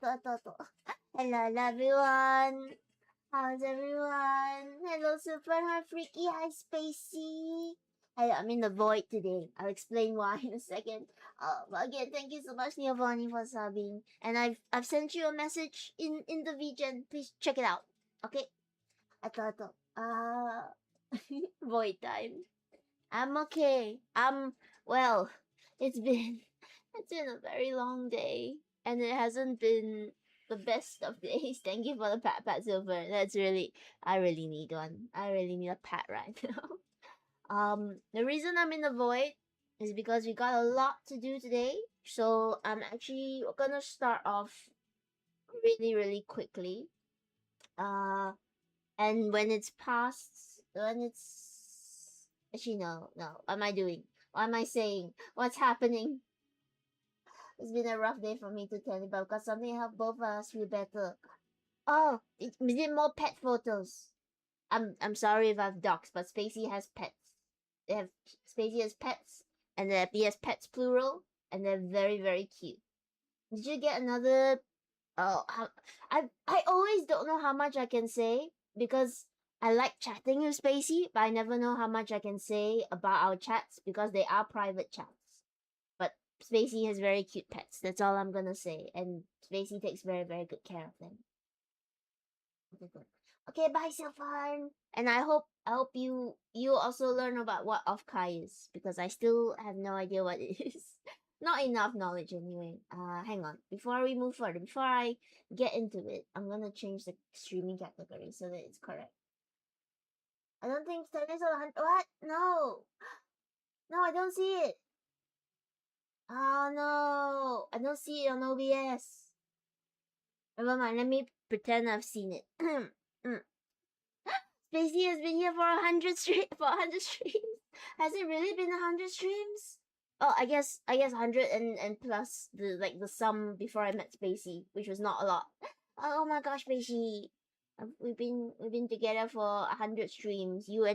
Hello, everyone. How's everyone? Hello, Super. Hi, Freaky. Hi, Spacey. Hello, I'm in the void today. I'll explain why in a second. But again, thank you so much, Giovanni, for subbing. And I've sent you a message in the VGen. Please check it out. Okay? Ito. Void time. I'm okay. Well, it's been it's been a very long day, and it hasn't been the best of days. Thank you for the pat Silver. I really need one. I really need a pat right now. The reason I'm in the void is because we got a lot to do today. So I'm actually gonna start off really quickly. Uh and when it's actually no. What am I doing? What am I saying? What's happening? It's been a rough day for me to tell you about because something helped both of us feel better. Oh, we did more pet photos. I'm sorry if I've dogs, but Spacey has pets. Spacey has pets, and he has pets plural, and they're very cute. Did you get another? Oh, I always don't know how much I can say because I like chatting with Spacey, but I never know how much I can say about our chats because they are private chats. But Spacey has very cute pets. That's all I'm gonna say, and Spacey takes very good care of them. Okay, good. Okay, bye, Sylvan. And I hope you also learn about what Offkai is because I still have no idea what it is. Not enough knowledge anyway. Hang on. Before we move further, before I get into it, I'm gonna change the streaming category so that it's correct. I don't think Tennis on what? No, no, I don't see it. Oh no, I don't see it on OBS. Never mind. Let me pretend I've seen it. Mm. Spacey has been here for 100 streams. Has it really been 100 streams? Oh, I guess 100 and plus the sum before I met Spacey, which was not a lot. Oh my gosh, Spacey, we've been together for 100 streams. You,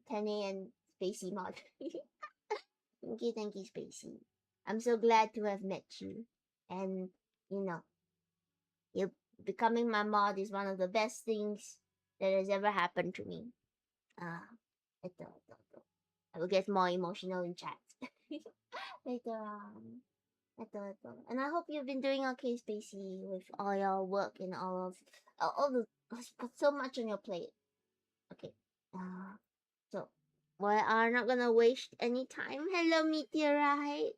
Tenny and Spacey mod. Thank you, Spacey. I'm so glad to have met you, and you know, you becoming my mod is one of the best things that has ever happened to me. Ah, ito. I will get more emotional in chat. Later on. Ito. And I hope you've been doing okay, Spacey, with all your work and all the you've got so much on your plate. Okay. So we are not gonna waste any time. Hello, Meteorite.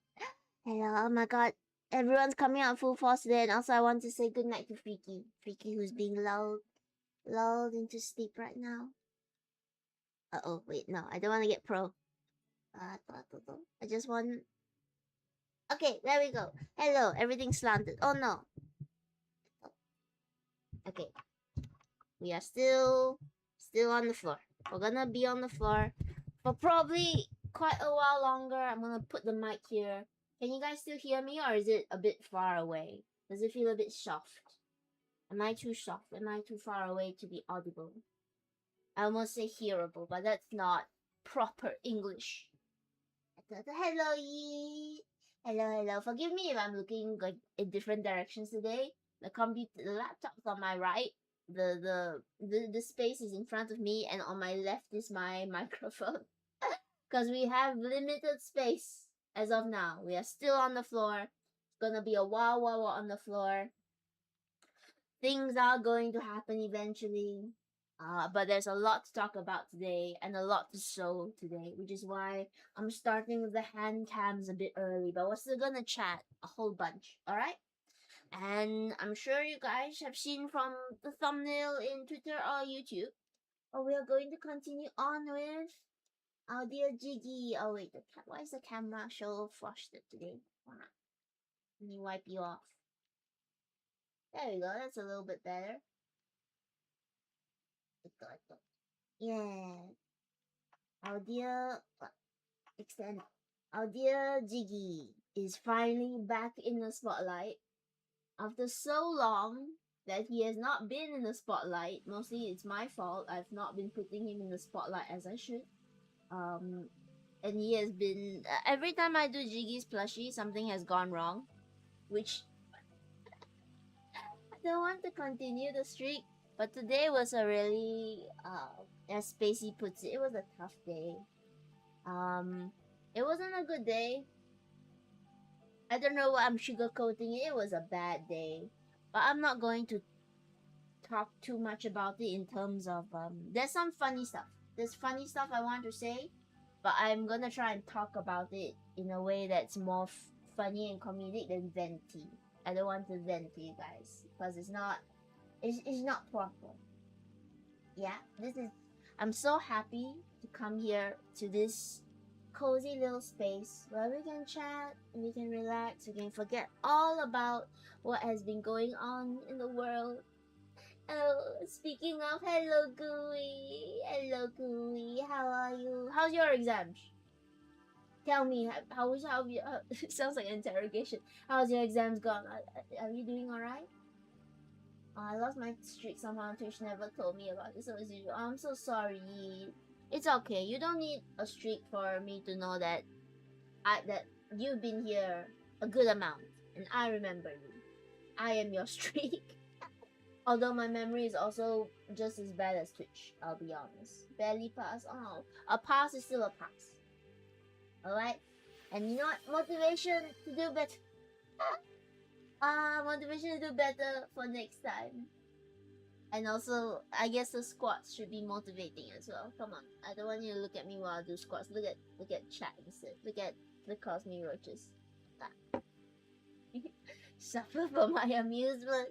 Hello. Oh my god. Everyone's coming out full force today, and also I want to say good night to Freaky. Freaky who's being lulled into sleep right now. Uh-oh, wait, no, I don't want to get pro. I just want... Okay, there we go. Hello, everything's slanted. Oh no. Okay, we are still on the floor. We're gonna be on the floor for probably quite a while longer. I'm gonna put the mic here. Can you guys still hear me, or is it a bit far away? Does it feel a bit soft? Am I too soft? Am I too far away to be audible? I almost say hearable, but that's not proper English. Hello, Yi. Hello. Forgive me if I'm looking like in different directions today. The laptop's on my right. The space is in front of me, and on my left is my microphone. Because we have limited space as of now. We are still on the floor. It's gonna be a while while we're on the floor. Things are going to happen eventually. But there's a lot to talk about today and a lot to show today, which is why I'm starting with the hand cams a bit early, but we're still gonna chat a whole bunch, alright? And I'm sure you guys have seen from the thumbnail in Twitter or YouTube. We are going to continue on with our dear Jiggy. Oh wait, why is the camera so frosted today? Let me wipe you off. There we go, that's a little bit better. Yeah. Our dear extend. Our dear Jiggy is finally back in the spotlight after so long that he has not been in the spotlight. Mostly it's my fault. I've not been putting him in the spotlight as I should. And he has been every time I do Jiggy's plushie, something has gone wrong, which don't want to continue the streak, but today was a really, as Spacey puts it was a tough day. It wasn't a good day. I don't know why I'm sugarcoating it. It was a bad day, but I'm not going to talk too much about it in terms of there's some funny stuff. There's funny stuff I want to say, but I'm gonna try and talk about it in a way that's more funny and comedic than venti. I don't want to vent to you guys because it's not proper. Yeah, this is. I'm so happy to come here to this cozy little space where we can chat, we can relax, we can forget all about what has been going on in the world. Oh, speaking of, hello Gooey, hello Gooey, how are you? How's your exams? Tell me, how you? Sounds like an interrogation. How's your exams gone? Are you doing alright? I lost my streak somehow. Twitch never told me about this. As usual. I'm so sorry. It's okay. You don't need a streak for me to know that that you've been here a good amount, and I remember you. I am your streak. Although my memory is also just as bad as Twitch, I'll be honest. Barely pass. Oh, a pass is still a pass. Alright? And you know what? Motivation to do better. Motivation to do better for next time. And also, I guess the squats should be motivating as well. Come on, I don't want you to look at me while I do squats. Look at chat instead. Look at the cosmic roaches. Suffer for my amusement.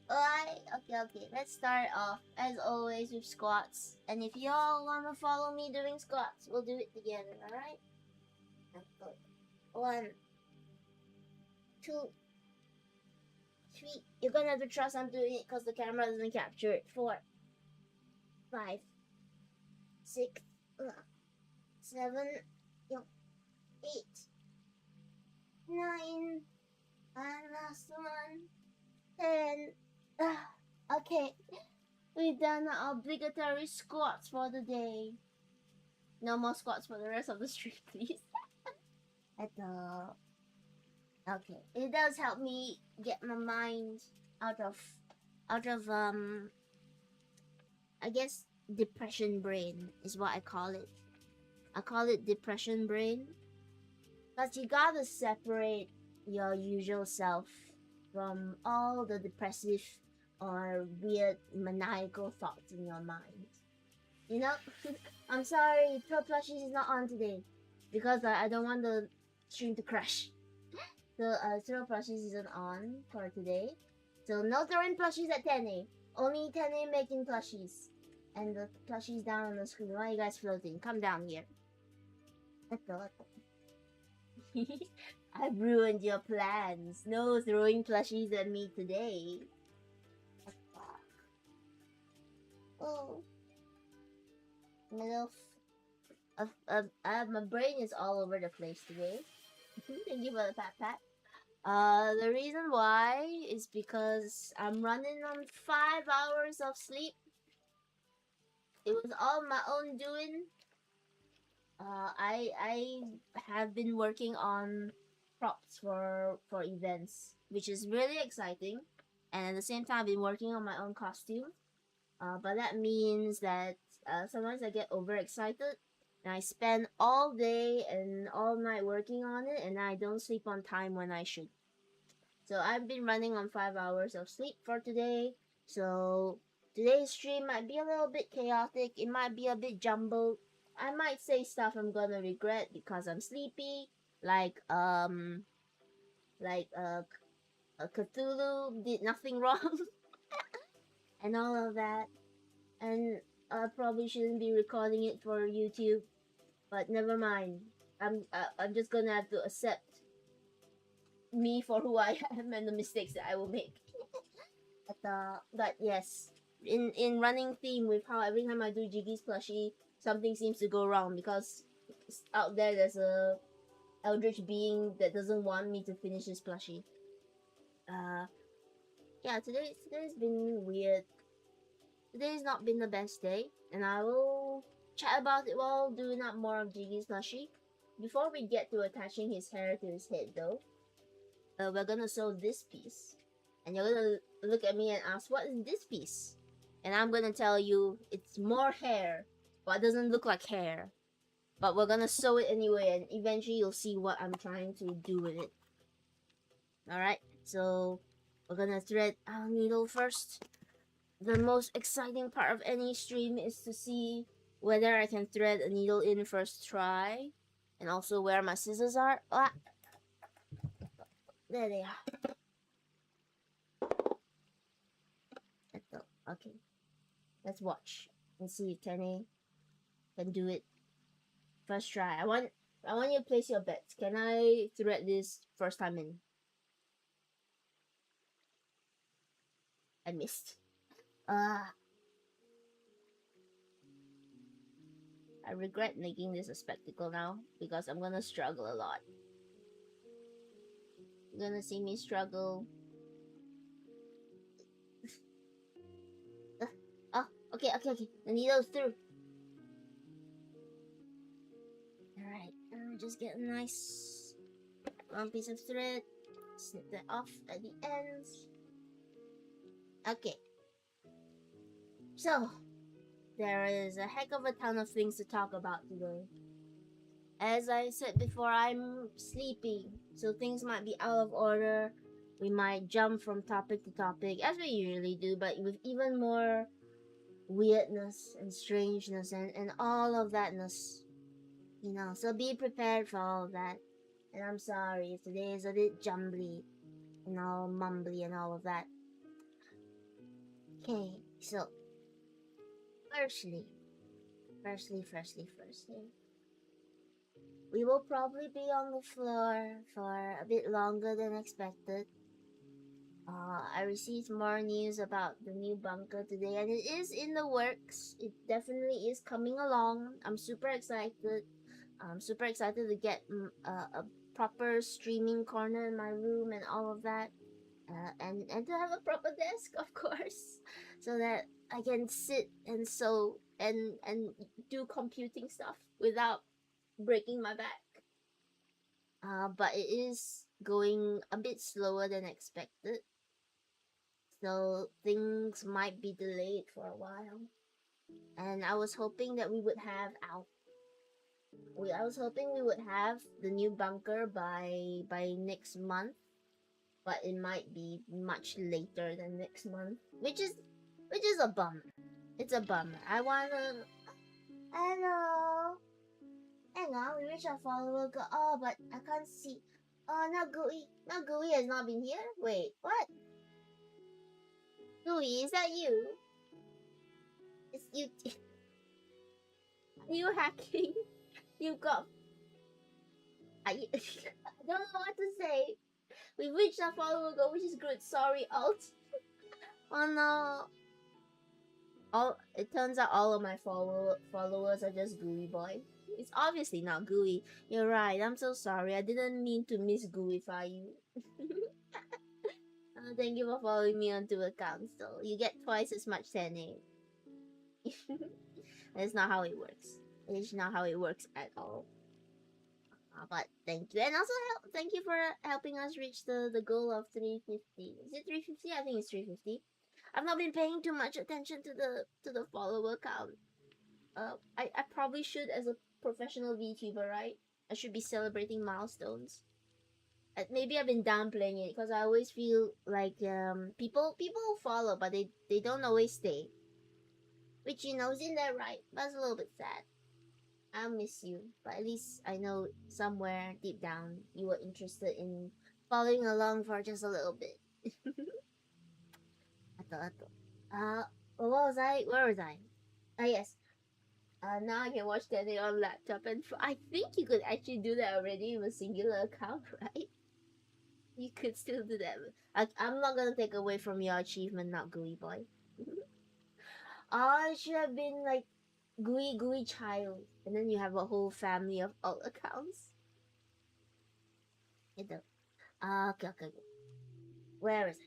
Alright, okay. Let's start off as always with squats. And if y'all wanna follow me doing squats, we'll do it together. Alright. 1, 2, 3. You're gonna have to trust I'm doing it because the camera doesn't capture it. 4, 5, 6, 7, 8, 9, and last one, 10. Okay, we've done the obligatory squats for the day. No more squats for the rest of the stream, please. Okay, it does help me get my mind out of I guess depression brain is what I call it. I call it depression brain because you gotta separate your usual self from all the depressive or weird maniacal thoughts in your mind. You know, I'm sorry, Pro Plushies is not on today because I don't want the stream to crash. So Pro Plushies isn't on for today. So no throwing plushies at 10 Only 10 making plushies. And the plushies down on the screen. Why are you guys floating? Come down here. I've ruined your plans. No throwing plushies at me today. Oh. My brain is all over the place today. Thank you for the pat. The reason why is because I'm running on 5 hours of sleep. It was all my own doing. I have been working on props for events, which is really exciting, and at the same time I've been working on my own costume. But that means that sometimes I get overexcited and I spend all day and all night working on it, and I don't sleep on time when I should. So I've been running on 5 hours of sleep for today. So today's stream might be a little bit chaotic. It might be a bit jumbled. I might say stuff I'm gonna regret because I'm sleepy. Like Cthulhu did nothing wrong and all of that. And I probably shouldn't be recording it for YouTube, but never mind. I'm just gonna have to accept me for who I am and the mistakes that I will make. But yes, in running theme with how every time I do Jiggy's plushie, something seems to go wrong because out there's a eldritch being that doesn't want me to finish this plushie. Yeah, today's been weird. Today's not been the best day, and I will chat about it while doing up more of Jiggy's plushie. Before we get to attaching his hair to his head though, we're gonna sew this piece. And you're gonna look at me and ask, what is this piece? And I'm gonna tell you it's more hair, but it doesn't look like hair. But we're gonna sew it anyway, and eventually you'll see what I'm trying to do with it. Alright, so we're gonna thread our needle first. The most exciting part of any stream is to see whether I can thread a needle in first try, and also where my scissors are. Ah, there they are. Okay, let's watch and see if Tenny can do it first try. I want you to place your bets. Can I thread this first time in? I missed. I regret making this a spectacle now because I'm gonna struggle a lot. You're gonna see me struggle. Oh, okay. The needle's through. Alright, just get a nice long piece of thread. Snip that off at the ends. Okay. So, there is a heck of a ton of things to talk about today. As I said before, I'm sleepy, so things might be out of order. We might jump from topic to topic, as we usually do, but with even more weirdness and strangeness and all of thatness. You know, so be prepared for all of that. And I'm sorry if today is a bit jumbly and all mumbly and all of that. Okay, so firstly, we will probably be on the floor for a bit longer than expected. I received more news about the new bunker today, and it is in the works. It definitely is coming along. I'm super excited. I'm super excited to get a proper streaming corner in my room and all of that. And to have a proper desk, of course, so that I can sit and sew and do computing stuff without breaking my back. But it is going a bit slower than expected, so things might be delayed for a while. And I was hoping that we would have the new bunker by next month, but it might be much later than next month, which is a bummer. It's a bummer. I wanna. Hello. Hang on, we reached our follower goal. Oh, but I can't see. Oh, not Gooey. Not Gooey has not been here. Wait, what? Gooey, is that you? It's you. Are you hacking? You got. I don't know what to say. We reached our follower goal, which is good. Sorry, alt. Oh no. It turns out all of my followers are just Gooey boy. It's obviously not Gooey. You're right. I'm so sorry. I didn't mean to misgooify you. Thank you for following me on 2 accounts, though. You get twice as much 10A. That's not how it works. It's not how it works at all. But thank you, and also thank you for helping us reach the goal of 350. Is it 350? I think it's 350. I've not been paying too much attention to the follower count. I probably should, as a professional VTuber, right? I should be celebrating milestones. Maybe I've been downplaying it because I always feel like people follow, but they don't always stay. Which, you know, is in their right, but it's a little bit sad. I'll miss you, but at least I know somewhere deep down you were interested in following along for just a little bit. What was I? Where was I? Ah, yes. Now I can watch Tenny on laptop, and I think you could actually do that already with a singular account, right? You could still do that. I'm not gonna take away from your achievement, not Gooey Boy. It should have been like Gooey Child, and then you have a whole family of alt accounts. Okay. Where is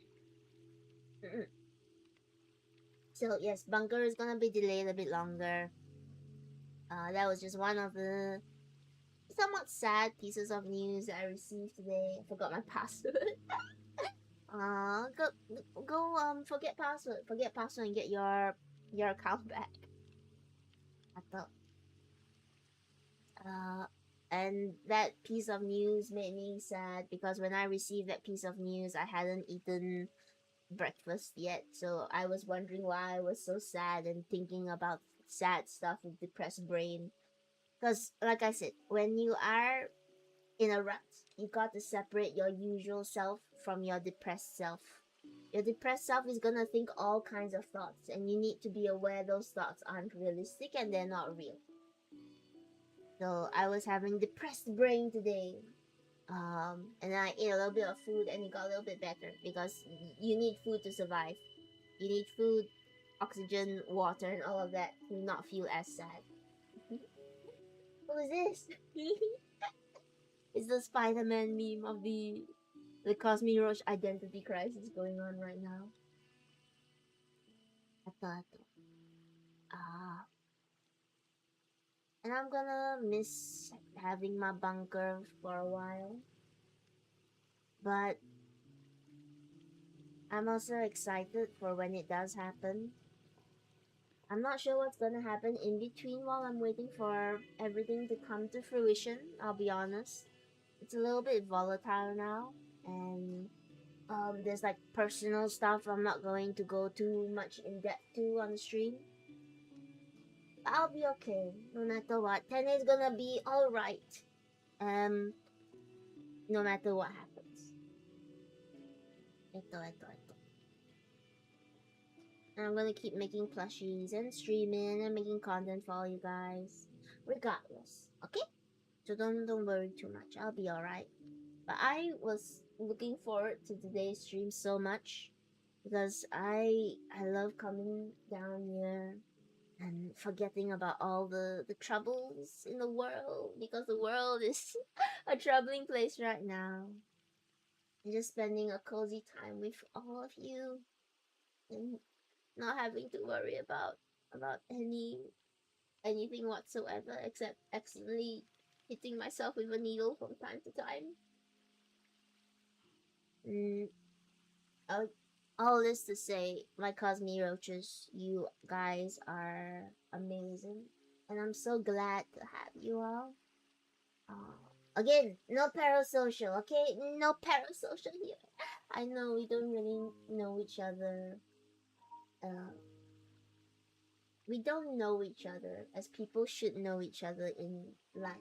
it? So yes, bunker is gonna be delayed a bit longer. That was just one of the somewhat sad pieces of news that I received today. I forgot my password. Go go forget password. Forget password and get your account back. I thought uh and that piece of news made me sad because when I received that piece of news I hadn't eaten breakfast yet, so I was wondering why I was so sad and thinking about sad stuff with depressed brain. Because like I said, when you are in a rut, you got to separate your usual self from your depressed self. Your depressed self is gonna think all kinds of thoughts, and you need to be aware those thoughts aren't realistic and they're not real. So I was having depressed brain today. And then I ate a little bit of food and it got a little bit better because you need food to survive. You need food, oxygen, water, and all of that to not feel as sad. What is this? It's the Spider-Man meme of the Cosmic Roach identity crisis going on right now. Ato. Ah. And I'm gonna miss having my bunker for a while. But I'm also excited for when it does happen. I'm not sure what's gonna happen in between while I'm waiting for everything to come to fruition, I'll be honest. It's a little bit volatile now, and there's like personal stuff I'm not going to go too much in depth to on the stream. I'll be okay, no matter what. 10 is gonna be alright, um, no matter what happens. Ito. And I'm gonna keep making plushies and streaming and making content for all you guys, regardless. Okay? So don't worry too much. I'll be alright. But I was looking forward to today's stream so much because I love coming down here and forgetting about all the troubles in the world because the world is a troubling place right now. And just spending a cozy time with all of you and not having to worry about anything whatsoever except accidentally hitting myself with a needle from time to time. Mm, I'll, all this to say, my Cosmi Roaches, you guys are amazing. And I'm so glad to have you all. Again, no parasocial, okay? No parasocial here. I know we don't really know each other. Uh, we don't know each other as people should know each other in life.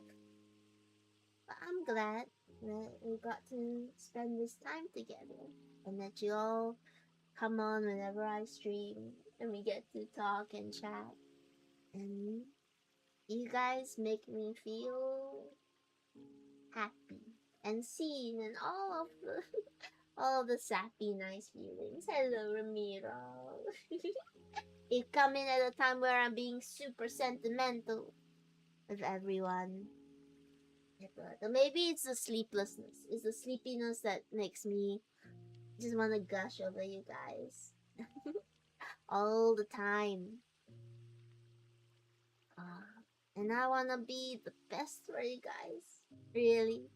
But I'm glad that we got to spend this time together and that you all come on whenever I stream and we get to talk and chat. And you guys make me feel happy and seen and all of the all the sappy nice feelings. Hello Ramiro. It coming at a time where I'm being super sentimental with everyone. But maybe it's the sleeplessness. It's the sleepiness that makes me just want to gush over you guys all the time. And I want to be the best for you guys. Really.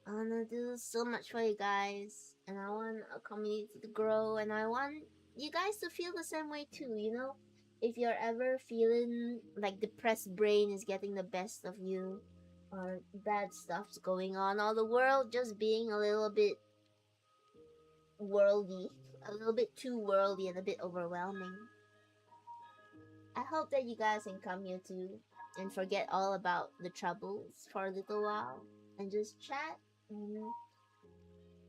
I want to do so much for you guys. And I want a community to grow. And I want you guys to feel the same way too, you know? If you're ever feeling like depressed brain is getting the best of you, or bad stuff's going on, or the world just being a little bit worldy, a little bit too worldy and a bit overwhelming. I hope that you guys can come here too and forget all about the troubles for a little while and just chat and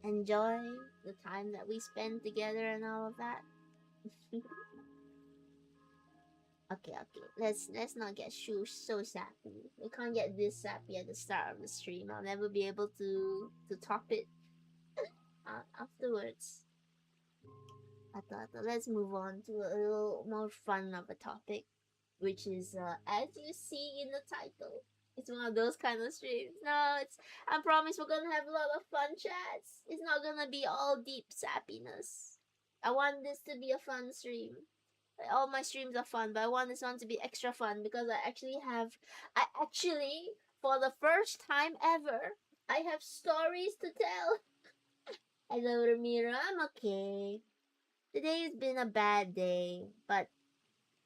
enjoy the time that we spend together and all of that. Okay, let's not get so sappy. We can't get this sappy at the start of the stream. I'll never be able to top it afterwards. I thought let's move on to a little more fun of a topic, which is as you see in the title. It's one of those kind of streams. No, it's I promise we're gonna have a lot of fun chats. It's not gonna be all deep sappiness. I want this to be a fun stream. All my streams are fun, but I want this one to be extra fun because I actually, for the first time ever, I have stories to tell. Hello, Ramiro. I'm okay. Today has been a bad day, but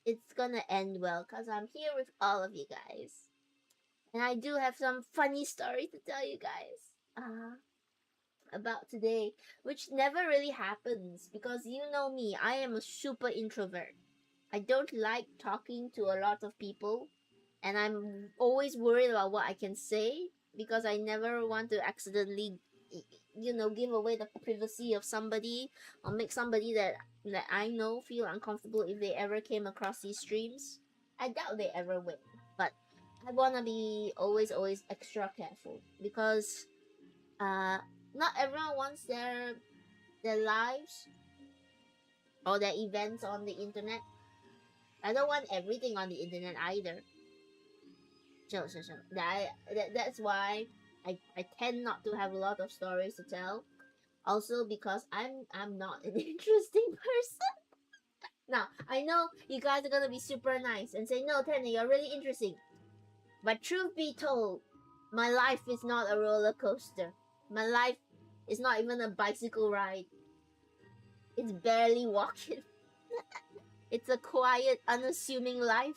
it's gonna end well because I'm here with all of you guys. And I do have some funny stories to tell you guys about today, which never really happens because you know me, I am a super introvert. I don't like talking to a lot of people, and I'm always worried about what I can say because I never want to accidentally, give away the privacy of somebody or make somebody that I know feel uncomfortable if they ever came across these streams. I doubt they ever will, but I wanna be always extra careful because uh not everyone wants their lives or their events on the internet. I don't want everything on the internet either. So that's why I tend not to have a lot of stories to tell. Also because I'm not an interesting person. Now I know you guys are gonna be super nice and say no, Tenny, you're really interesting. But truth be told, my life is not a roller coaster. My life is not even a bicycle ride. It's barely walking. It's a quiet, unassuming life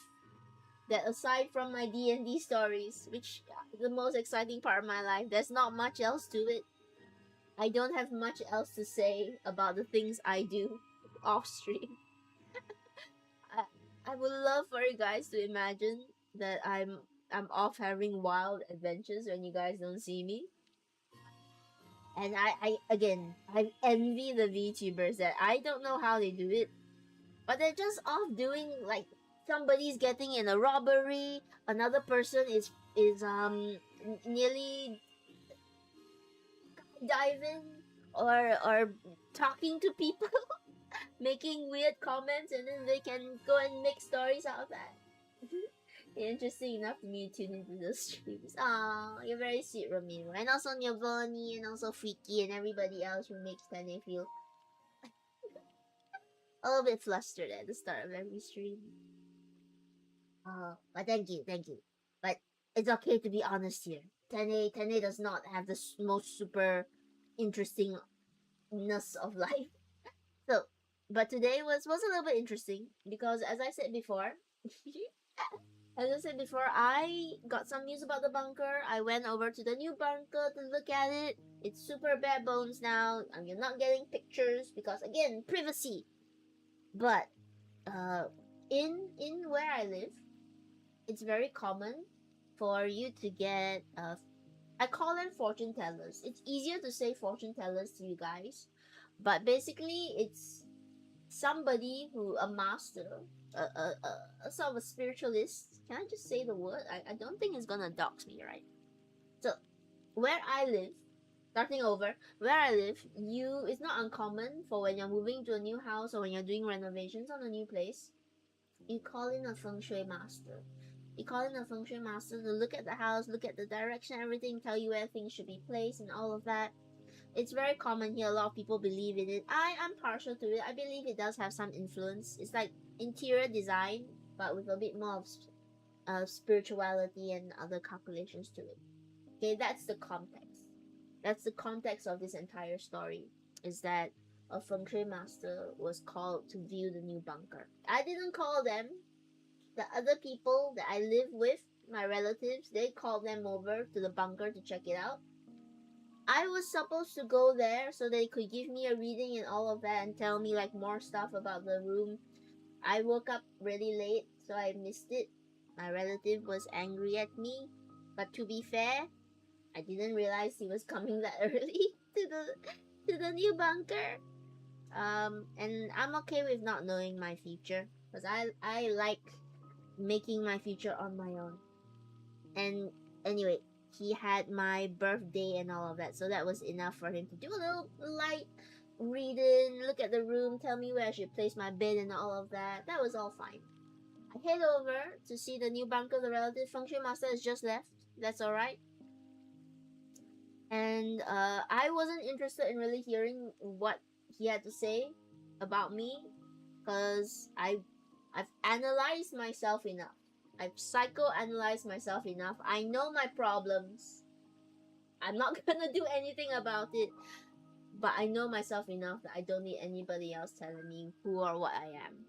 that aside from my D&D stories, which is the most exciting part of my life, there's not much else to it. I don't have much else to say about the things I do off stream. I, I would love for you guys to imagine that I'm off having wild adventures when you guys don't see me. And I envy the VTubers that I don't know how they do it, but they're just off doing like somebody's getting in a robbery, another person is nearly diving or talking to people, making weird comments, and then they can go and make stories out of that. Interesting enough for me to tune into those streams. Aw, you're very sweet, Ramiro. And also Nyavoni, and also Freaky, and everybody else who makes Tane feel a little bit flustered at the start of every stream. But thank you, thank you. But it's okay to be honest here. Tane does not have the most super interestingness of life. So, but today was a little bit interesting because as I said before, I got some news about the bunker. I went over to the new bunker to look at it. It's super bare bones now, and you're not getting pictures because again, privacy. But in where I live, it's very common for you to get I call them fortune tellers. It's easier to say fortune tellers to you guys, but basically it's somebody who a master, a sort of a spiritualist. Can I just say the word? I don't think it's gonna dox me, right? So where I live, starting over, where I live, it's not uncommon for when you're moving to a new house or when you're doing renovations on a new place, you call in a feng shui master. You call in a feng shui master to look at the house, look at the direction, everything, tell you where things should be placed and all of that. It's very common here. A lot of people believe in it. I'm partial to it. I believe it does have some influence. It's like interior design, but with a bit more of spirituality and other calculations to it. Okay, that's the context. That's the context of this entire story. Is that a feng shui master was called to view the new bunker. I didn't call them. The other people that I live with, my relatives, they called them over to the bunker to check it out. I was supposed to go there so they could give me a reading and all of that and tell me like more stuff about the room. I woke up really late, so I missed it. My relative was angry at me, but to be fair, I didn't realize he was coming that early to the new bunker. And I'm okay with not knowing my future because I like making my future on my own. And anyway, he had my birthday and all of that, so that was enough for him to do a little light reading, look at the room, tell me where I should place my bed and all of that. That was all fine. I head over to see the new bunker. The relative feng shui master has just left. That's alright. And I wasn't interested in really hearing what he had to say about me because I've analyzed myself enough. I've psychoanalyzed myself enough. I know my problems. I'm not gonna do anything about it. but I know myself enough that I don't need anybody else telling me who or what I am.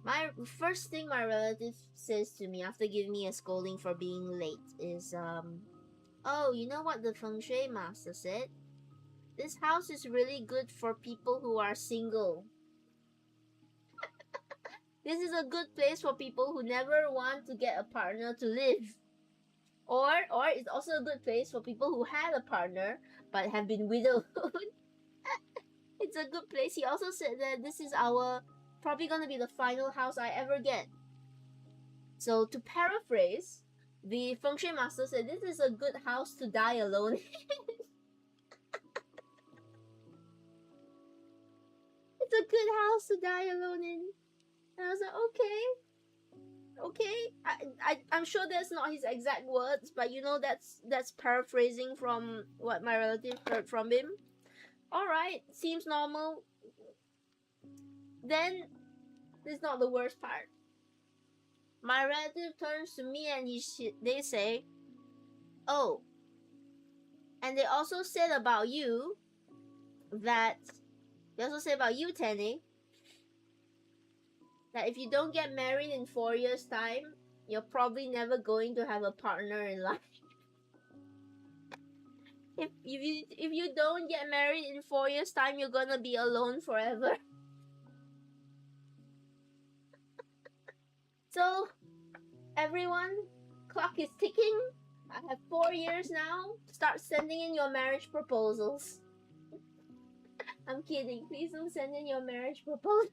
My first thing my relative says to me after giving me a scolding for being late is, oh, you know what the feng shui master said? This house is really good for people who are single. This is a good place for people who never want to get a partner to live. Or it's also a good place for people who had a partner but have been widowed. It's a good place. He also said that this is probably gonna be the final house I ever get. So to paraphrase, the feng shui master said this is a good house to die alone in. It's a good house to die alone in. And I was like, okay. I'm sure that's not his exact words, but you know that's paraphrasing from what my relative heard from him. Alright, seems normal. Then this is not the worst part. My relative turns to me and they say, oh, and they also said about you that Tenny, that if you don't get married in 4 years' time, you're probably never going to have a partner in life. If you don't get married in 4 years' time, you're gonna be alone forever. So, everyone, clock is ticking. I have 4 years now. Start sending in your marriage proposals. I'm kidding. Please don't send in your marriage proposals.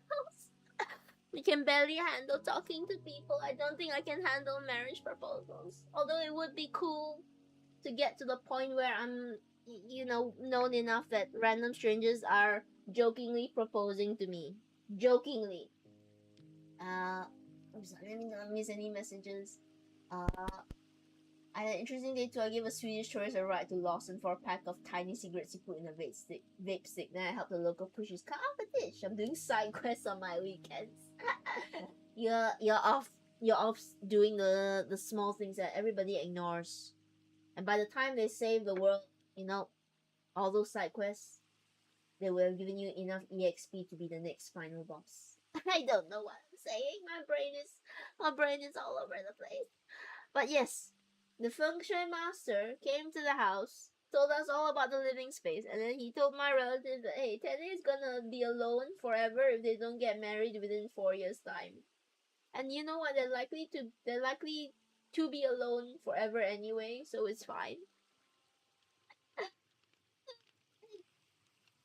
We can barely handle talking to people. I don't think I can handle marriage proposals. Although it would be cool to get to the point where I'm, known enough that random strangers are jokingly proposing to me. Jokingly. I'm sorry, let me not miss any messages. I had an interesting day too. I gave a Swedish tourist a ride to Lawson for a pack of tiny cigarettes he put in a vape stick. Then I helped the local pushies cut off a dish. I'm doing side quests on my weekends. You're off doing the small things that everybody ignores. And by the time they save the world, all those side quests, they will have given you enough EXP to be the next final boss. I don't know what I'm saying. My brain is all over the place. But yes, the feng shui master came to the house, told us all about the living space, and then he told my relative that, hey, Teddy is gonna be alone forever if they don't get married within 4 years' time. And you know what? They're likely to be alone forever anyway, so it's fine.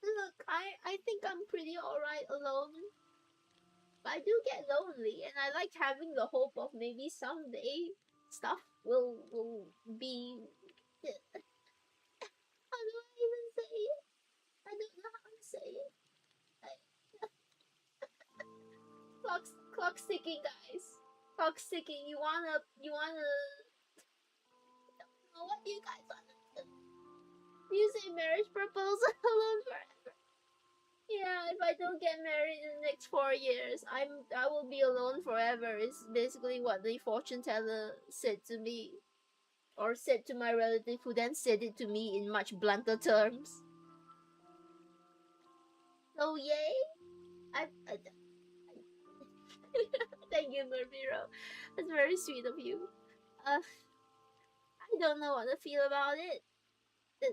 Look, I think I'm pretty alright alone. But I do get lonely, and I like having the hope of maybe someday stuff will be. How do I even say it? I don't know how to say it. Clock's ticking, guys. Clock's ticking. You wanna? I don't know what you guys wanna do. You say marriage proposal alone forever. Yeah, if I don't get married in the next 4 years, I will be alone forever. Is basically what the fortune teller said to me, or said to my relative, who then said it to me in much blunter terms. So yay! Thank you, Murmiro. That's very sweet of you. I don't know what to feel about it.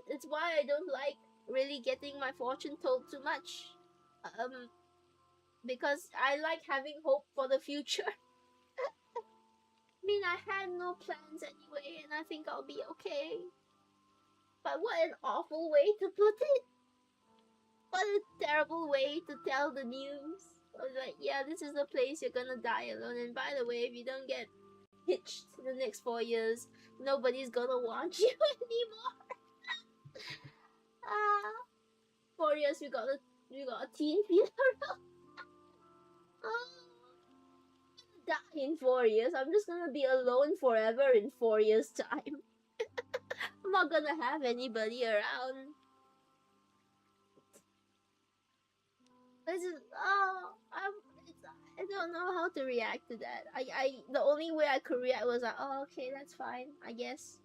It's why I don't like really getting my fortune told too much. Because I like having hope for the future. I mean, I had no plans anyway, and I think I'll be okay. But what an awful way to put it. What a terrible way to tell the news. I was like, yeah, this is the place you're gonna die alone. And by the way, if you don't get hitched in the next 4 years, nobody's gonna want you anymore. 4 years we got a teen funeral. Oh, I'm gonna die in 4 years. I'm just gonna be alone forever in 4 years' time. I'm not gonna have anybody around. This is I don't know how to react to that. The only way I could react was like, oh, okay, that's fine, I guess.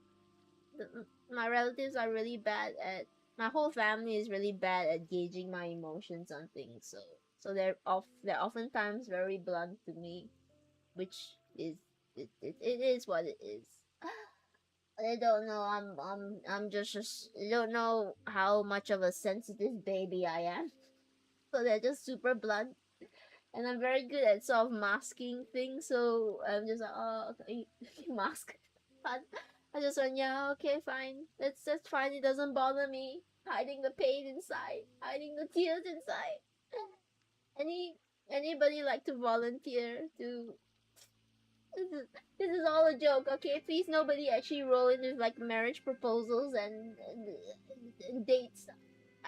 My relatives are really bad at my whole family is really bad at gauging my emotions on things, so they're oftentimes very blunt to me, which is it is what it is. They don't know I'm just they don't know how much of a sensitive baby I am. So they're just super blunt, and I'm very good at sort of masking things. So I'm just like, oh, okay, mask. I just went, yeah, okay, fine. That's fine. It doesn't bother me. Hiding the pain inside, hiding the tears inside. Any anybody like to volunteer to? This is this is all a joke, okay? Please, nobody actually roll in with like marriage proposals and dates.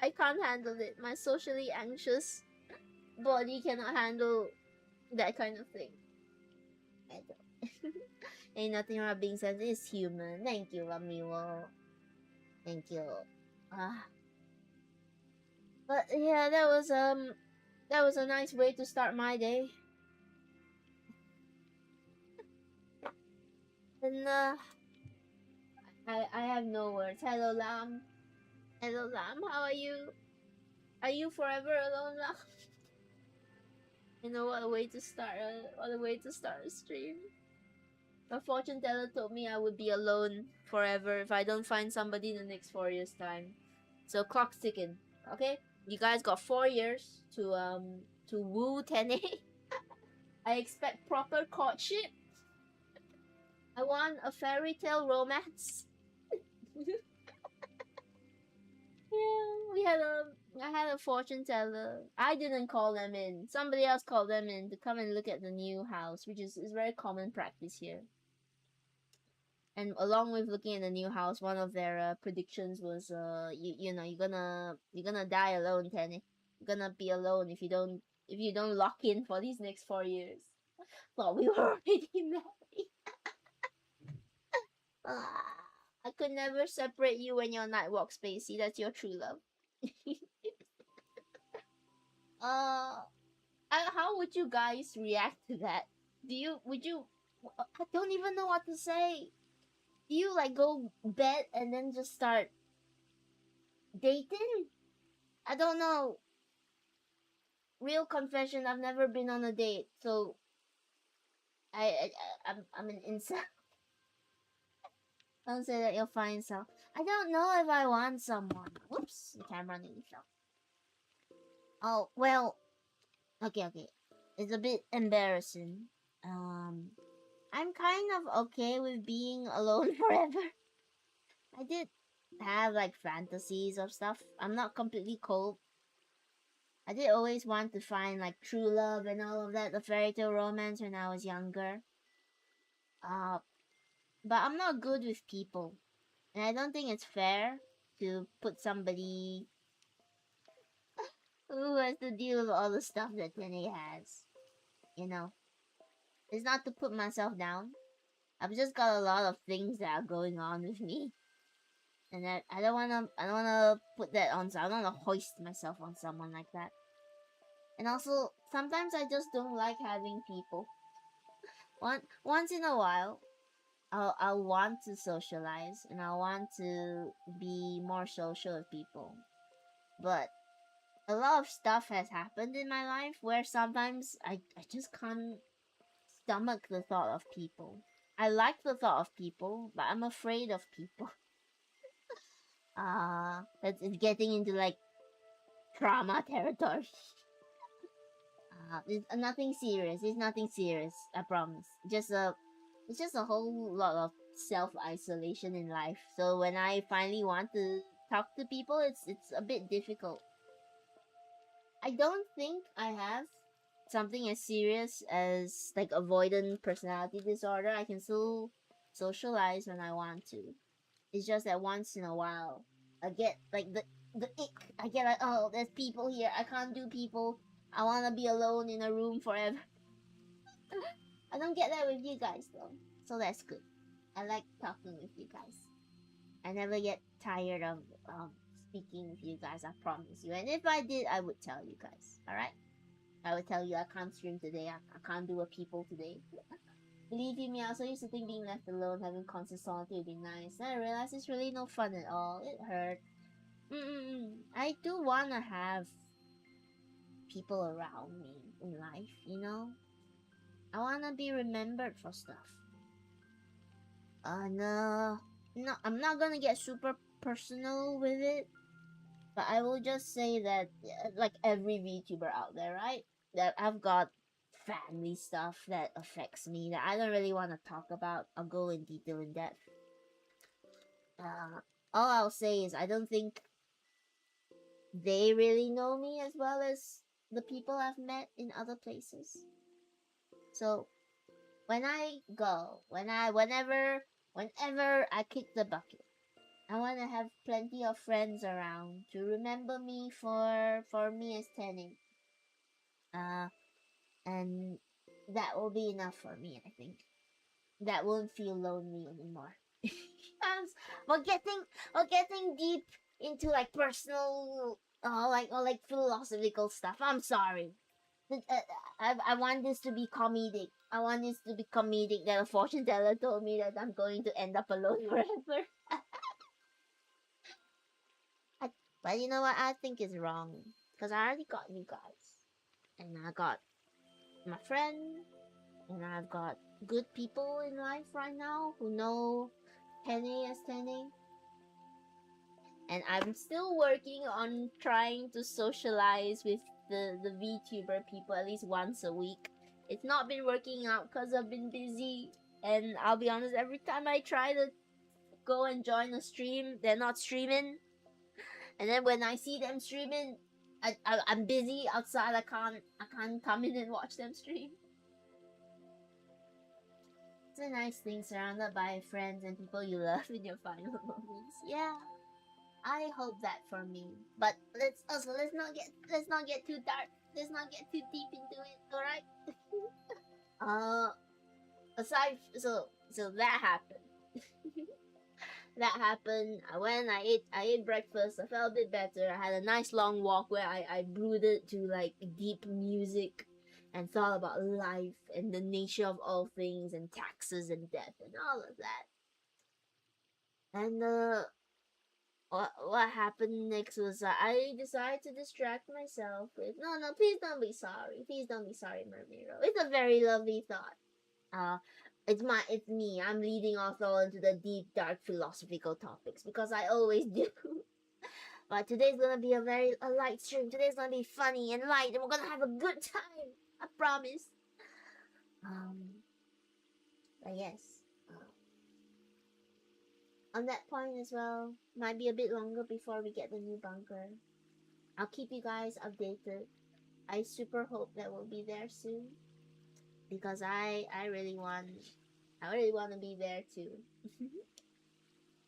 I can't handle it. My socially anxious body cannot handle that kind of thing. I don't. Ain't nothing wrong being sensitive. It's human. Thank you, Ramiwo. Thank you. Ah, but yeah, that was a nice way to start my day. And I have no words. Hello, Lam. Hello, Lam. How are you? Are you forever alone, Lam? You know what a way to start a stream. A fortune teller told me I would be alone forever if I don't find somebody in the next 4 years' time. So clock's ticking. Okay, you guys got 4 years to woo Tene. I expect proper courtship. I want a fairy tale romance. Yeah, I had a fortune teller. I didn't call them in. Somebody else called them in to come and look at the new house, which is very common practice here. And along with looking at the new house, one of their predictions was you know you're gonna die alone, Tenny. You're gonna be alone if you don't lock in for these next 4 years. Thought we were already married. I could never separate you when you're Nightwalk Spacey. That's your true love. uh, how would you guys react to that? Would you? I don't even know what to say. Do you like go bed and then just start dating? I don't know. Real confession, I've never been on a date, so I'm an incel. Don't say that you'll find some. I don't know if I want someone. Whoops, the camera nearly fell. Oh well, okay. It's a bit embarrassing. I'm kind of okay with being alone forever. I did have like fantasies of stuff. I'm not completely cold. I did always want to find like true love and all of that, the fairy tale romance when I was younger. Uh, but I'm not good with people. And I don't think it's fair to put somebody who has to deal with all the stuff that Penny has. You know, it's not to put myself down. I've just got a lot of things that are going on with me. And that I don't wanna put that on, so I don't wanna hoist myself on someone like that. And also, sometimes I just don't like having people. Once in a while, I'll want to socialize and I want to be more social with people. But a lot of stuff has happened in my life where sometimes I just can't stomach the thought of people. I like the thought of people, but I'm afraid of people. It's getting into like trauma territory. It's nothing serious. It's nothing serious. I promise. It's just a whole lot of self isolation in life. So when I finally want to talk to people, it's a bit difficult. I don't think I have something as serious as like avoidant personality disorder. I can still socialize when I want to. It's just that once in a while, I get like the ick. I get like, oh, there's people here. I can't do people. I wanna be alone in a room forever. I don't get that with you guys though, so that's good. I like talking with you guys. I never get tired of speaking with you guys. I promise you. And if I did, I would tell you guys. All right? I would tell you I can't stream today. I can't do a people today. Believe you me, I also used to think being left alone, having constant solitude would be nice. And I realized it's really no fun at all. It hurt. I do wanna have people around me in life, you know? I wanna be remembered for stuff. No, no, I'm not gonna get super personal with it, but I will just say that, like every VTuber out there, right? That I've got family stuff that affects me that I don't really want to talk about. I'll go in detail in depth. Uh, all I'll say is I don't think they really know me as well as the people I've met in other places. So when I go, whenever I kick the bucket, I want to have plenty of friends around to remember me for me as Tenny. Uh, and that will be enough for me. I think that won't feel lonely anymore. We're getting deep into like personal, like philosophical stuff. I'm sorry. I want this to be comedic. I want this to be comedic that a fortune teller told me that I'm going to end up alone forever. I, but you know what? I think is wrong. Because I already got you guys. And I got my friend. And I've got good people in life right now who know Tenny as Tenny. And I'm still working on trying to socialize with the VTuber people at least once a week. It's not been working out because I've been busy. And I'll be honest, every time I try to go and join a stream, they're not streaming. And then when I see them streaming, I'm busy outside. I can't come in and watch them stream. It's a nice thing surrounded by friends and people you love in your final moments. Yeah, I hope that for me. But let's not get too dark. Let's not get too deep into it. All right. Aside so that happened. That happened. I went. I ate breakfast. I felt a bit better. I had a nice long walk where I brooded to like deep music, and thought about life and the nature of all things and taxes and death and all of that. And what happened next was I decided to distract myself with no, please don't be sorry. Please don't be sorry, Mermiro. It's a very lovely thought. Uh, it's me. I'm leading off all into the deep, dark philosophical topics because I always do. But today's gonna be a light stream. Today's gonna be funny and light, and we're gonna have a good time. I promise. Um, but yes, on that point as well, might be a bit longer before we get the new bunker. I'll keep you guys updated. I super hope that we'll be there soon because I really want to be there too.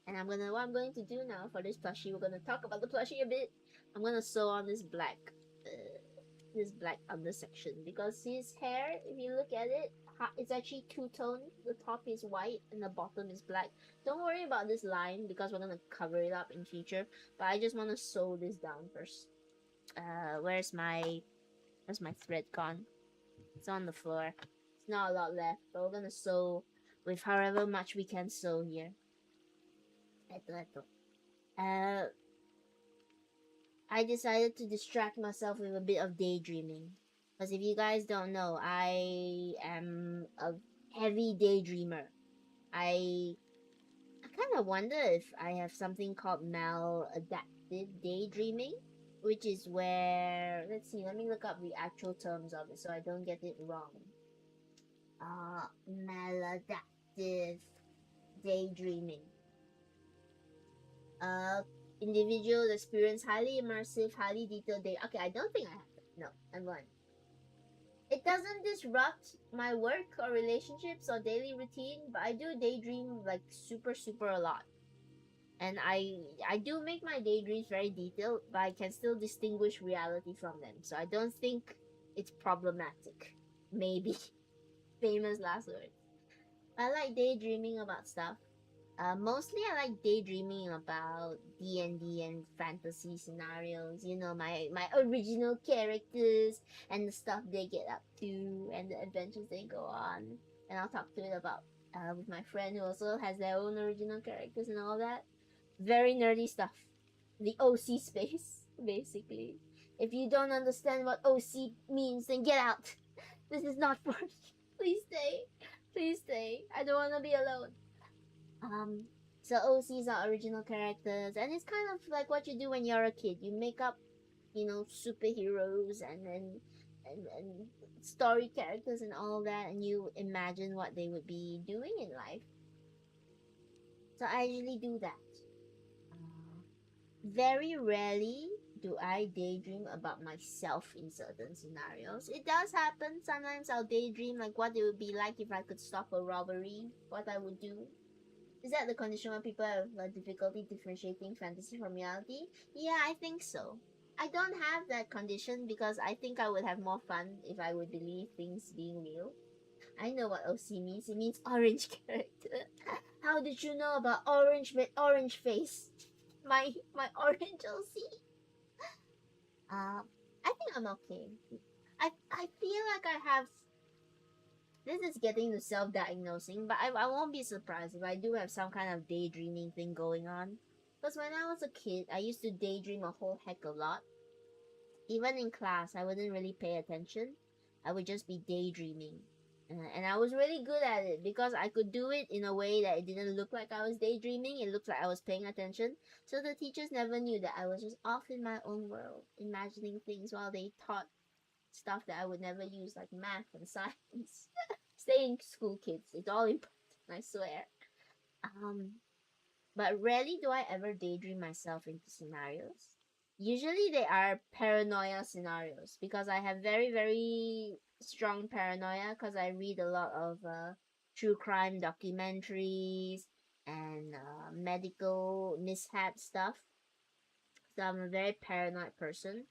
And what I'm going to do now for this plushie, we're gonna talk about the plushie a bit. I'm gonna sew on this black undersection because his hair, if you look at it, it's actually two-tone. The top is white and the bottom is black. Don't worry about this line because we're gonna cover it up in future. But I just want to sew this down first. Where's my thread gone? It's on the floor. It's not a lot left, but we're gonna sew with however much we can sew here. Uh, I decided to distract myself with a bit of daydreaming. Because if you guys don't know, I am a heavy daydreamer. I kind of wonder if I have something called maladaptive daydreaming, which is where, let's see, let me look up the actual terms of it so I don't get it wrong. Maladaptive daydreaming. Individuals experience highly immersive, highly detailed day. Okay, I don't think I have it. No, I'm lying. It doesn't disrupt my work or relationships or daily routine, but I do daydream like super a lot. And I do make my daydreams very detailed, but I can still distinguish reality from them. So I don't think it's problematic. Maybe. Famous last words. I like daydreaming about stuff. Mostly I like daydreaming about D&D and fantasy scenarios. You know, my original characters and the stuff they get up to and the adventures they go on. And I'll talk to it about with my friend who also has their own original characters and all that. Very nerdy stuff. the OC space, basically. If you don't understand what OC means, then get out. This is not for you. Please stay. Please stay. I don't want to be alone. Um, so OCs are original characters, and it's kind of like what you do when you're a kid. You make up, superheroes and story characters and all that, and you imagine what they would be doing in life. So I usually do that. Uh, Very rarely do I daydream about myself in certain scenarios. It does happen. Sometimes I'll daydream like what it would be like if I could stop a robbery, what I would do. Is that the condition where people have difficulty differentiating fantasy from reality? Yeah, I think so. I don't have that condition because I think I would have more fun if I would believe things being real. I know what OC means. It means orange character. How did you know about orange with orange face? My orange OC. I think I'm okay. I feel like I have. This is getting to self-diagnosing, but I won't be surprised if I do have some kind of daydreaming thing going on. Because when I was a kid, I used to daydream a whole heck of a lot. Even in class, I wouldn't really pay attention. I would just be daydreaming. And I was really good at it because I could do it in a way that it didn't look like I was daydreaming. It looked like I was paying attention. So the teachers never knew that I was just off in my own world, imagining things while they taught stuff that I would never use, like math and science. Stay in school, kids. It's all important, I swear. Um, but rarely do I ever daydream myself into scenarios. Usually they are paranoia scenarios because I have very, very strong paranoia because I read a lot of true crime documentaries and medical mishap stuff. So I'm a very paranoid person.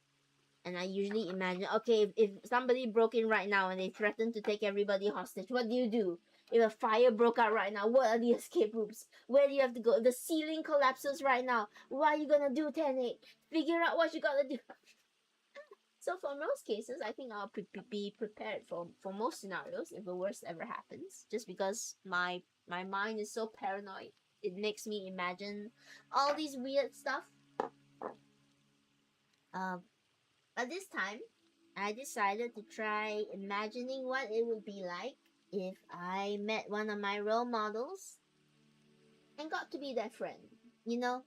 And I usually imagine, okay, if somebody broke in right now and they threaten to take everybody hostage, what do you do? If a fire broke out right now, what are the escape routes? Where do you have to go? If the ceiling collapses right now, what are you gonna do, 10-8? Figure out what you gotta do. So for most cases, I think I'll be prepared for most scenarios if the worst ever happens. Just because my mind is so paranoid, it makes me imagine all these weird stuff. Um, but this time, I decided to try imagining what it would be like if I met one of my role models and got to be their friend. You know,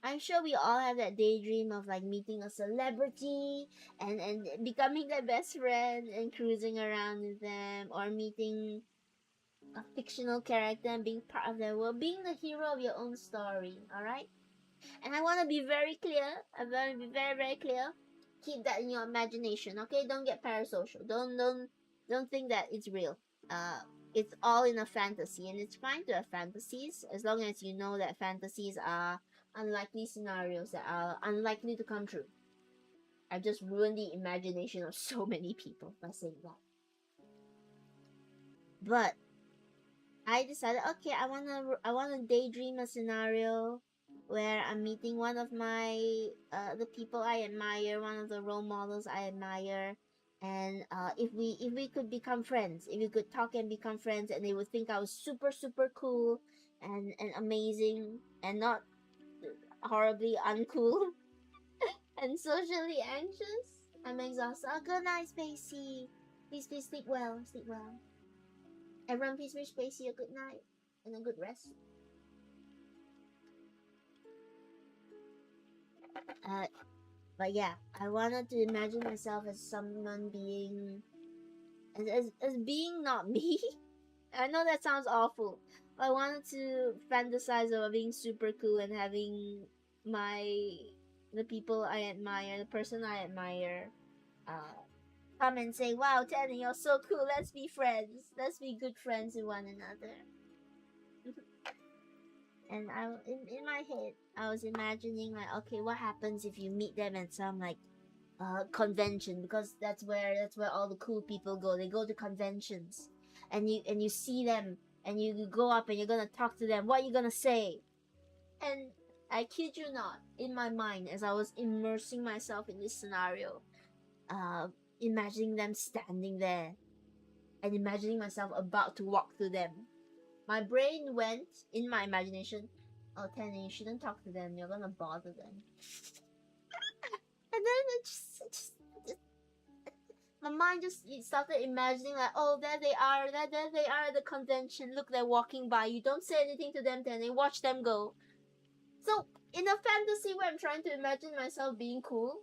I'm sure we all have that daydream of like meeting a celebrity and becoming their best friend and cruising around with them, or meeting a fictional character and being part of their world, being the hero of your own story, alright? And I want to be very clear. I want to be very, very clear. Keep that in your imagination, okay? Don't get parasocial. Don't think that it's real. Uh, it's all in a fantasy, and it's fine to have fantasies as long as you know that fantasies are unlikely scenarios that are unlikely to come true. I've just ruined the imagination of so many people by saying that. But I decided, okay, I wanna daydream a scenario where I'm meeting one of my the people I admire, one of the role models I admire, and if we could become friends, if we could talk and become friends, and they would think I was super super cool and amazing and not horribly uncool and socially anxious. I'm exhausted. Oh, good night, Spacey. Please sleep well. Sleep well. Everyone, please wish Spacey a good night and a good rest. Uh, but yeah, I wanted to imagine myself as someone being, as being not me. I know that sounds awful, but I wanted to fantasize about being super cool and having my the people I admire, the person I admire, uh, come and say, "Wow, Tenny, you're so cool. Let's be friends. Let's be good friends with one another." And in my head, I was imagining like, okay, what happens if you meet them at some like convention, because that's where all the cool people go. They go to conventions, and you see them, and you go up and you're gonna talk to them. What are you gonna say? And I kid you not, in my mind, as I was immersing myself in this scenario, uh, imagining them standing there, and imagining myself about to walk to them, my brain went in my imagination. oh, Tenny, you shouldn't talk to them. You're gonna bother them. And then it just my mind just started imagining like, oh, there they are at the convention. Look, they're walking by. You don't say anything to them, Tenny. Watch them go. So in a fantasy where I'm trying to imagine myself being cool,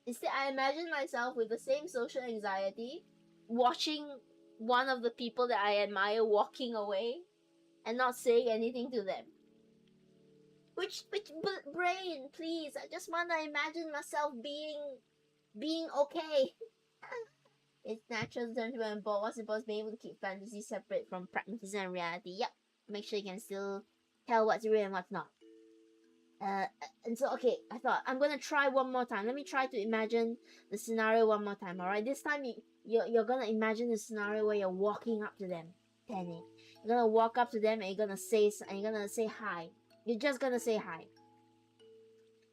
instead I imagine myself with the same social anxiety, watching one of the people that I admire walking away and not saying anything to them. Which brain, please? I just wanna imagine myself being okay. It's natural to turn to and bored. What's supposed to be able to keep fantasy separate from pragmatism and reality. Yep. Make sure you can still tell what's real and what's not. Uh, and so okay, I thought I'm gonna try one more time. Let me try to imagine the scenario one more time. All right, this time you're gonna imagine the scenario where you're walking up to them, Penny. You're gonna walk up to them and you're gonna say hi. You're just gonna say hi.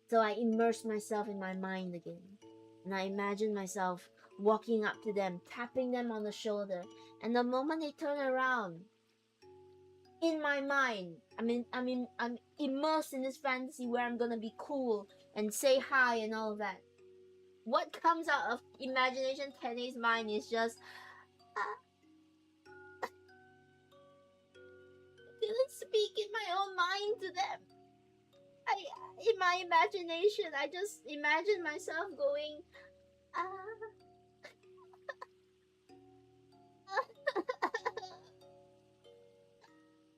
So I immerse myself in my mind again, and I imagine myself walking up to them, tapping them on the shoulder, and the moment they turn around, in my mind, I'm immersed in this fantasy where I'm gonna be cool and say hi and all of that. What comes out of imagination Tenny's mind is just didn't speak in my own mind to them. In my imagination, I just imagine myself going, and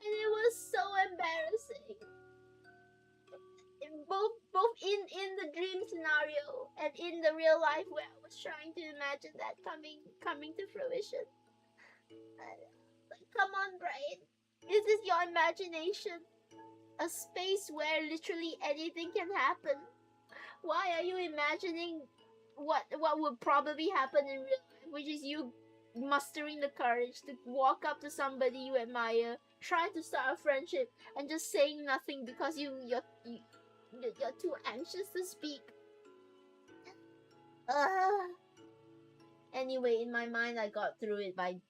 it was so embarrassing. Both in the dream scenario and in the real life where I was trying to imagine that coming to fruition. Like, come on, brain. This is your imagination. A space where literally anything can happen. Why are you imagining what would probably happen in real life, which is you mustering the courage to walk up to somebody you admire, try to start a friendship, and just saying nothing because you're too anxious to speak. Anyway, in my mind, I got through it by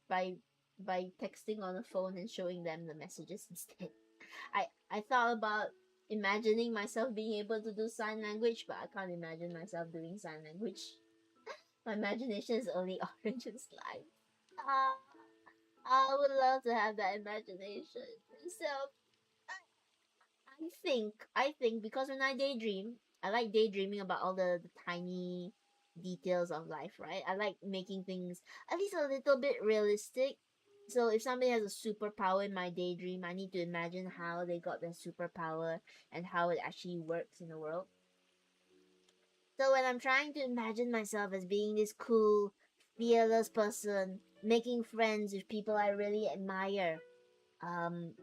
texting on the phone and showing them the messages instead. I thought about imagining myself being able to do sign language, but I can't imagine myself doing sign language. My imagination is only orange and slime. Uh, I would love to have that imagination. So I think because when I daydream, I like daydreaming about all the tiny details of life, right? I like making things at least a little bit realistic. So if somebody has a superpower in my daydream, I need to imagine how they got their superpower and how it actually works in the world. So when I'm trying to imagine myself as being this cool, fearless person, making friends with people I really admire, um,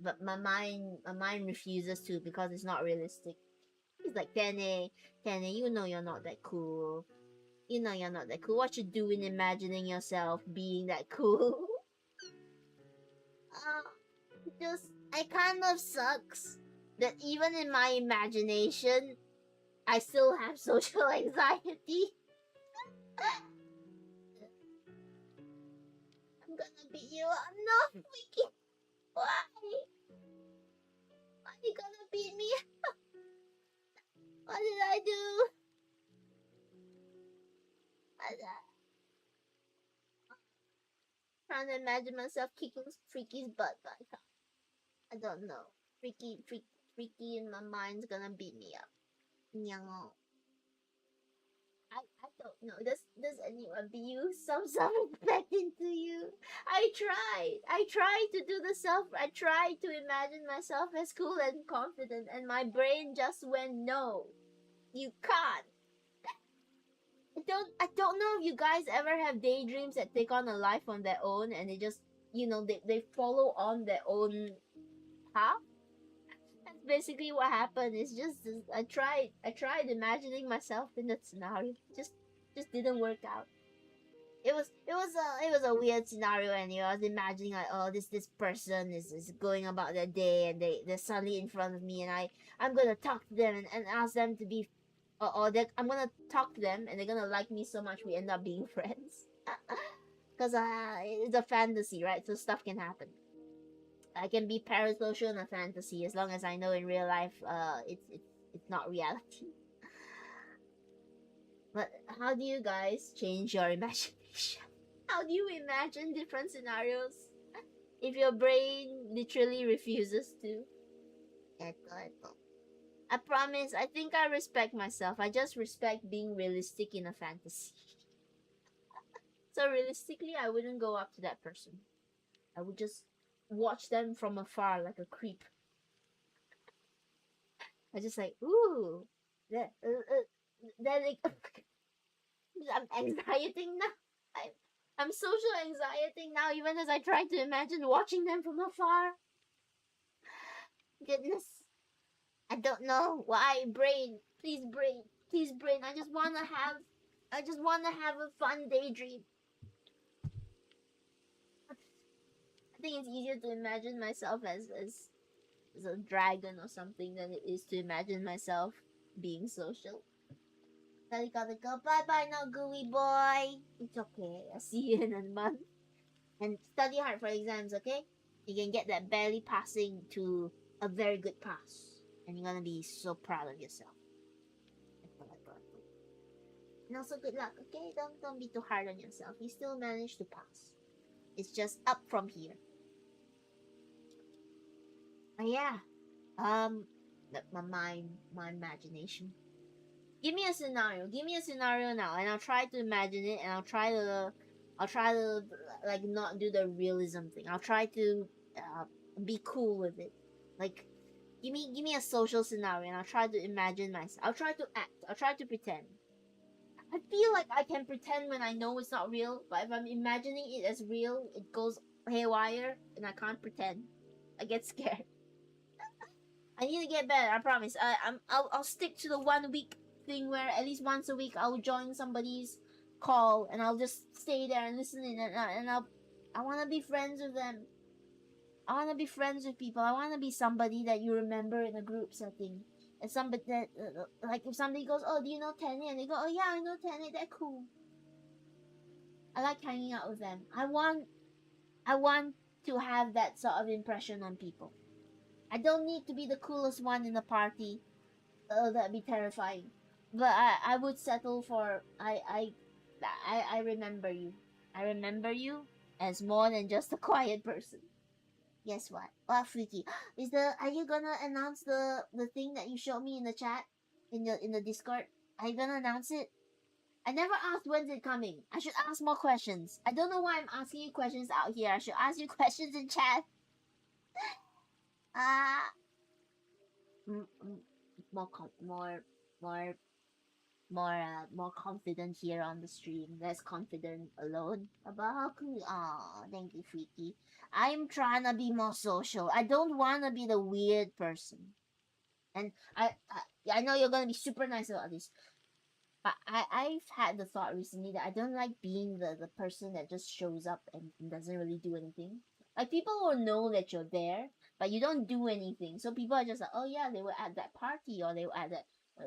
but my mind refuses to because it's not realistic. It's like, Kenny, you know you're not that cool. You know you're not that cool. What you doing imagining yourself being that cool? Just I kind of sucks that even in my imagination, I still have social anxiety. I'm gonna beat you up. No, Wiki. Why? Why are you gonna beat me? What did I do? I'm trying to imagine myself kicking Freaky's butt, but I don't know. Freaky in my mind's gonna beat me up. No. I don't know. Does anyone view some self-respect into you? I tried to do the self. I tried to imagine myself as cool and confident, and my brain just went no. You can't. I don't know if you guys ever have daydreams that take on a life on their own, and they just they follow on their own path. That's basically what happened. It's just I tried imagining myself in that scenario. Just didn't work out. It was a weird scenario, and I was imagining like, oh, this person is going about their day, and they're suddenly in front of me, and I'm gonna talk to them and ask them to be or I'm gonna talk to them and they're gonna like me so much we end up being friends. Because it's a fantasy, right? So stuff can happen. I can be parasocial in a fantasy as long as I know in real life, it's not reality. But how do you guys change your imagination? How do you imagine different scenarios if your brain literally refuses to? Eto, eto. I promise, I think I respect myself. I just respect being realistic in a fantasy. So realistically, I wouldn't go up to that person. I would just watch them from afar like a creep. I just like, ooh, that, then it, I'm anxieting now. I'm social anxieting now, even as I try to imagine watching them from afar. Goodness, I don't know why. Brain, please, brain, please, brain. I just wanna have a fun daydream. I think it's easier to imagine myself as a dragon or something than it is to imagine myself being social. Gotta go. Bye bye now, gooey boy. It's okay. I'll see you in a month. And study hard for exams, okay? You can get that barely passing to a very good pass. And you're gonna be so proud of yourself. And also good luck, okay? Don't be too hard on yourself. You still managed to pass. It's just up from here. But yeah. My imagination. Give me a scenario. Give me a scenario now, and I'll try to imagine it, and I'll try to like not do the realism thing. I'll try to be cool with it. Like, give me a social scenario, and I'll try to imagine myself. I'll try to act. I'll try to pretend. I feel like I can pretend when I know it's not real, but if I'm imagining it as real, it goes haywire, and I can't pretend. I get scared. I need to get better. I promise. I'll stick to the 1 week thing where at least once a week I'll join somebody's call and I'll just stay there and listen in I want to be friends with them. I want to be friends with people. I want to be somebody that you remember in a group setting. And somebody that like if somebody goes, "Oh, do you know Tenny?" and they go, "Oh yeah, I know Tenny. They're cool." I like hanging out with them. I want to have that sort of impression on people. I don't need to be the coolest one in the party. That'd be terrifying. But I would settle for I remember you. I remember you as more than just a quiet person. Guess what? What freaky? Are you gonna announce the thing that you showed me in the chat? In the Discord? Are you gonna announce it? I never asked when's it coming. I should ask more questions. I don't know why I'm asking you questions out here. I should ask you questions in chat. Ah, more more more confident here on the stream, less confident alone. About oh, thank you, Freaky. I'm trying to be more social. I don't want to be the weird person. And I know you're gonna be super nice about this, but I've had the thought recently that I don't like being the person that just shows up and doesn't really do anything. Like people will know that you're there, but you don't do anything. So people are just like, oh yeah, they were at that party or they were at that.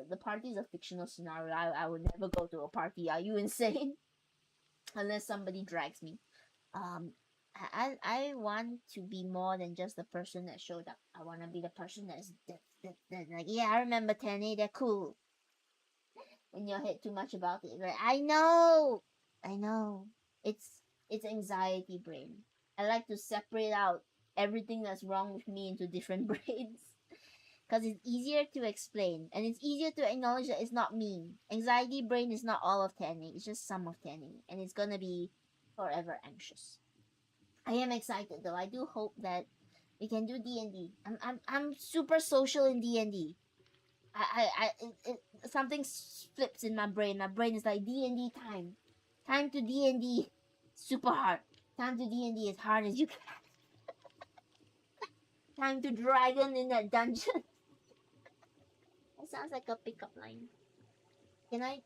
The party is a fictional scenario. I would never go to a party. Are you insane? Unless somebody drags me. Um, I want to be more than just the person that showed up. I want to be the person that's like, yeah, I remember Tenny. They're cool. In your head too much about it, right? I know. It's anxiety brain. I like to separate out everything that's wrong with me into different brains because it's easier to explain and it's easier to acknowledge that it's not me. Anxiety brain is not all of Tenny, it's just some of Tenny, and it's gonna be forever anxious. I am excited though. I do hope that we can do D&D. I'm super social in D&D. Something flips in my brain. My brain is like D&D time. Time to D&D. Super hard. Time to D&D as hard as you can. Time to dragon in that dungeon. That sounds like a pickup line. Can I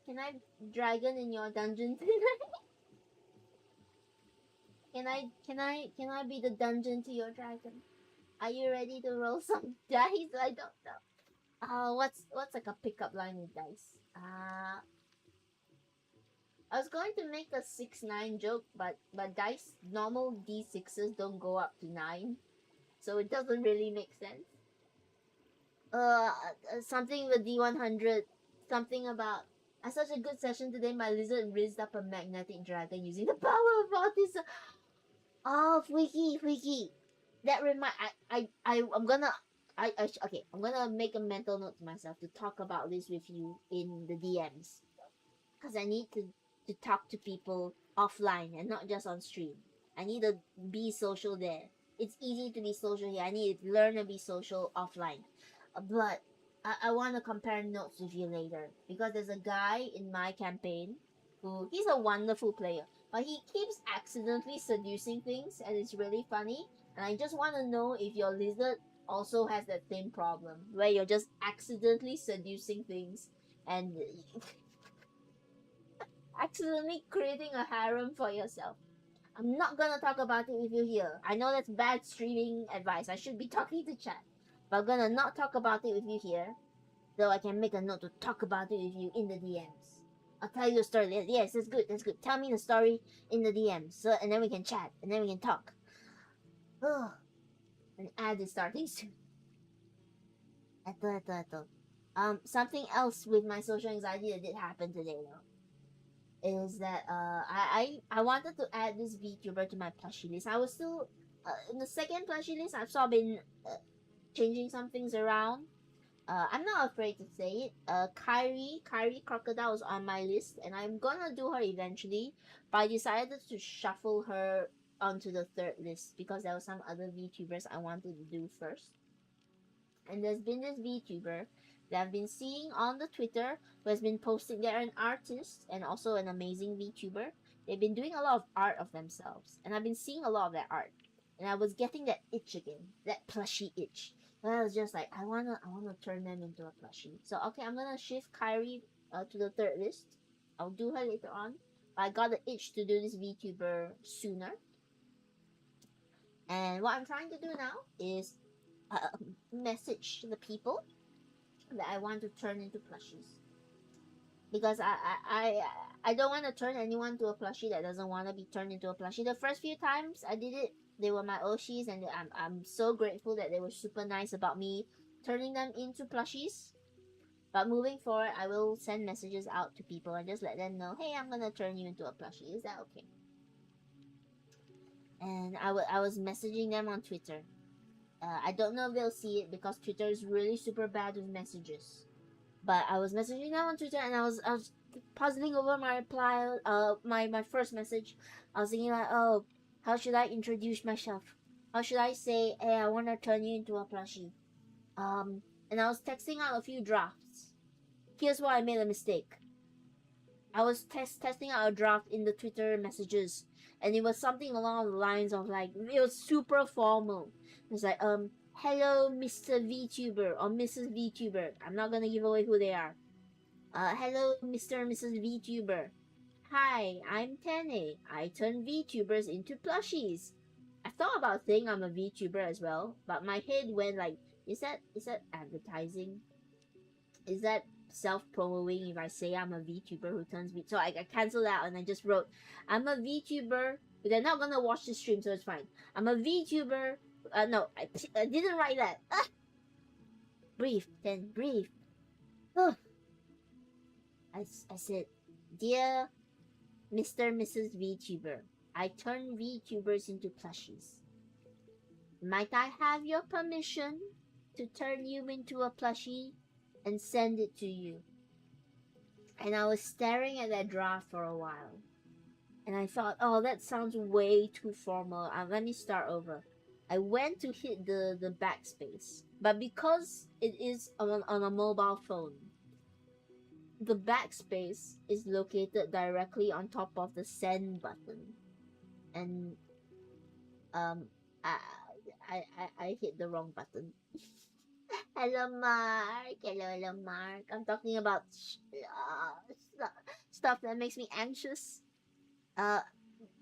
dragon in your dungeon tonight? Can I be the dungeon to your dragon? Are you ready to roll some dice? I don't know. What's like a pickup line with dice? I was going to make a 6-9 joke, but dice normal D6s don't go up to 9. so it doesn't really make sense. Something with D100, something about such a good session today. My lizard raised up a magnetic dragon using the power of autism. Oh, freaky. That remind I'm gonna okay. I'm gonna make a mental note to myself to talk about this with you in the DMs because I need to talk to people offline and not just on stream. I need to be social there. It's easy to be social here. I need to learn to be social offline. But I want to compare notes with you later because there's a guy in my campaign who he's a wonderful player, but he keeps accidentally seducing things and it's really funny. And I just want to know if your lizard also has that same problem where you're just accidentally seducing things and accidentally creating a harem for yourself. I'm not gonna talk about it with you here. I know that's bad streaming advice. I should be talking to chat. But I'm gonna not talk about it with you here, though I can make a note to talk about it with you in the DMs. I'll tell you a story. Yes, that's good. That's good. Tell me the story in the DMs, so and then we can chat and then we can talk. Oh, an ad is starting soon. Something else with my social anxiety that did happen today though is that I wanted to add this VTuber to my plushie list. I was still in the second plushie list. I've sort of been changing some things around. I'm not afraid to say it. Kyrie Crocodile is on my list, and I'm gonna do her eventually. But I decided to shuffle her onto the third list because there were some other VTubers I wanted to do first. And there's been this VTuber that I've been seeing on the Twitter who has been posting. They're an artist and also an amazing VTuber. They've been doing a lot of art of themselves, and I've been seeing a lot of their art. And I was getting that itch again, that plushie itch. And I was just like, I wanna turn them into a plushie. So okay, I'm gonna shift Kyrie to the third list. I'll do her later on. But I got the itch to do this VTuber sooner. And what I'm trying to do now is message the people that I want to turn into plushies. Because I don't want to turn anyone to a plushie that doesn't want to be turned into a plushie. The first few times I did it, they were my Oshis, and I'm so grateful that they were super nice about me turning them into plushies. But moving forward, I will send messages out to people and just let them know, hey, I'm gonna turn you into a plushie. Is that okay? And I was messaging them on Twitter. I don't know if they'll see it because Twitter is really super bad with messages. But I was messaging them on Twitter and I was puzzling over my reply, my first message. I was thinking like, oh, how should I introduce myself? How should I say, hey, I want to turn you into a plushie? And I was texting out a few drafts. Here's why I made a mistake. I was testing out a draft in the Twitter messages, and it was something along the lines of like, it was super formal. It was like, hello, Mr. VTuber or Mrs. VTuber. I'm not gonna give away who they are. Hello, Mr. and Mrs. VTuber. Hi, I'm Tene. I turn VTubers into plushies. I thought about saying I'm a VTuber as well, but my head went like, is that advertising? Is that self-promoting if I say I'm a VTuber who turns V? So I canceled out and I just wrote, I'm a VTuber. But they're not gonna watch the stream, so it's fine. I'm a VTuber. No, I didn't write that. Breathe, then breathe. I said, dear Mr. and Mrs. VTuber, I turn VTubers into plushies. Might I have your permission to turn you into a plushie and send it to you? And I was staring at that draft for a while. And I thought, oh, that sounds way too formal. Let me start over. I went to hit the backspace. But because it is on a mobile phone, the backspace is located directly on top of the send button. And I hit the wrong button. Hello, Mark. Hello, Mark. I'm talking about stuff that makes me anxious.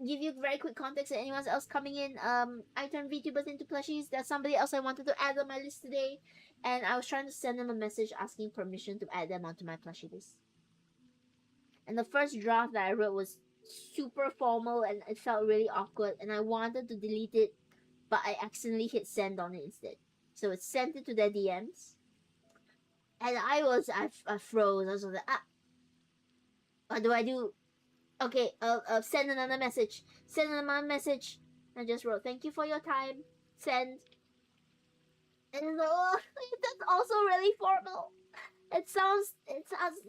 Give you very quick context and anyone else coming in. I turned VTubers into plushies. There's somebody else I wanted to add on my list today, and I was trying to send them a message asking permission to add them onto my plushie list. And the first draft that I wrote was super formal and it felt really awkward, and I wanted to delete it but I accidentally hit send on it instead. So it sent it to their DMs, and I froze. I was like, ah, what do I do? Okay, send another message. Send another message. I just wrote, thank you for your time. Send. And it's like, oh, that's also really formal. It sounds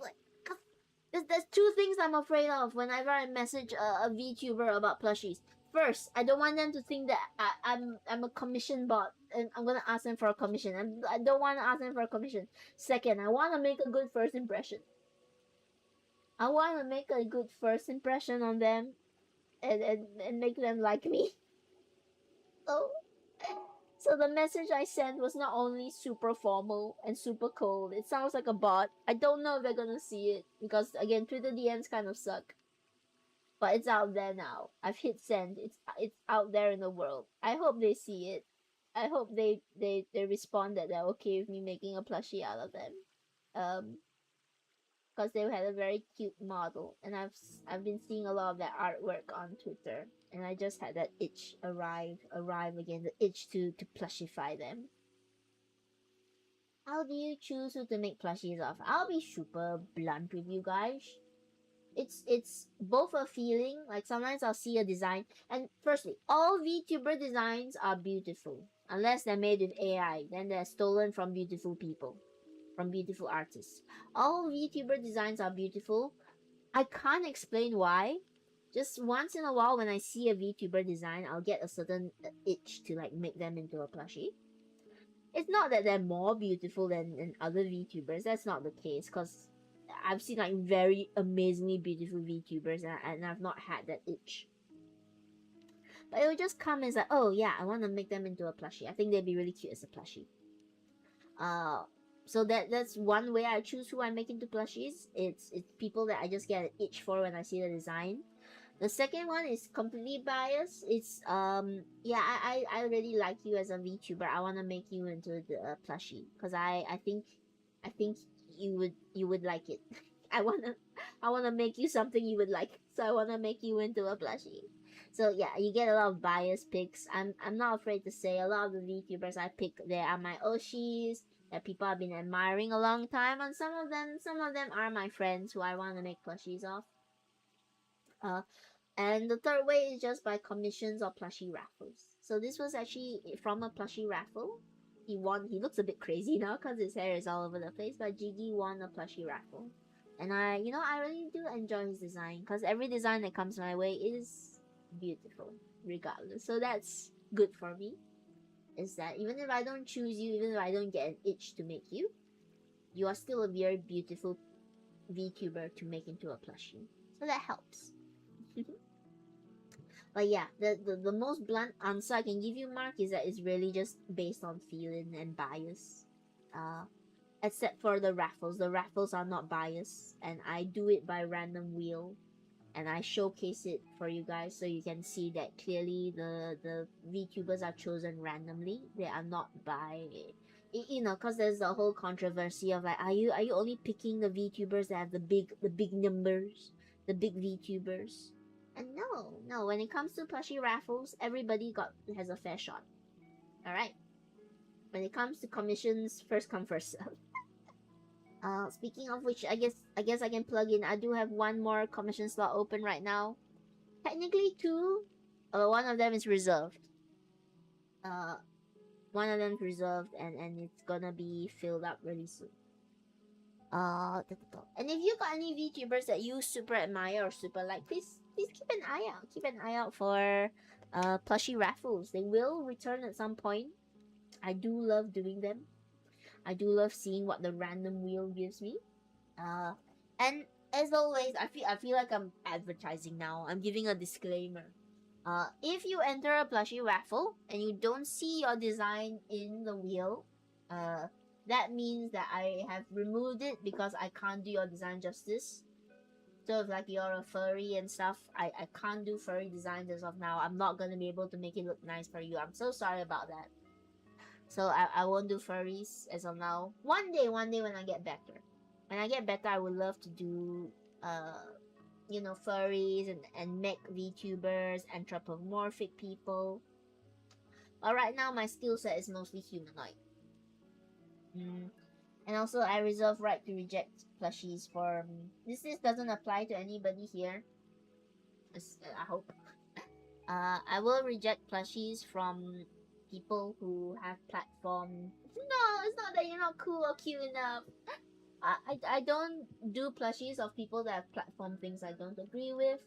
like there's two things I'm afraid of whenever I message a VTuber about plushies. First, I don't want them to think that I'm a commission bot and I'm gonna ask them for a commission. I don't want to ask them for a commission. Second, I want to make a good first impression. I want to make a good first impression on them and make them like me. So, so the message I sent was not only super formal and super cold, it sounds like a bot. I don't know if they're gonna see it because again, Twitter DMs kind of suck. But it's out there now. I've hit send. It's out there in the world. I hope they see it. I hope they respond that they're okay with me making a plushie out of them. Because they had a very cute model, and I've been seeing a lot of that artwork on Twitter, and I just had that itch arrive again, the itch to plushify them. How do you choose who to make plushies of? I'll be super blunt with you guys. It's both a feeling, like sometimes I'll see a design, and firstly, all VTuber designs are beautiful unless they're made with AI, then they're stolen from beautiful people, from beautiful artists. All VTuber designs are beautiful. I can't explain why. Just once in a while when I see a VTuber design, I'll get a certain itch to like make them into a plushie. It's not that they're more beautiful than other VTubers. That's not the case, because I've seen like very amazingly beautiful VTubers, and I've not had that itch. But it would just come as like, oh yeah, I want to make them into a plushie. I think they'd be really cute as a plushie. So that's one way I choose who I make into plushies. It's people that I just get an itch for when I see the design. The second one is completely biased. It's yeah, I really like you as a VTuber. I want to make you into the plushie because I think you would like it. I wanna make you something you would like. So I wanna make you into a plushie. So yeah, you get a lot of biased picks. I'm not afraid to say a lot of the VTubers I pick, they are my Oshis that people have been admiring a long time, and some of them are my friends who I want to make plushies of. Uh, and the third way is just by commissions or plushie raffles. So this was actually from a plushie raffle. He won. He looks a bit crazy now because his hair is all over the place. But Jiggy won a plushie raffle, and I really do enjoy his design because every design that comes my way is beautiful, regardless. So that's good for me. Is that even if I don't choose you, even if I don't get an itch to make you, you are still a very beautiful VTuber to make into a plushie. So that helps. But yeah, the most blunt answer I can give you, Mark, is that it's really just based on feeling and bias. Except for the raffles. The raffles are not biased, and I do it by random wheel, and I showcase it for you guys so you can see that clearly the VTubers are chosen randomly. They are not by, you know, because there's the whole controversy of like, are you only picking the VTubers that have the big numbers, the big VTubers? And no, when it comes to plushie raffles, everybody has a fair shot. All right. When it comes to commissions, first come first serve. Speaking of which, I guess I can plug in. I do have one more commission slot open right now. Technically two. One of them is reserved. Uh, One of them is reserved, and it's gonna be filled up really soon. And if you got any VTubers that you super admire or super like, please keep an eye out. Keep an eye out for plushie raffles. They will return at some point. I do love doing them. I do love seeing what the random wheel gives me. And as always, I feel like I'm advertising now. I'm giving a disclaimer. If you enter a plushie raffle and you don't see your design in the wheel, that means that I have removed it because I can't do your design justice. So if like you're a furry and stuff, I can't do furry designs as of now. I'm not gonna be able to make it look nice for you. I'm so sorry about that. So I won't do furries as of now. One day when I get better. When I get better, I would love to do furries and mech VTubers, anthropomorphic people. But right now, my skill set is mostly humanoid. And also, I reserve right to reject plushies for this. This doesn't apply to anybody here. I hope. I will reject plushies from people who have platform. No, it's not that you're not cool or cute enough. I don't do plushies of people that have platform things I don't agree with.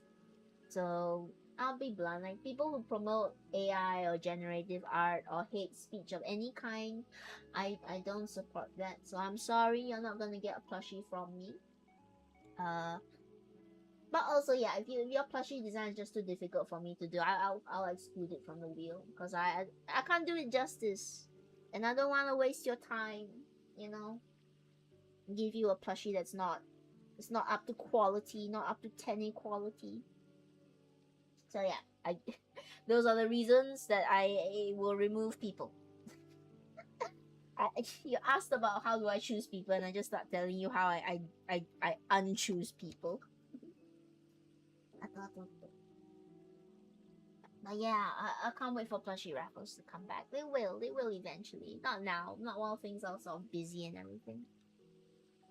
So I'll be blunt. Like people who promote AI or generative art or hate speech of any kind, I don't support that. So I'm sorry, you're not gonna get a plushie from me. Uh, but also yeah, if your plushie design is just too difficult for me to do, I'll exclude it from the wheel because I can't do it justice, and I don't want to waste your time. You know, give you a plushie that's not it's not up to quality, not up to 10 quality. So yeah, I those are the reasons that I will remove people. You asked about how do I choose people, and I just start telling you how I unchoose people. But yeah, I can't wait for plushie raffles to come back. They will eventually. Not now, not while things are sort of busy and everything.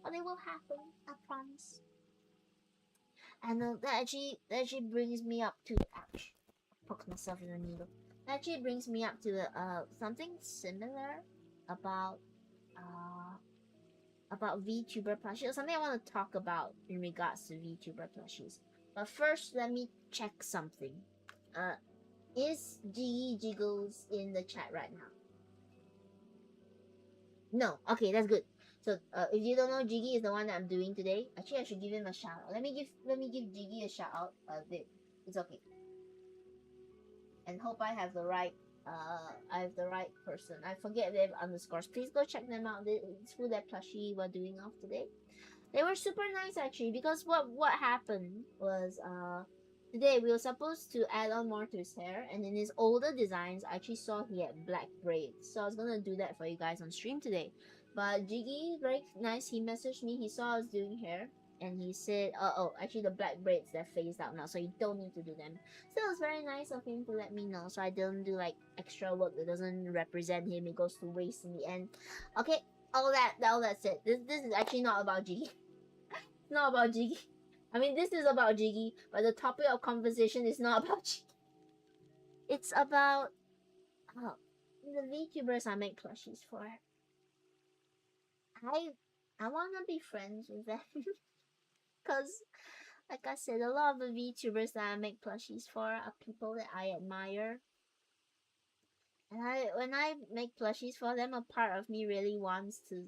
But they will happen, I promise. And that actually brings me up to ouch, poked myself in the needle. That actually brings me up to something similar about uh about VTuber plushies, or something I want to talk about in regards to VTuber plushies. But first, let me check something. Uh, is jiggyjigglez in the chat right now? No. Okay, that's good. So, if you don't know, Jiggy is the one that I'm doing today. Actually, I should give him a shout out. Let me give Jiggy a shout out. It's okay. And hope I have the right person. I forget they have underscores. Please go check them out. It's who that plushie we're doing off today. They were super nice actually, because what happened was today we were supposed to add on more to his hair, and in his older designs I actually saw he had black braids, so I was gonna do that for you guys on stream today. But Jiggy, very nice, he messaged me, he saw I was doing hair, and he said oh, actually the black braids they're phased out now, so you don't need to do them. So it was very nice of him to let me know, so I don't do like extra work that doesn't represent him, it goes to waste in the end. Okay, all that's it. This is actually not about Jiggy. Not about Jiggy. I mean, this is about Jiggy, but the topic of conversation is not about Jiggy. It's about oh, the VTubers I make plushies for. I I wanna be friends with them, cause like I said, a lot of the VTubers that I make plushies for are people that I admire. And when I make plushies for them, a part of me really wants to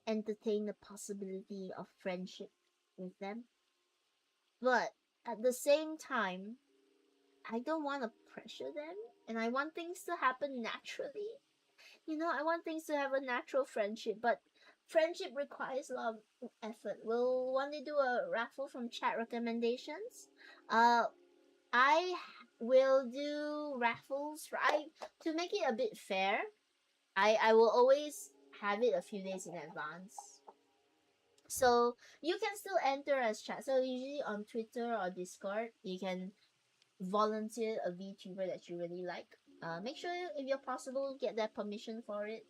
entertain the possibility of friendship with them. But at the same time, I don't want to pressure them, and I want things to happen naturally. I want things to have a natural friendship, but friendship requires a lot of effort. We'll want to do a raffle from chat recommendations. Uh, I will do raffles. To make it a bit fair. I will always have it a few days in advance. So you can still enter as chat. So usually on Twitter or Discord, you can volunteer a VTuber that you really like. Make sure if you're possible, get that permission for it.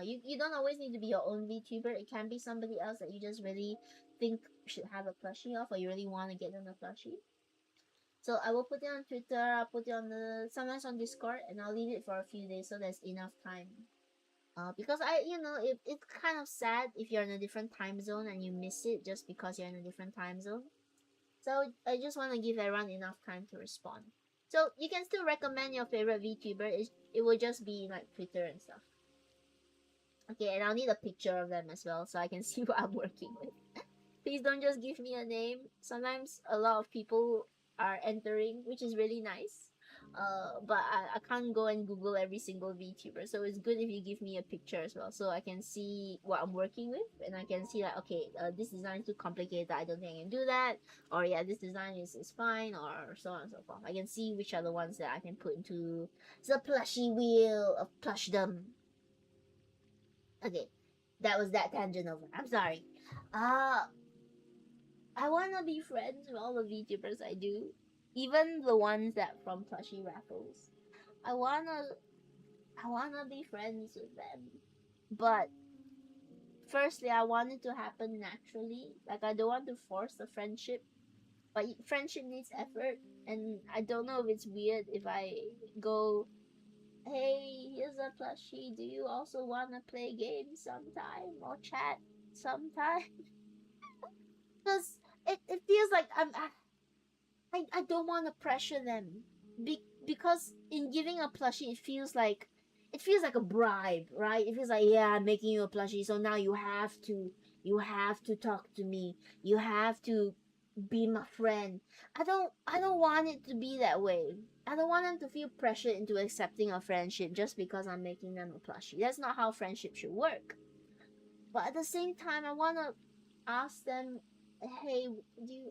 You don't always need to be your own VTuber. It can be somebody else that you just really think should have a plushie of, or you really want to get them a plushie. So I will put it on Twitter. I'll put it on sometimes on Discord, and I'll leave it for a few days so there's enough time. Because it's kind of sad if you're in a different time zone and you miss it just because you're in a different time zone. So I just want to give everyone enough time to respond. So you can still recommend your favorite VTuber. It will just be like Twitter and stuff. Okay, and I'll need a picture of them as well so I can see what I'm working with. Please don't just give me a name. Sometimes a lot of people are entering, which is really nice. But I can't go and Google every single VTuber, so it's good if you give me a picture as well, so I can see what I'm working with, and I can see like, okay, this design is too complicated, I don't think I can do that, or yeah, this design is fine, or so on and so forth. I can see which are the ones that I can put into the plushie wheel of plushdom. Okay, that was that tangent over. I'm sorry. I wanna be friends with all the VTubers I do, even the ones that from plushie raffles. I wanna be friends with them. But firstly, I want it to happen naturally. Like I don't want to force the friendship. But friendship needs effort, and I don't know if it's weird if I go, hey, here's a plushie. Do you also wanna play games sometime or chat sometime? Because it feels like I don't want to pressure them. Because in giving a plushie, it feels like a bribe, right? It feels like, yeah, I'm making you a plushie, so now you have to talk to me. You have to be my friend. I don't want it to be that way. I don't want them to feel pressured into accepting a friendship just because I'm making them a plushie. That's not how friendship should work. But at the same time, I wanna ask them, hey,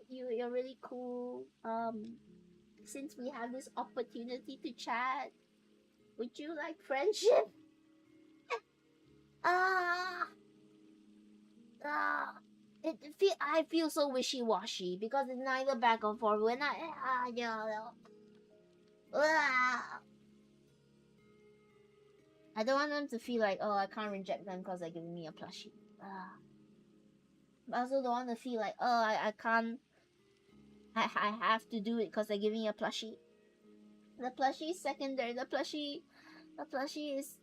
you're really cool. Since we have this opportunity to chat, would you like friendship? Ah, ah. I feel so wishy washy because it's neither back or forth. When ah. I don't want them to feel like, oh, I can't reject them because they're giving me a plushie. Ah. I also don't want to feel like, oh, I can't. I have to do it because they're giving me a plushie. The plushie is secondary. The plushie is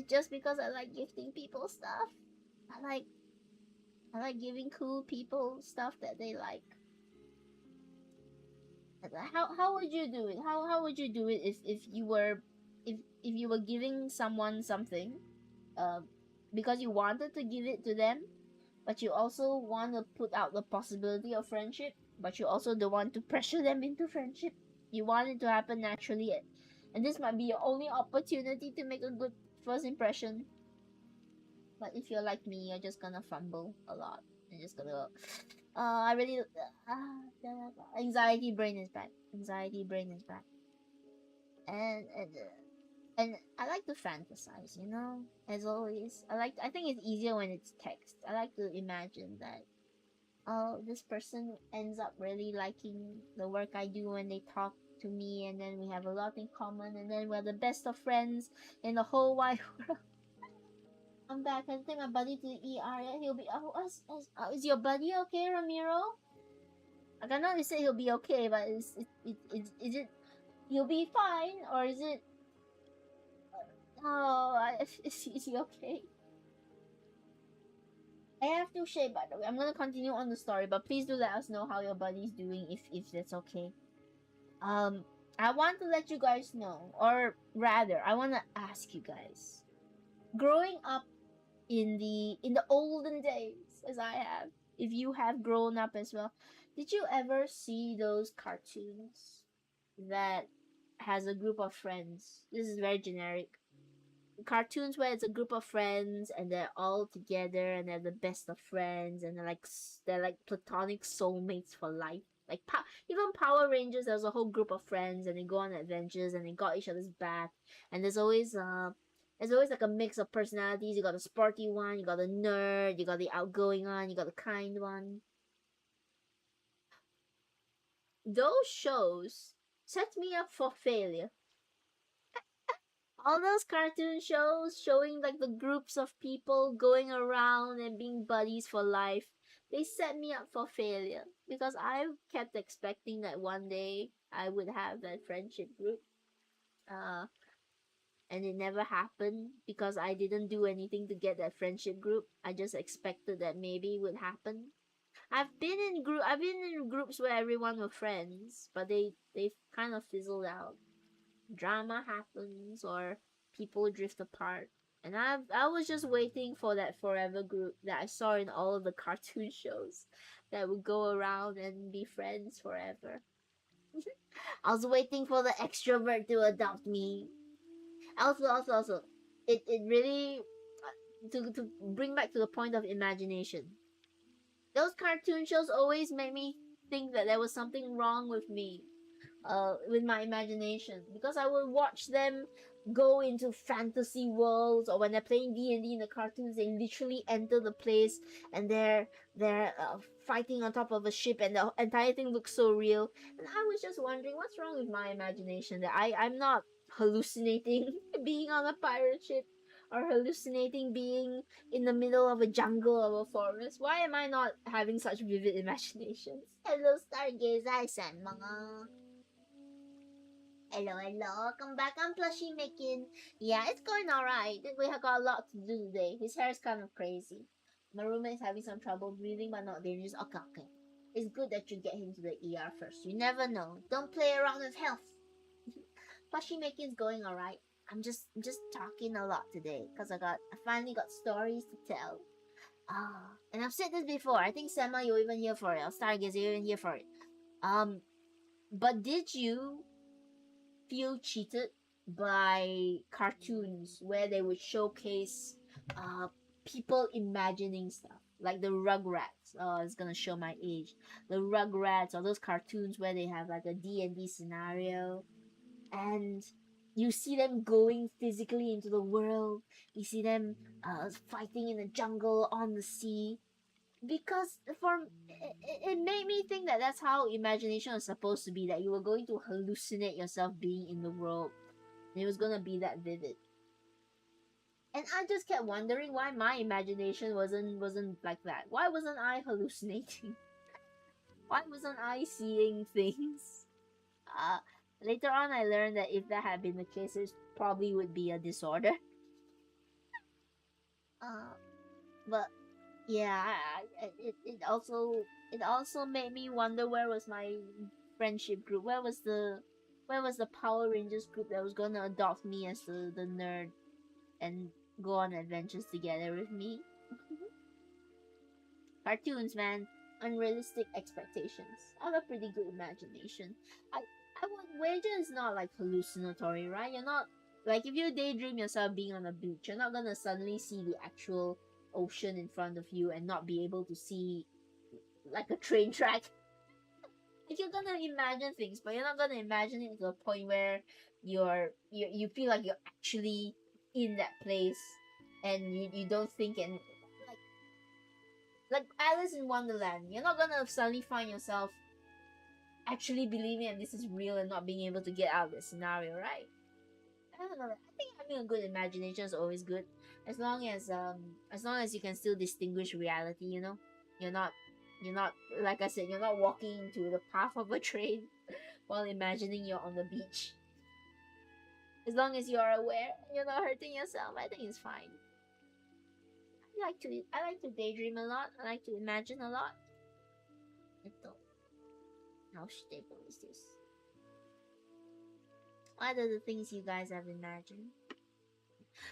just because I like gifting people stuff. I like I like giving cool people stuff that they like. How would you do it? How would you do it if you were giving someone something, uh, because you wanted to give it to them, but you also want to put out the possibility of friendship, but you also don't want to pressure them into friendship. You want it to happen naturally, and this might be your only opportunity to make a good first impression. But if you're like me, you're just gonna fumble a lot. You're just gonna, I really, anxiety brain is back. Anxiety brain is back. And and I like to fantasize, as always. I think it's easier when it's text. I like to imagine that, oh, this person ends up really liking the work I do when they talk to me, and then we have a lot in common, and then we're the best of friends in the whole wide world. I'm back. I take my buddy to the ER. Yeah, he'll be. Is your buddy okay, Ramiro? Like, I know you said he'll be okay, but is it he'll be fine, or is it? Oh, is he okay? I have to share, by the way. I'm gonna continue on the story, but please do let us know how your buddy's doing, if that's okay. Um, I want to let you guys know, or rather, I want to ask you guys. Growing up in the olden days, as I have, if you have grown up as well, did you ever see those cartoons that has a group of friends? This is very generic. Cartoons where it's a group of friends and they're all together and they're the best of friends and they're like platonic soulmates for life. Like even Power Rangers, there's a whole group of friends and they go on adventures and they got each other's back. And there's always like a mix of personalities. You got the sporty one, you got the nerd, you got the outgoing one, you got the kind one. Those shows set me up for failure. All those cartoon shows showing like the groups of people going around and being buddies for life, they set me up for failure because I kept expecting that one day I would have that friendship group. Uh, and it never happened because I didn't do anything to get that friendship group. I just expected that maybe it would happen. I've been in groups where everyone were friends, but they kind of fizzled out. Drama happens or people drift apart. And I was just waiting for that forever group that I saw in all of the cartoon shows that would go around and be friends forever. I was waiting for the extrovert to adopt me. Also, it really, to bring back to the point of imagination. Those cartoon shows always made me think that there was something wrong with my imagination, because I will watch them go into fantasy worlds, or when they're playing D&D in the cartoons, they literally enter the place and they're fighting on top of a ship and the entire thing looks so real. And I was just wondering what's wrong with my imagination, that I'm not hallucinating being on a pirate ship or hallucinating being in the middle of a jungle or a forest. Why am I not having such vivid imaginations? Hello, Stargazer. I said, mga. Hello, hello. Welcome back. I'm Plushie making. Yeah, it's going alright. We have got a lot to do today. His hair is kind of crazy. My roommate is having some trouble breathing, but not dangerous. Okay, okay. It's good that you get him to the ER first. You never know. Don't play around with health. Plushie making is going alright. I'm just talking a lot today because I finally got stories to tell. And I've said this before. I think Sema, you're even here for it. Or Stargazer, you're even here for it. Um, but did you feel cheated by cartoons where they would showcase uh people imagining stuff like the Rugrats? Oh, it's gonna show my age. The Rugrats or those cartoons where they have like a D&D scenario and you see them going physically into the world. You see them fighting in the jungle, on the sea. Because it made me think that that's how imagination was supposed to be. That you were going to hallucinate yourself being in the world, and it was gonna be that vivid. And I just kept wondering why my imagination wasn't like that. Why wasn't I hallucinating? Why wasn't I seeing things? Uh, Later on, I learned that if that had been the case, it probably would be a disorder. Uh, but yeah, it also made me wonder where was my friendship group? Where was the Power Rangers group that was gonna adopt me as the nerd and go on adventures together with me? Cartoons, man, unrealistic expectations. I have a pretty good imagination. I would wager it's not like hallucinatory, right? You're not like if you daydream yourself being on a beach, you're not gonna suddenly see the actual ocean in front of you and not be able to see like a train track. Like you're gonna imagine things, but you're not gonna imagine it to a point where you feel like you're actually in that place and you don't think and like Alice in Wonderland. You're not gonna suddenly find yourself actually believing that this is real and not being able to get out of the scenario, right? I don't know. I think having a good imagination is always good, as long as you can still distinguish reality. You're not like I said, you're not walking into the path of a train while imagining you're on the beach. As long as you are aware and you're not hurting yourself, I think it's fine. I like to daydream a lot. I like to imagine a lot. How stable is this? What are the things you guys have imagined?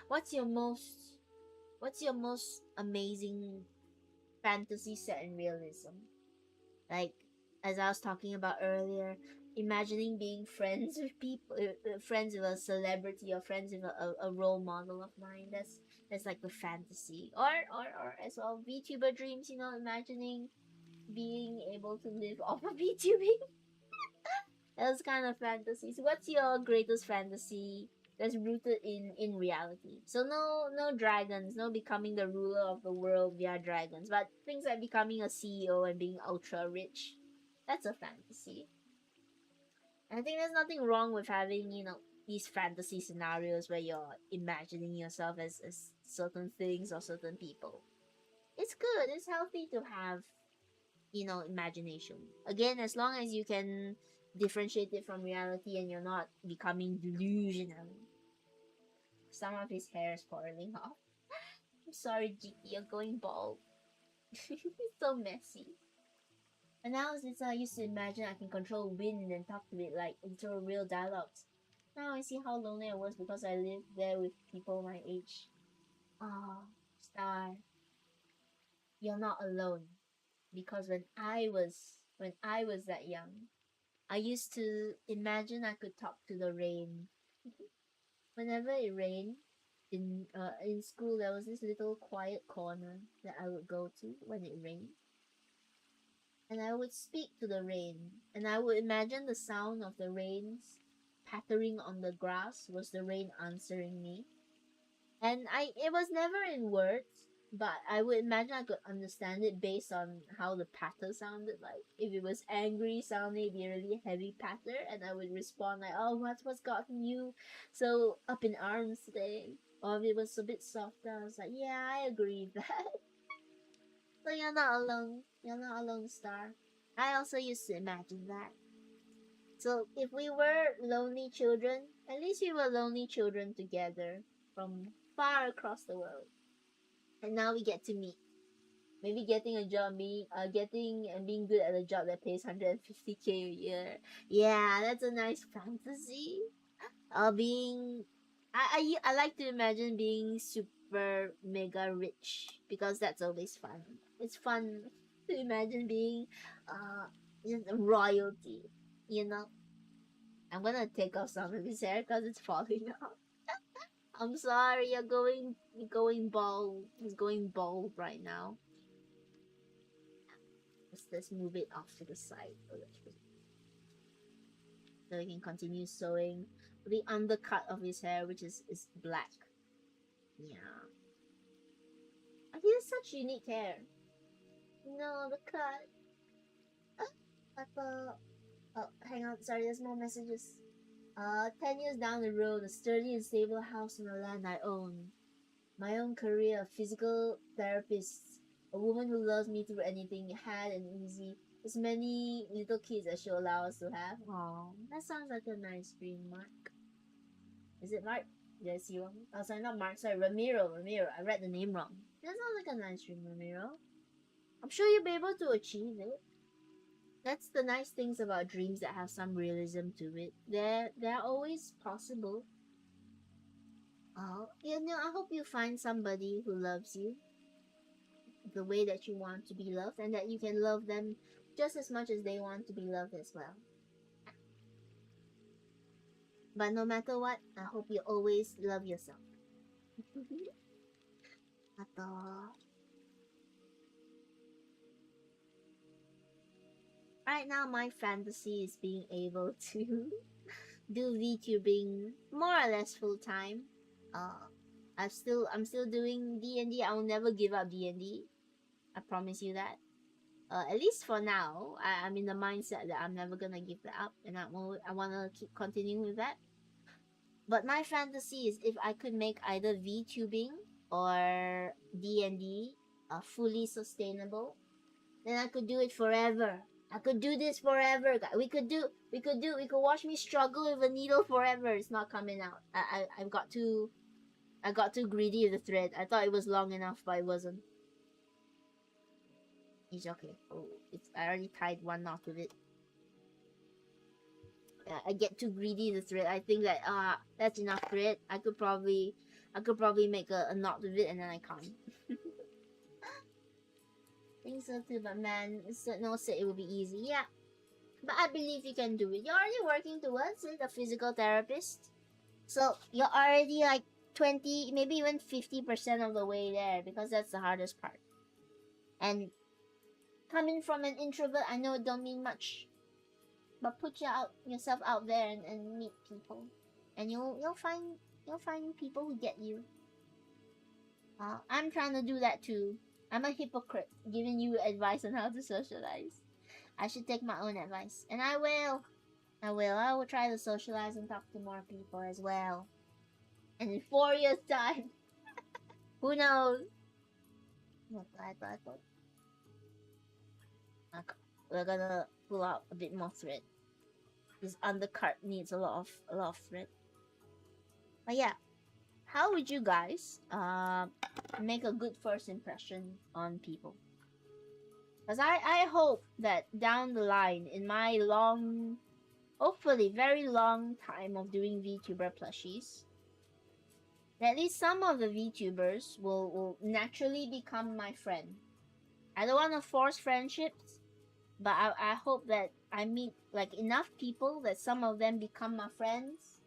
What's your most what's your most amazing fantasy set in realism? Like as I was talking about earlier, imagining being friends with people, friends with a celebrity or friends with a role model of mine. That's like the fantasy. Or as well VTuber dreams. Imagining being able to live off of VTubing. Those kind of fantasies. What's your greatest fantasy that's rooted in reality? So no dragons, no becoming the ruler of the world via dragons, but things like becoming a CEO and being ultra rich. That's a fantasy. And I think there's nothing wrong with having, these fantasy scenarios where you're imagining yourself as certain things or certain people. It's good. It's healthy to have imagination. Again, as long as you can differentiate it from reality and you're not becoming delusional. Some of his hair is falling off. I'm sorry, Jiki, you're going bald. It's so messy. And now since I used to imagine I can control wind and talk to it like into real dialogues. Now I see how lonely I was because I lived there with people my age. Oh, Star, you're not alone. Because when I was that young, I used to imagine I could talk to the rain. Whenever it rained in school, there was this little quiet corner that I would go to when it rained, and I would speak to the rain, and I would imagine the sound of the rains pattering on the grass was the rain answering me. And it was never in words. but I would imagine I could understand it based on how the patter sounded like. If it was angry sounding, it'd be a really heavy patter, and I would respond like, "Oh, what's gotten you so up in arms today?" Or if it was a bit softer, I was like, "Yeah, I agree with that." So you're not alone. You're not alone, Star. I also used to imagine that. So if we were lonely children, at least we were lonely children together from far across the world, and now we get to meet. Maybe getting a job, getting and being good at a job that pays 150K a year. Yeah, that's a nice fantasy. Being, I like to imagine being super mega rich because that's always fun. It's fun to imagine being, uh, just royalty. You know, I'm gonna take off some of his hair because it's falling out. I'm sorry, you're going bald. He's going bald right now. Let's move it off to the side so we can continue sewing the undercut of his hair, which is black. Yeah, he has such unique hair. No, the cut. I thought. Oh, hang on. Sorry, there's more messages. 10 years down the road, a sturdy and stable house on the land I own. My own career, a physical therapist, a woman who loves me through anything, hard and easy. As many little kids as she'll allow us to have. Oh, that sounds like a nice dream, Mark. Is it Mark? Did I see wrong? Oh, sorry, not Mark. Sorry, Ramiro. Ramiro. I read the name wrong. That sounds like a nice dream, Ramiro. I'm sure you'll be able to achieve it. That's the nice things about dreams that have some realism to it. They're always possible. Oh, I hope you find somebody who loves you the way that you want to be loved, and that you can love them just as much as they want to be loved as well. But no matter what, I hope you always love yourself. Ato. Right now, my fantasy is being able to do VTubing more or less full time. Uh, I'm still doing D&D. I will never give up D&D. I promise you that. At least for now, I'm in the mindset that I'm never gonna give that up, and I wanna keep continuing with that. But my fantasy is if I could make either VTubing or D&D fully sustainable, then I could do it forever. I could do this forever. We could watch me struggle with a needle forever. It's not coming out. I got too greedy with the thread. I thought it was long enough, but it wasn't. It's okay. Oh, I already tied one knot with it. I get too greedy with the thread. I think that that's enough thread. I could probably make a knot with it, and then I can't. Think so too, but man, no say it will be easy. Yeah, but I believe you can do it. You're already working towards it, a physical therapist. So you're already like 20, maybe even 50% of the way there, because that's the hardest part. And coming from an introvert, I know it don't mean much, but put yourself out there and meet people, and you'll find people who get you. I'm trying to do that too. I'm a hypocrite, giving you advice on how to socialize. I should take my own advice, and I will. I will try to socialize and talk to more people as well. And in 4 years' time, who knows? Okay, we're gonna pull out a bit more thread. This undercut needs a lot of thread. But yeah, how would you guys make a good first impression on people? Because I hope that down the line in my long, hopefully very long time of doing VTuber plushies, at least some of the VTubers will naturally become my friend. I don't want to force friendships, but I hope that I meet like enough people that some of them become my friends,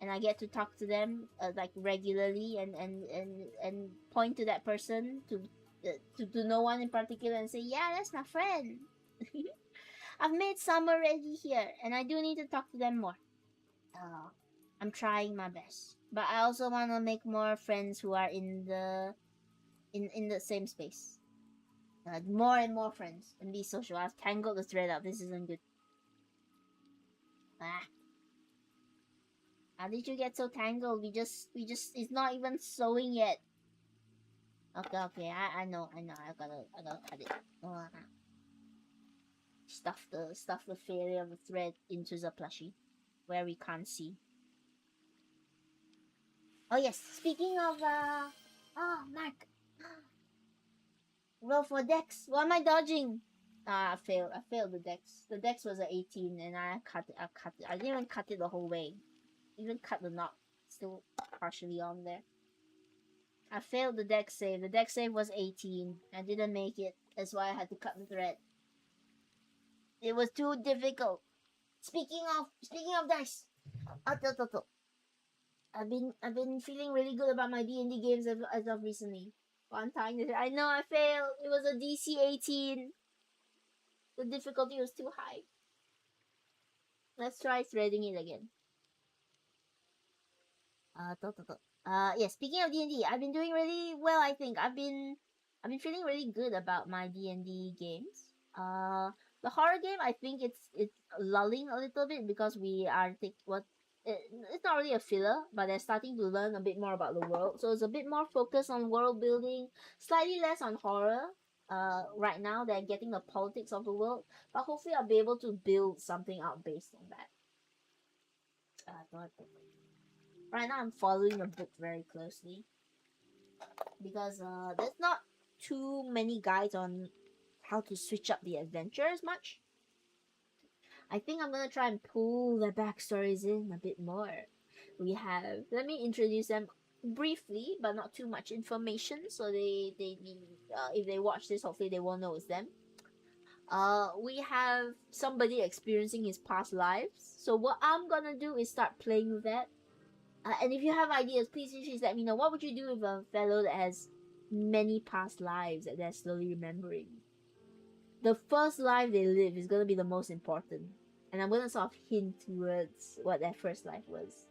and I get to talk to them like regularly, and point to that person to no one in particular and say, yeah, that's my friend. I've made some already here, and I do need to talk to them more. Uh, I'm trying my best, but I also want to make more friends who are in the in the same space. More and more friends and be social. I've tangled the thread up. This isn't good. Ah. How did you get so tangled? We just it's not even sewing yet. Okay, I know. I gotta cut it. Uh, stuff the failure of the thread into the plushie where we can't see. Oh yes, speaking of Mark. Roll for Dex. What am I dodging? I failed. I failed the Dex. The Dex was an 18 and I cut it. I didn't even cut it the whole way. Even cut the knot. Still partially on there. I failed the Dex save. The Dex save was 18. I didn't make it. That's why I had to cut the thread. It was too difficult. Speaking of dice. I've been feeling really good about my D&D games as of recently. One time I know I failed. It was a DC 18. The difficulty was too high. Let's try threading it again. Yeah, speaking of D&D, I've been doing really well, I think. I've been feeling really good about my D&D games. The horror game, I think it's lulling a little bit because we are it's not really a filler, but they're starting to learn a bit more about the world. So it's a bit more focused on world building, slightly less on horror. Right now they're getting the politics of the world, but hopefully I'll be able to build something out based on that. Right now I'm following the book very closely because there's not too many guides on how to switch up the adventure as much. I think I'm gonna try and pull the backstories in a bit more. Let me introduce them briefly, but not too much information, so they if they watch this, hopefully they won't know it's them. We have somebody experiencing his past lives. So what I'm gonna do is start playing with that. And if you have ideas, please let me know. What would you do with a fellow that has many past lives that they're slowly remembering? The first life they live is gonna be the most important, and I'm gonna sort of hint towards what that first life was.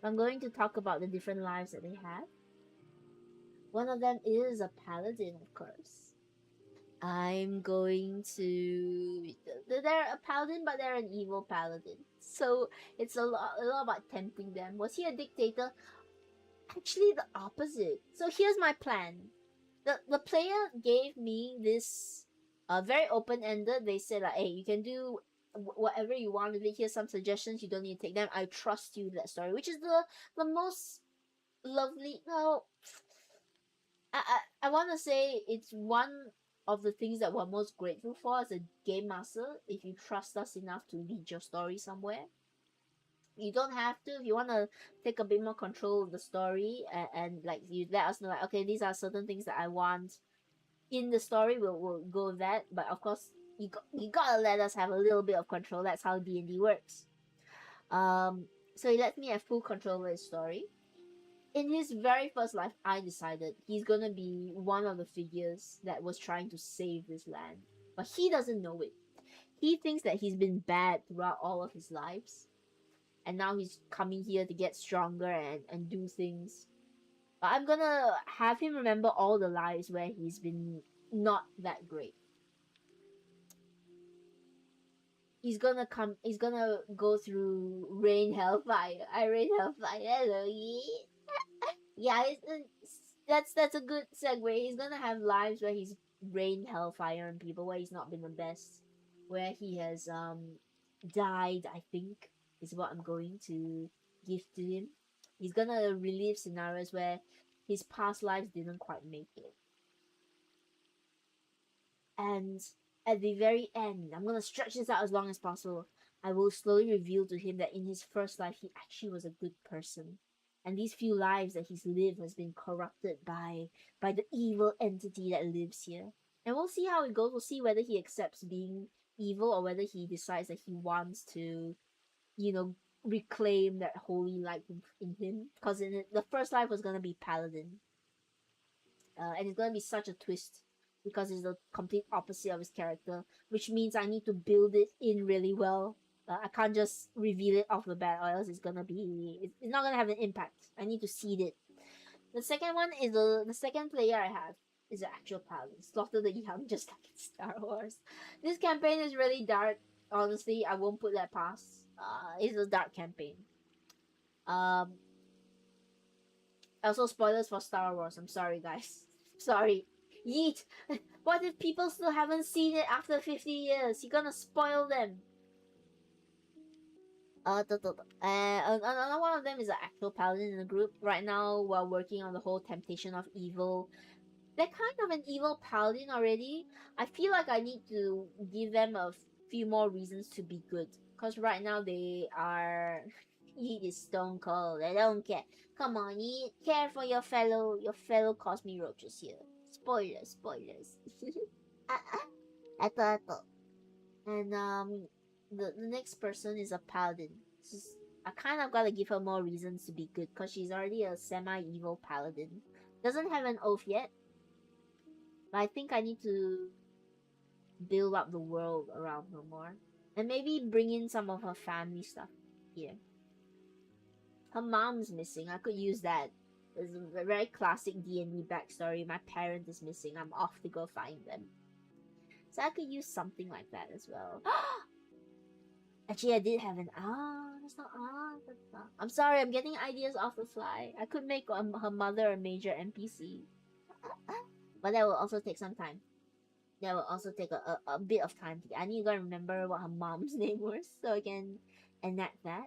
I'm going to talk about the different lives that they have. One of them is a paladin, of course. I'm going to. They're a paladin, but they're an evil paladin. So it's a lot about tempting them. Was he a dictator? Actually, the opposite. So here's my plan. The player gave me this very open-ended. They said like, hey, you can do whatever you want with it. Here's some suggestions. You don't need to take them. I trust you. That story, which is the most lovely. No, I want to say it's one of the things that we're most grateful for as a game master. If you trust us enough to lead your story somewhere, you don't have to. If you want to take a bit more control of the story and like you let us know like, okay, these are certain things that I want in the story, we'll go with that. But of course you gotta let us have a little bit of control. That's how D&D works. So he lets me have full control of his story. In his very first life, I decided he's gonna be one of the figures that was trying to save this land, but he doesn't know it. He thinks that he's been bad throughout all of his lives, and now he's coming here to get stronger and do things. But I'm gonna have him remember all the lives where he's been not that great. He's gonna go through rain, hellfire. I rain, hellfire. Hello, yeah. That's a good segue. He's gonna have lives where he's rained hellfire on people, where he's not been the best, where he has died. I think is what I'm going to give to him. He's gonna relive scenarios where his past lives didn't quite make it. And at the very end, I'm gonna stretch this out as long as possible. I will slowly reveal to him that in his first life, he actually was a good person. And these few lives that he's lived has been corrupted by the evil entity that lives here. And we'll see how it goes. We'll see whether he accepts being evil or whether he decides that he wants to, reclaim that holy light in him. Because in the first life was gonna be paladin, and it's gonna be such a twist because it's the complete opposite of his character, which means I need to build it in really well. I can't just reveal it off the bat, or else it's not gonna have an impact. I need to seed it. The second one is the second player I have is the actual paladin. Slaughter the Young, just like in Star Wars. This campaign is really dark. Honestly, I won't put that past. It's a dark campaign. Um, Also, spoilers for Star Wars. I'm sorry, guys. Sorry. Yeet. What if people still haven't seen it after 50 years? You're gonna spoil them. Another one of them is an actual paladin in the group. Right now, we're working on the whole temptation of evil. They're kind of an evil paladin already. I feel like I need to give them a few more reasons to be good. Because right now they are. Yeet is stone cold. They don't care. Come on, Yeet. Care for your fellow Cosmi Roaches here. Spoilers, spoilers. Eto. And the next person is a paladin. I kind of gotta give her more reasons to be good because she's already a semi-evil paladin. Doesn't have an oath yet, but I think I need to build up the world around her more. And maybe bring in some of her family stuff here. Her mom's missing. I could use that. It's a very classic D&D backstory. My parent is missing. I'm off to go find them. So I could use something like that as well. Actually, I did have an that's not that's not. I'm sorry, I'm getting ideas off the fly. I could make her mother a major NPC, but that will also take some time. That will also take a bit of time. I need to remember what her mom's name was so I can enact that.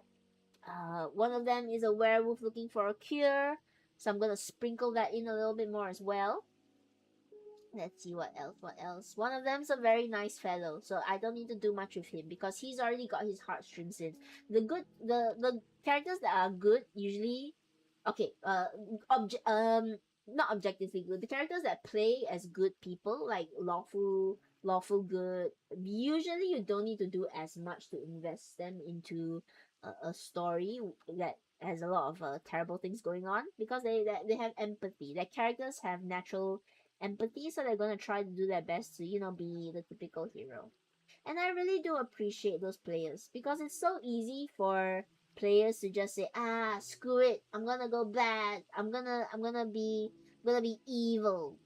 One of them is a werewolf looking for a cure, so I'm gonna sprinkle that in a little bit more as well. Let's see what else. What else? One of them's a very nice fellow, so I don't need to do much with him because he's already got his heartstrings in. The characters that are good usually, okay. Not objectively good. The characters that play as good people, like lawful good. Usually, you don't need to do as much to invest them into a story that has a lot of terrible things going on because they have empathy. Their characters have natural empathy, so they're gonna try to do their best to, be the typical hero. And I really do appreciate those players because it's so easy for players to just say, screw it, I'm gonna go bad, I'm gonna be evil.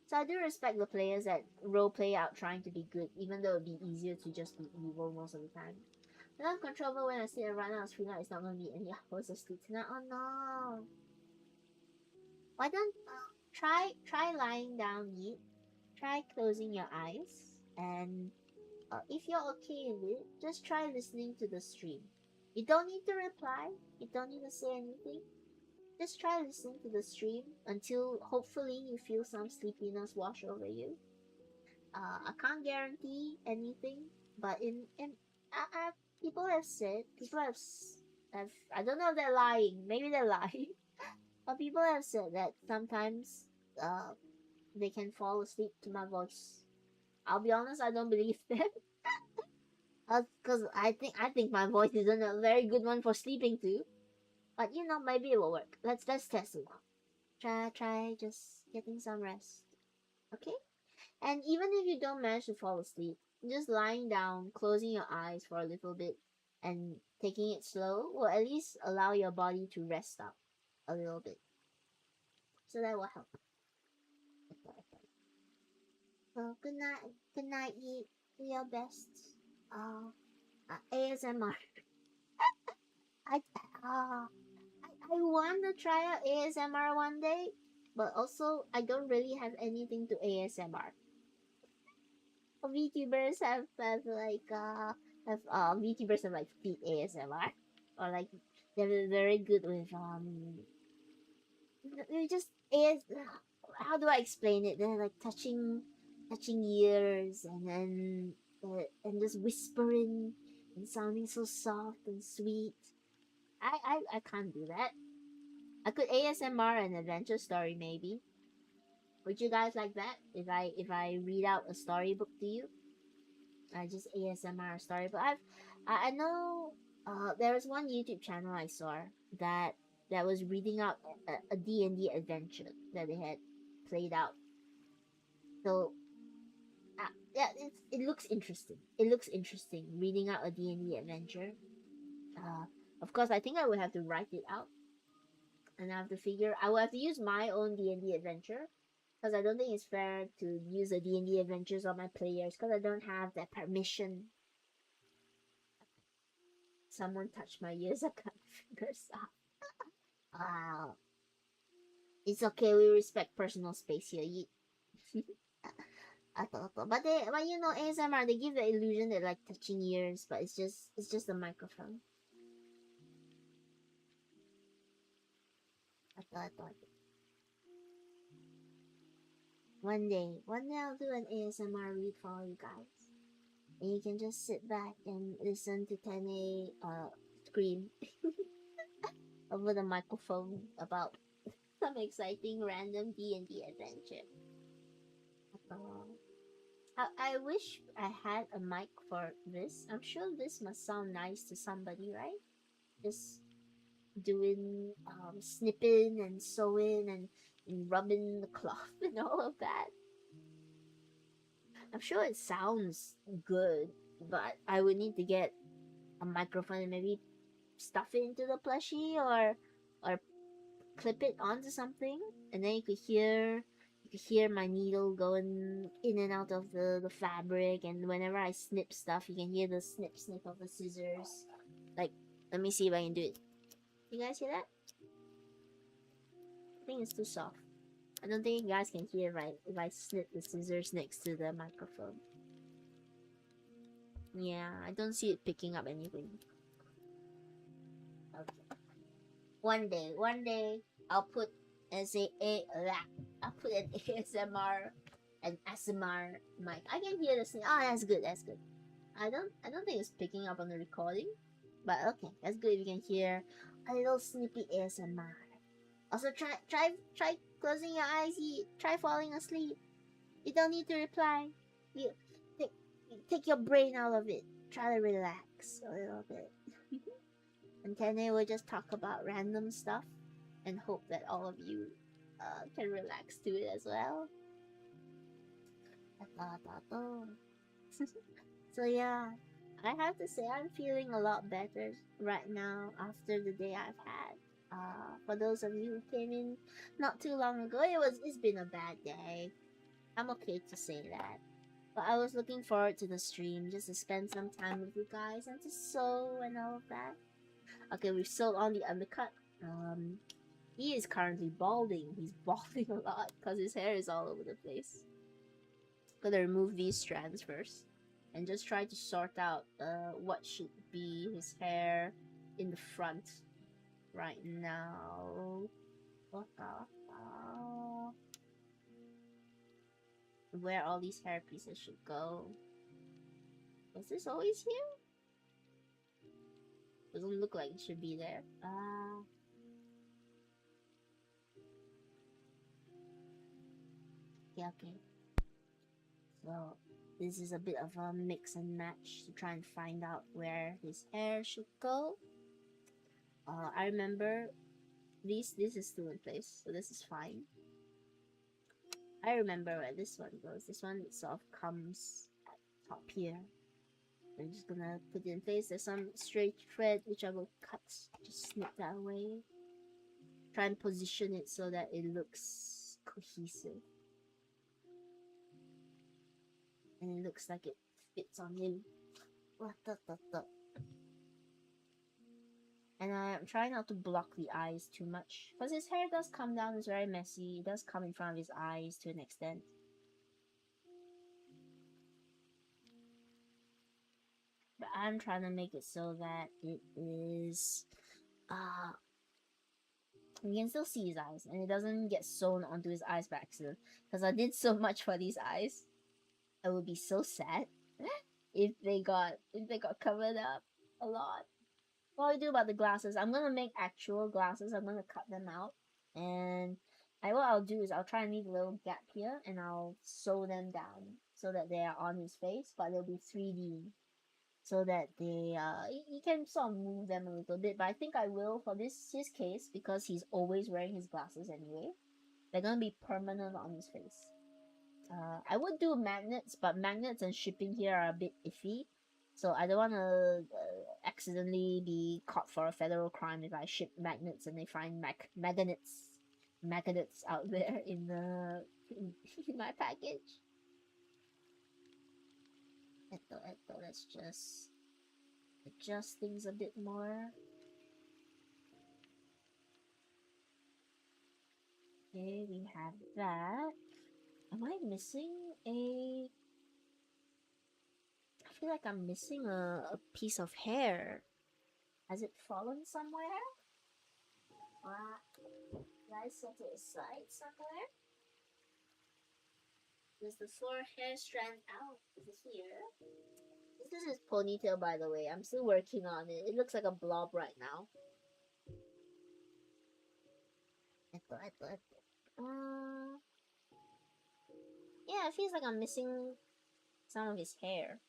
So I do respect the players that role play out trying to be good, even though it'd be easier to just be evil most of the time. And I'm controllable when I sit and run out of screen out, it's not gonna be any hours of sleep tonight. Oh no. Why don't try lying down, Yeet. Try closing your eyes, and if you're okay with it, just try listening to the stream. You don't need to reply, you don't need to say anything. Just try listening to the stream until hopefully you feel some sleepiness wash over you. I can't guarantee anything, but in people have said, have I don't know if they're lying, maybe they're lying, but people have said that sometimes uh they can fall asleep to my voice. I'll be honest, I don't believe them. Because I think my voice isn't a very good one for sleeping to. But maybe it will work. Let's test it. Try just getting some rest. Okay? And even if you don't manage to fall asleep, just lying down, closing your eyes for a little bit, and taking it slow will at least allow your body to rest up a little bit. So that will help. So good night. Good night, eat. Do your best. Uh, ASMR. I uh, I want to try out ASMR one day, but also I don't really have anything to ASMR. VTubers VTubers have like feet ASMR, or like they're very good with they just AS. How do I explain it? They're like touching ears, and then and just whispering and sounding so soft and sweet. I can't do that. I could ASMR an adventure story maybe. Would you guys like that? If I read out a storybook to you? I just ASMR a story. But I know there was one YouTube channel I saw that was reading out a D&D adventure that they had played out. So yeah, it looks interesting. It looks interesting reading out a D&D adventure. Uh, of course, I think I would have to write it out. and I have to figure. I will have to use my own D&D adventure because I don't think it's fair to use the D&D adventures on my players because I don't have that permission. Someone touched my ears. I can't figure stuff. Wow. It's okay. We respect personal space here. But you know, ASMR, they give the illusion that like touching ears, but it's just a microphone. I thought. One day I'll do an ASMR read for all you guys, and you can just sit back and listen to Tene scream over the microphone about some exciting random D&D adventure. I wish I had a mic for this. I'm sure this must sound nice to somebody, right? Just doing snipping and sewing and rubbing the cloth and all of that. I'm sure it sounds good, but I would need to get a microphone and maybe stuff it into the plushie or clip it onto something, and then you could hear my needle going in and out of the fabric, and whenever I snip stuff, you can hear the snip of the scissors. Like, let me see if I can do it. You guys hear that? I think it's too soft. I don't think you guys can hear if I snip the scissors next to the microphone. Yeah, I don't see it picking up anything. Okay. One day, I'll put I'll put an ASMR, an ASMR mic. I can hear the snip. Oh, that's good. That's good. I don't think it's picking up on the recording, but okay, that's good if you can hear a little snippy ASMR. Also, try closing your eyes. Try falling asleep. You don't need to reply. You take take your brain out of it. Try to relax a little bit. And Tene will just talk about random stuff and hope that all of you can relax to it as well. So yeah, I have to say I'm feeling a lot better right now after the day I've had. For those of you who came in not too long ago, it's been a bad day. I'm okay to say that. But I was looking forward to the stream just to spend some time with you guys and to sew and all of that. Okay, we've sewed on the undercut. He is currently balding. He's balding a lot because his hair is all over the place. Gonna remove these strands first and just try to sort out what should be his hair in the front right now. Where all these hair pieces should go. Was this always here? Doesn't look like it should be there. Yeah, okay. So this is a bit of a mix and match to try and find out where his hair should go. I remember this is still in place, so this is fine. I remember where this one goes. This one sort of comes at top here. I'm just gonna put it in place. There's some straight thread which I will cut. Just snip that away. Try and position it so that it looks cohesive. And it looks like it fits on him. And I'm trying not to block the eyes too much. Because his hair does come down, it's very messy. It does come in front of his eyes to an extent. But I'm trying to make it so that it is... you can still see his eyes. And it doesn't get sewn onto his eyes by accident. Because I did so much for these eyes. I would be so sad if they got covered up a lot. What do I do about the glasses? I'm gonna make actual glasses. I'm gonna cut them out, and what I'll do is I'll try and leave a little gap here, and I'll sew them down so that they are on his face, but they'll be 3D, so that they you can sort of move them a little bit. But I think I will for his case because he's always wearing his glasses anyway. They're gonna be permanent on his face. I would do magnets, but magnets and shipping here are a bit iffy. So I don't want to accidentally be caught for a federal crime if I ship magnets and they find magnets out there in the in my package. Let's just adjust things a bit more. Okay, we have that. Am I missing a... I feel like I'm missing a piece of hair. Has it fallen somewhere? Did I set it aside somewhere? Does the floor hair strand out? Is it here? This is his ponytail, by the way. I'm still working on it. It looks like a blob right now. Yeah, it feels like I'm missing some of his hair.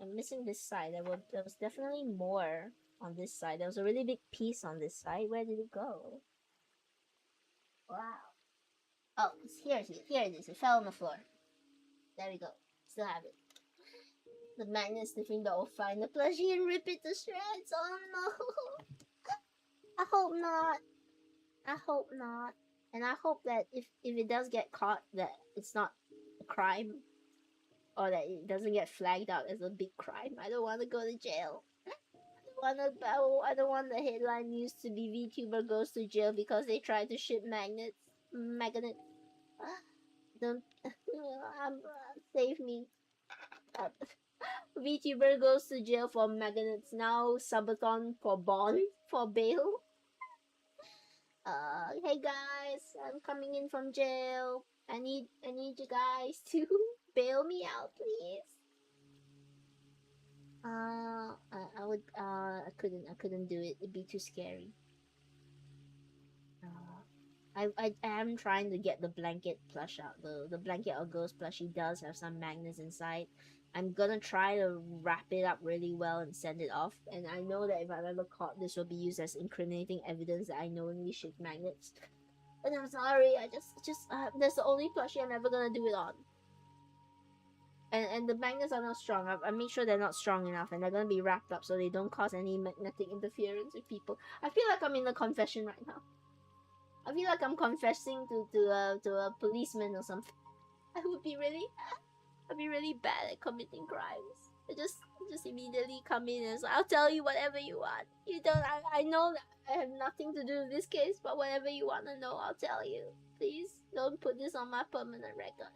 I'm missing this side. There was definitely more on this side. There was a really big piece on this side. Where did it go? Wow. Oh, it's here. Here it is. It fell on the floor. There we go. Still have it. The magnet sniffing dog will find the plushie and rip it to shreds. Oh no! I hope not. I hope not. And I hope that if it does get caught, that it's not a crime. Or that it doesn't get flagged out as a big crime. I don't want to go to jail. I don't want the headline news to be VTuber goes to jail because they tried to ship magnets. Don't save me. VTuber goes to jail for magnets. Now subathon for bond for bail. Hey guys, I'm coming in from jail. I need you guys to bail me out, please. I couldn't do it. It'd be too scary. I am trying to get the blanket plush out. The blanket or ghost plushie does have some magnets inside. I'm gonna try to wrap it up really well and send it off. And I know that if I'm ever caught, this will be used as incriminating evidence that I knowingly ship magnets. And I'm sorry. That's the only plushie I'm ever gonna do it on. And the magnets are not strong. I made sure they're not strong enough, and they're gonna be wrapped up so they don't cause any magnetic interference with people. I feel like I'm in a confession right now. I feel like I'm confessing to a policeman or something. I'd be really bad at committing crimes. I just immediately come in and say, I'll tell you whatever you want. You don't. I know that I have nothing to do with this case, but whatever you want to know, I'll tell you. Please don't put this on my permanent record.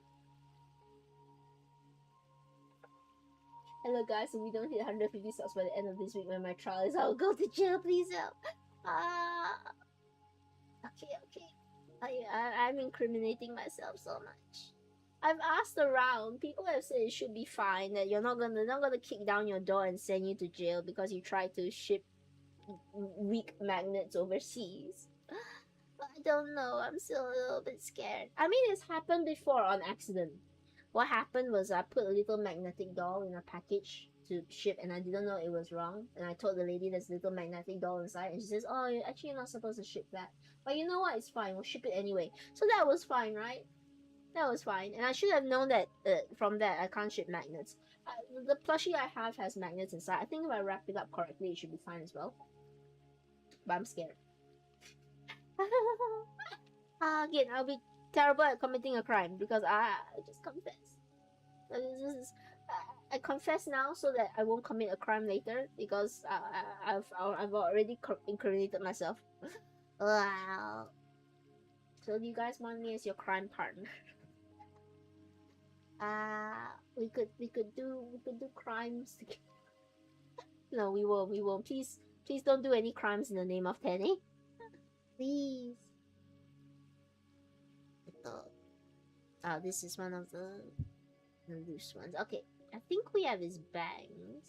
Hello guys, if we don't hit 150 subs by the end of this week when my trial is, I'll go to jail, please help. Okay. I'm incriminating myself so much. I've asked around. People have said it should be fine, that they're not gonna kick down your door and send you to jail because you tried to ship weak magnets overseas. But I don't know, I'm still a little bit scared. I mean, it's happened before on accident. What happened was I put a little magnetic doll in a package to ship, and I didn't know it was wrong. And I told the lady there's a little magnetic doll inside, and she says, "Oh, you're actually not supposed to ship that." But you know what? It's fine. We'll ship it anyway. So that was fine, right? That was fine. And I should have known that from that I can't ship magnets. The plushie I have has magnets inside. I think if I wrap it up correctly, it should be fine as well. But I'm scared. Again, I'll be terrible at committing a crime because I just confess. I confess now so that I won't commit a crime later because I've already incriminated myself. Wow. So do you guys want me as your crime partner? We could do crimes together. No, we won't. Please don't do any crimes in the name of Tenny. Please. This is one of the loose ones. Okay, I think we have his bangs.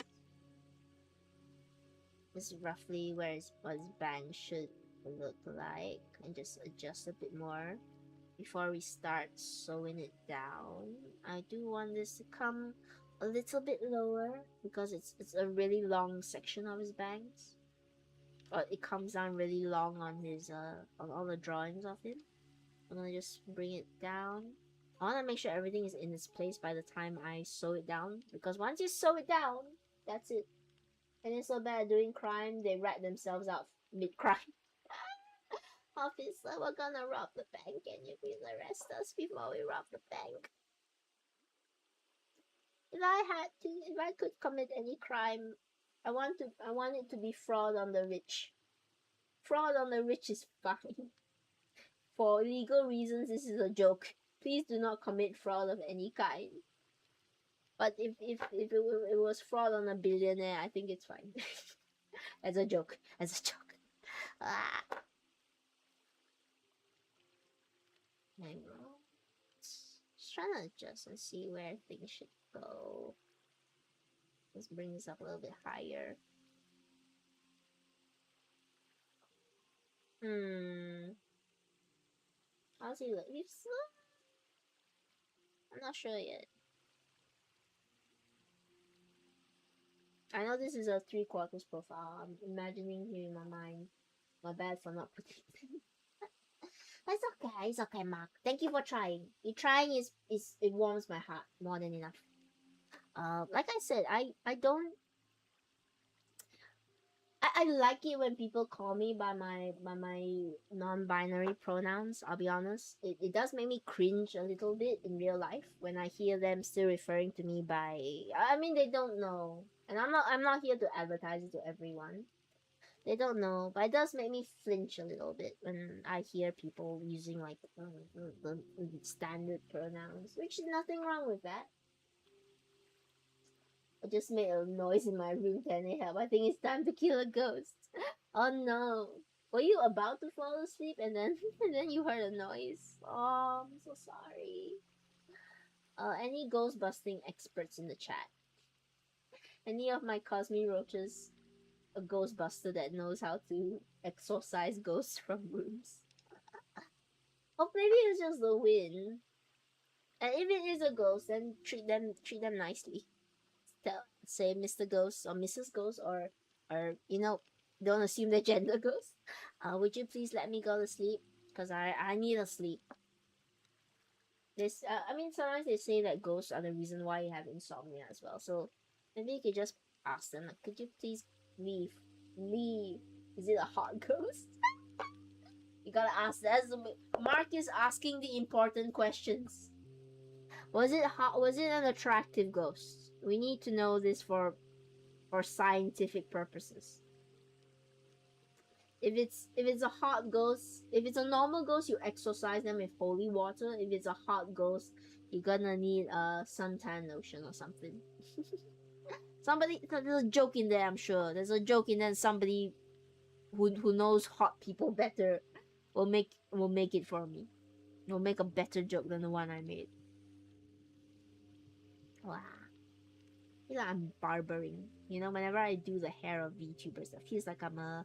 This is roughly what his bangs should look like, and just adjust a bit more before we start sewing it down. I do want this to come a little bit lower because it's a really long section of his bangs. It comes down really long on his on all the drawings of him. I'm gonna just bring it down. I want to make sure everything is in its place by the time I sew it down, because once you sew it down, That's it. And it's so bad at doing crime, they rat themselves out mid-crime. Officer, we're gonna rob the bank. Can you please arrest us before we rob the bank? If I could commit any crime, I want it to be fraud on the rich. Fraud on the rich is fine. For legal reasons, this is a joke. Please do not commit fraud of any kind. But if it was fraud on a billionaire, I think it's fine. As a joke. As a joke. Ah. Hang on. Just trying to adjust and see where things should go. Let's bring this up a little bit higher. How's he look? I'm not sure yet. I know this is a 3/4 profile. I'm imagining here in my mind. My bad for not putting it. It's okay, Mark. Thank you for trying. You trying is it warms my heart more than enough. Like I said, I don't. I like it when people call me by my non-binary pronouns. I'll be honest. It does make me cringe a little bit in real life when I hear them still referring to me by. I mean, they don't know, and I'm not here to advertise it to everyone. They don't know, but it does make me flinch a little bit when I hear people using like the standard pronouns, which is nothing wrong with that. I just made a noise in my room. Can it help? I think it's time to kill a ghost. Oh no! Were you about to fall asleep and then and then you heard a noise? Oh, I'm so sorry. Any ghost busting experts in the chat? Any of my Cosmy roaches a ghostbuster that knows how to exorcise ghosts from rooms? Or maybe it's just the wind. And if it is a ghost, then treat them nicely. Say Mr. Ghost or Mrs. Ghost or don't assume the gender ghost. Would you please let me go to sleep? Cause I need a sleep. This I mean sometimes they say that ghosts are the reason why you have insomnia as well. So maybe you could just ask them like, could you please leave? Leave. Is it a hot ghost? You gotta ask. Mark is asking the important questions. Was it hot? Was it an attractive ghost? We need to know this for scientific purposes. If it's a hot ghost, if it's a normal ghost, you exorcise them with holy water. If it's a hot ghost, you're gonna need a suntan lotion or something. There's a joke in there, I'm sure. There's a joke in there. Somebody who knows hot people better will make it for me. Will make a better joke than the one I made. Wow. I feel like I'm barbering. You know, whenever I do the hair of VTubers, it feels like I'm a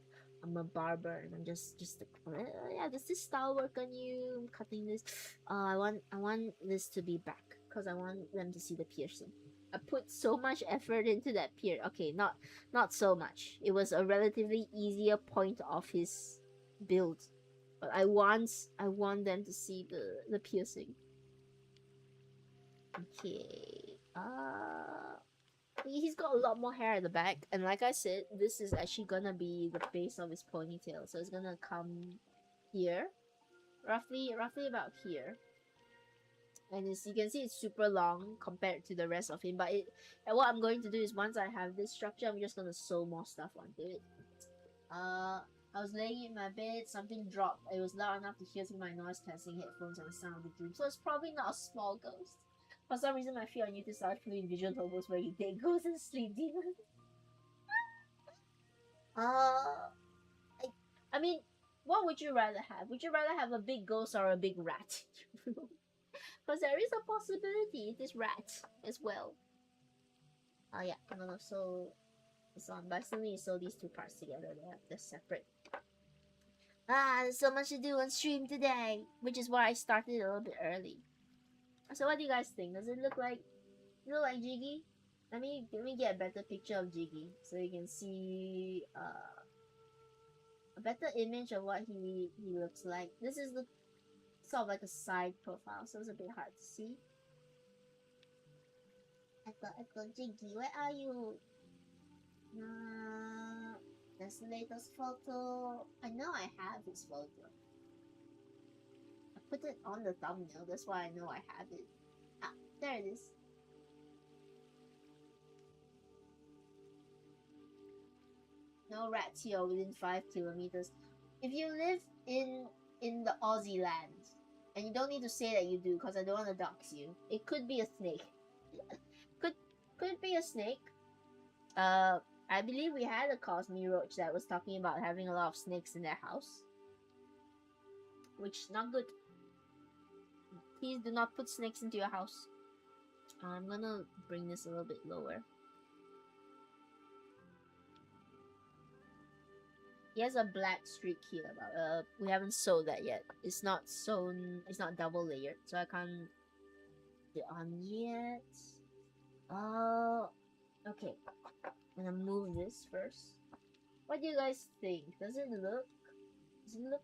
barber and I'm just like, yeah, does this style work on you? I'm cutting this. I want this to be back because I want them to see the piercing. I put so much effort into that pierce. Okay, not so much. It was a relatively easier point of his build, but I want them to see the piercing. Okay. He's got a lot more hair at the back, and like I said, this is actually gonna be the base of his ponytail, so it's gonna come here, roughly about here. And as you can see, it's super long compared to the rest of him. But and what I'm going to do is once I have this structure, I'm just gonna sew more stuff onto it. I was laying in my bed, something dropped. It was loud enough to hear through my noise cancelling headphones and the sound of the dream. So it's probably not a small ghost. For some reason, my fear on YouTube started feeling vision hobos where you date ghosts and sleep demons. I mean, what would you rather have? Would you rather have a big ghost or a big rat? Because there is a possibility it is rat as well. Oh yeah, I'm gonna sew this on, but I still need to sew these two parts together. They're separate. There's so much to do on stream today, which is why I started a little bit early. So what do you guys think? Does it look like Jiggy? Let me get a better picture of Jiggy so you can see a better image of what he looks like. This is the sort of like a side profile, so it's a bit hard to see. Echo, Jiggy, where are you? That's the latest photo. I know I have this photo. I put it on the thumbnail, that's why I know I have it. Ah, there it is. No rats here within 5 kilometers. If you live in the Aussie land, and you don't need to say that you do, because I don't want to dox you. It could be a snake. could could be a snake. I believe we had a Cosmy Roach that was talking about having a lot of snakes in their house, which is not good. Please do not put snakes into your house. I'm gonna bring this a little bit lower. He has a black streak here, but we haven't sewed that yet. It's not sewn. It's not double layered, so I can't put it on yet. Oh, okay. I'm gonna move this first. What do you guys think? Does it look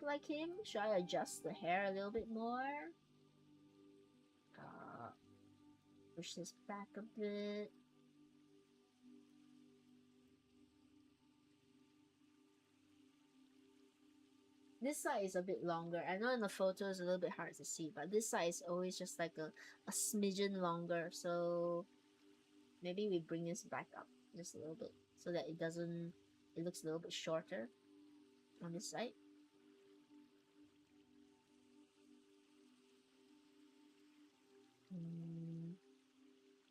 like him? Should I adjust the hair a little bit more? Push this back a bit. This side is a bit longer. I know in the photo it's a little bit hard to see, but this side is always just like a smidgen longer. So maybe we bring this back up just a little bit so that it looks a little bit shorter on this side.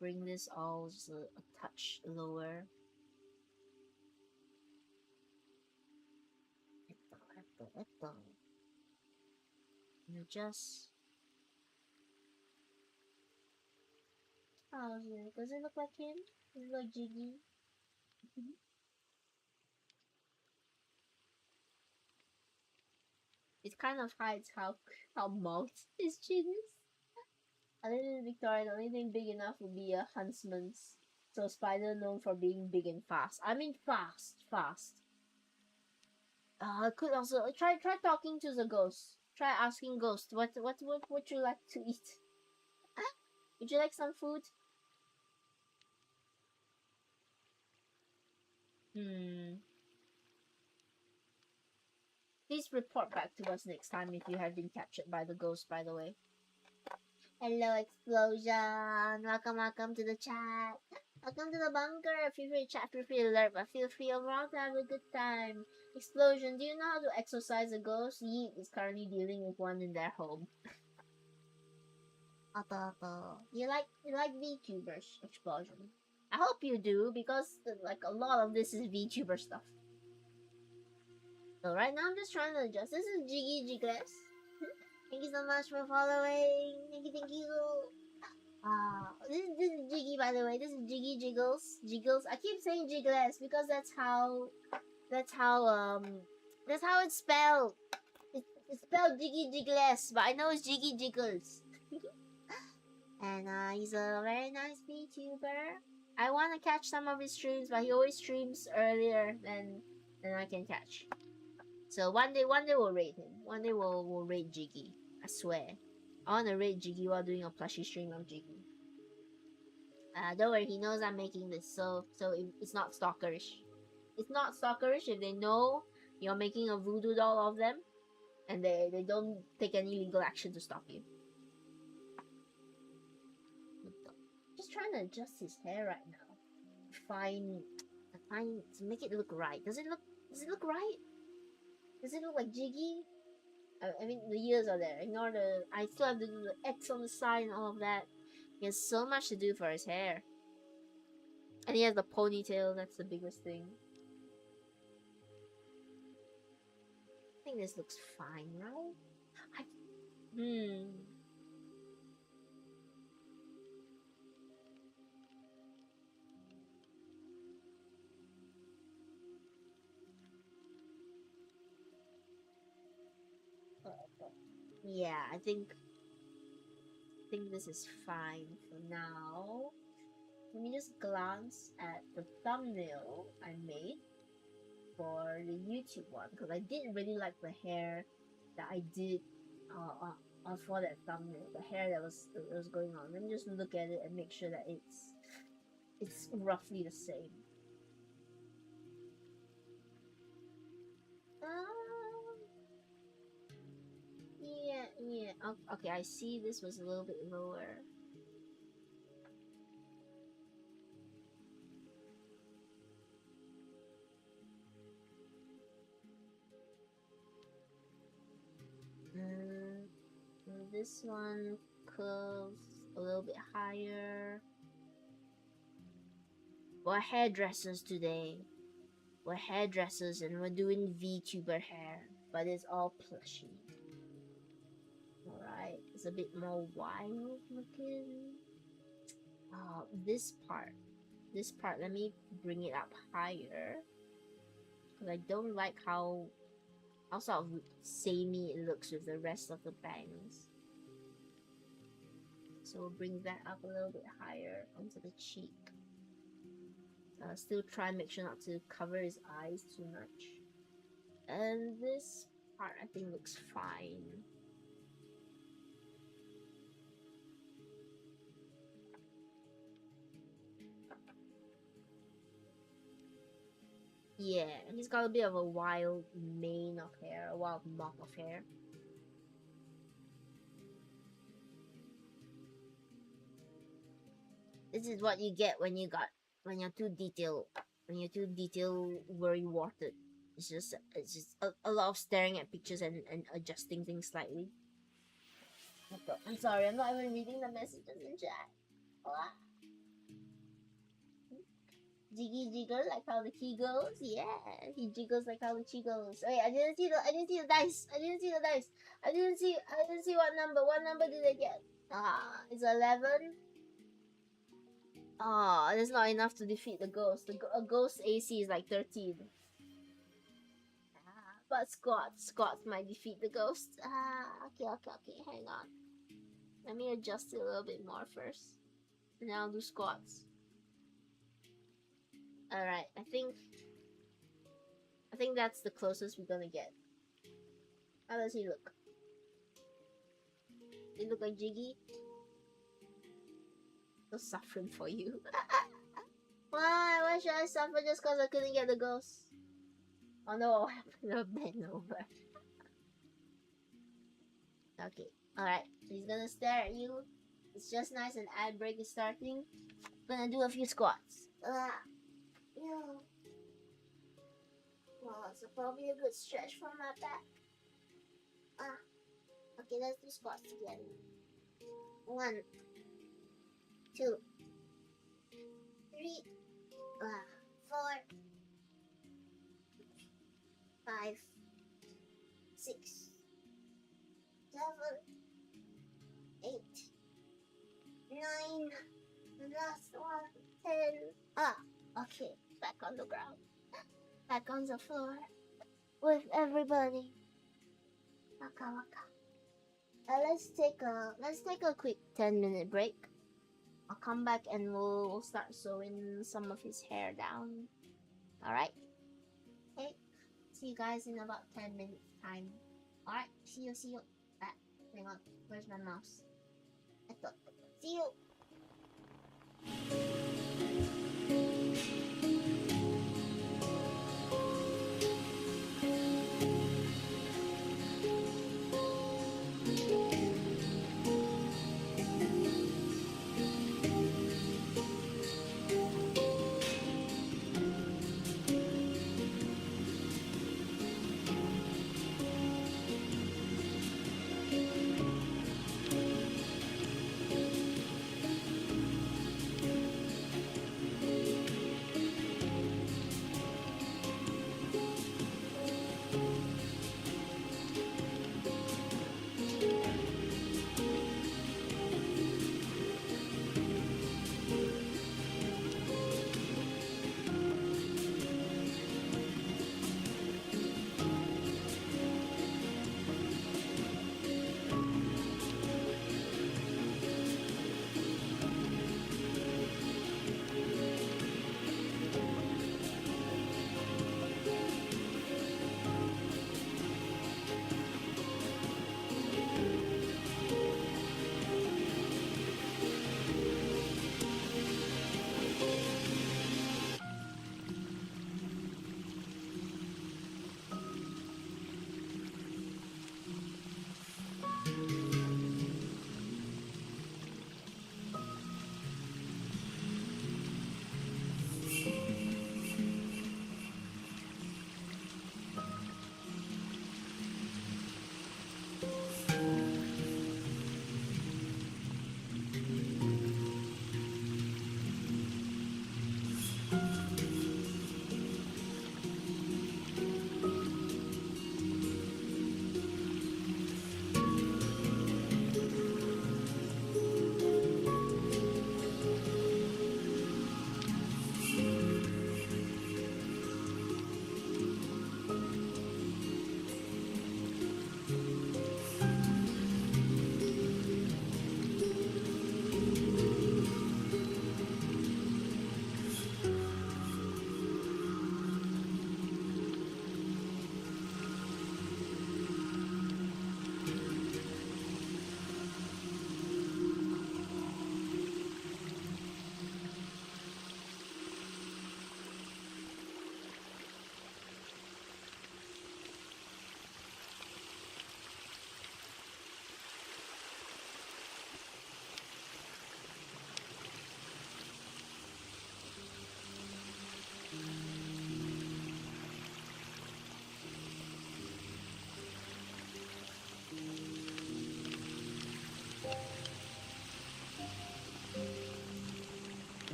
Bring this all just a touch lower. And adjust. How's it? Does it look like him? Does it look like Jiggy? It kind of hides how mouthed his chin is. Other than Victoria, the only thing big enough would be a huntsman's. So spider known for being big and fast. I mean fast. Could also try talking to the ghost. Try asking ghost what would you like to eat? Would you like some food? Please report back to us next time if you have been captured by the ghost, by the way. Hello, Explosion! Welcome to the chat! Welcome to the bunker! Feel free to chat, feel free to alert, but feel free overall to have a good time. Explosion, do you know how to exorcise a ghost? Yeet is currently dealing with one in their home. You like VTubers, Explosion? I hope you do, because like a lot of this is VTuber stuff. So right now I'm just trying to adjust. This is jiggyjigglez. Thank you so much for following. Thank you. This is Jiggy, by the way. This is jiggyjigglez. Jiggles. I keep saying jigglez because that's how it's spelled. It's spelled jiggyjigglez, but I know it's jiggyjigglez. And he's a very nice VTuber. I want to catch some of his streams, but he always streams earlier than I can catch. So one day we'll raid him. One day we'll raid Jiggy. I swear. I want to raid Jiggy while doing a plushie stream of Jiggy. Don't worry, he knows I'm making this, so it's not stalkerish. It's not stalkerish if they know you're making a voodoo doll of them, and they don't take any legal action to stop you. Just trying to adjust his hair right now. Fine to make it look right. Does it look right? Does it look like Jiggy? I mean, the ears are there. Ignore the. I still have to do the X on the side and all of that. He has so much to do for his hair. And he has the ponytail, that's the biggest thing. I think this looks fine, right? Yeah, I think this is fine for now. Let me just glance at the thumbnail I made for the YouTube one, because I didn't really like the hair that I did for that thumbnail. The hair that was going on. Let me just look at it and make sure that it's roughly the same. Yeah. Okay, I see this was a little bit lower. This one curves a little bit higher. We're hairdressers today. We're hairdressers and we're doing VTuber hair, but it's all plushy. Alright, it's a bit more wild looking. This part, let me bring it up higher. Because I don't like how sort of samey it looks with the rest of the bangs. So we'll bring that up a little bit higher onto the cheek. Still try and make sure not to cover his eyes too much. And this part I think looks fine. Yeah, he's got a bit of a wild mane of hair, a wild mop of hair. This is what you get when you're too detail worry-warded. It's just a lot of staring at pictures and adjusting things slightly. I'm sorry, I'm not even reading the messages in chat. What? Jiggy jiggle like how the key goes? Yeah, he jiggles like how the key goes. Wait, I didn't see the dice. I didn't see what number. What number did I get? It's 11. That's not enough to defeat the ghost. A ghost AC is like 13. But squats might defeat the ghost. Okay, hang on. Let me adjust it a little bit more first. And then I'll do squats. Alright, I think that's the closest we're gonna get. How does he look? He look like Jiggy? I'm suffering for you. Why? Why should I suffer just because I couldn't get the ghost? Oh no, what happened to bend over? Okay, alright. So he's gonna stare at you. It's just nice, and ad break is starting. Gonna do a few squats. Yeah. Well, it's probably a good stretch for my back. Okay, let's do squats again. 1, 2, 3, 4, 5, 6, 7, 8, 9, the last one, 10. Okay, back on the ground. Back on the floor. With everybody. Waka waka. Let's take a quick 10-minute break. I'll come back and we'll start sewing some of his hair down. Alright? Okay. See you guys in about 10 minutes time. Alright, see you. Hang on, where's my mouse? See you.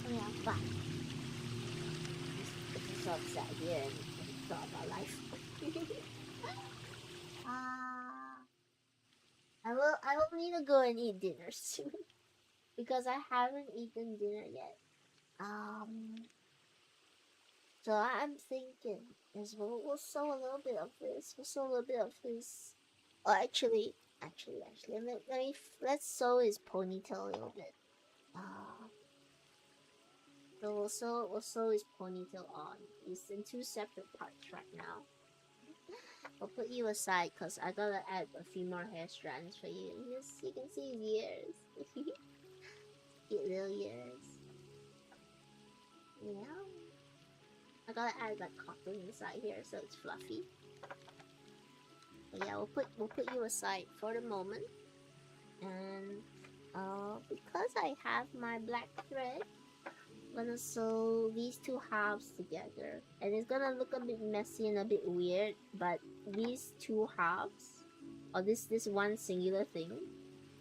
Oh yeah, I'm fine. It's so upset here and thought about life. uh, I will need to go and eat dinner soon because I haven't eaten dinner yet. So I'm thinking is we'll sew a little bit of this. We'll sew a little bit of this. Oh, actually, let's sew his ponytail a little bit. Uh, so we'll sew his ponytail on. He's in two separate parts right now. I'll put you aside because I gotta add a few more hair strands for you. Yes, you can see his ears. Cute little ears. Yeah. I gotta add like cotton inside here so it's fluffy. But yeah, we'll put you aside for the moment. And because I have my black thread, I'm gonna sew these two halves together. And it's gonna look a bit messy and a bit weird, but these two halves, or this one singular thing,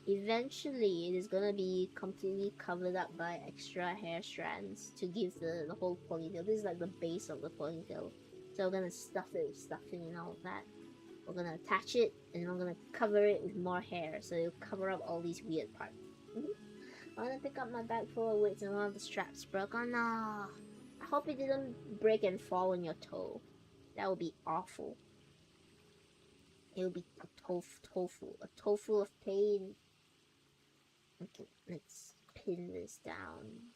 eventually it is gonna be completely covered up by extra hair strands to give the whole ponytail. This is like the base of the ponytail. So we're gonna stuff it with stuffing and all of that. We're gonna attach it and we're gonna cover it with more hair so it'll cover up all these weird parts. I'm gonna pick up my bag full of weights and one of the straps broke. Oh no! I hope it didn't break and fall on your toe. That would be awful. It would be a tofu of pain. Okay, let's pin this down.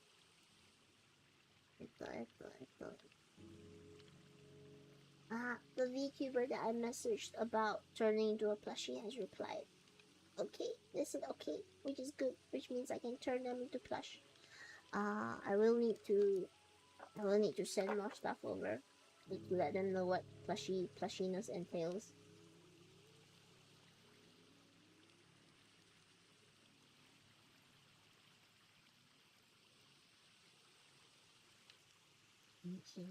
The VTuber that I messaged about turning into a plushie has replied. Okay, they said okay, which is good, which means I can turn them into plush. I will need to send more stuff over to let them know what plushiness entails. Okay.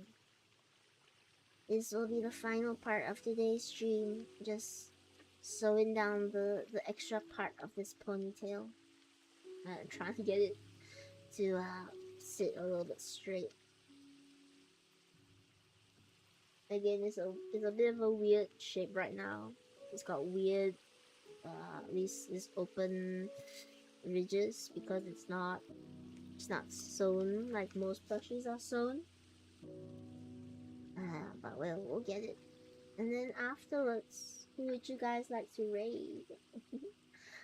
This will be the final part of today's stream. Just sewing down the extra part of this ponytail. Trying to get it to sit a little bit straight. Again, it's a bit of a weird shape right now. It's got weird these open ridges because it's not sewn like most plushies are sewn. But we'll get it. And then afterwards, who would you guys like to raid?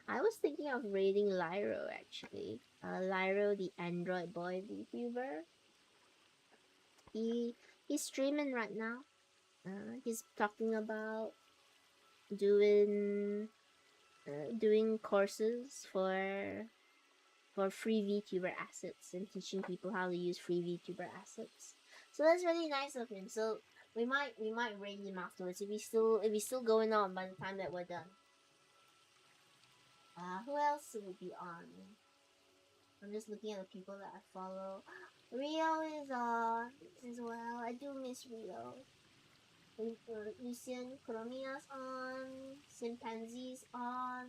I was thinking of raiding Lyro actually. Lyro, the Android boy VTuber. He's streaming right now. He's talking about doing courses for free VTuber assets and teaching people how to use free VTuber assets. So that's really nice of him. So we might raid him afterwards if he's still going on by the time that we're done. Who else would be on? I'm just looking at the people that I follow. Rio is on as well. I do miss Rio. Lucian Kuromiya's on. Chimpanzee's on.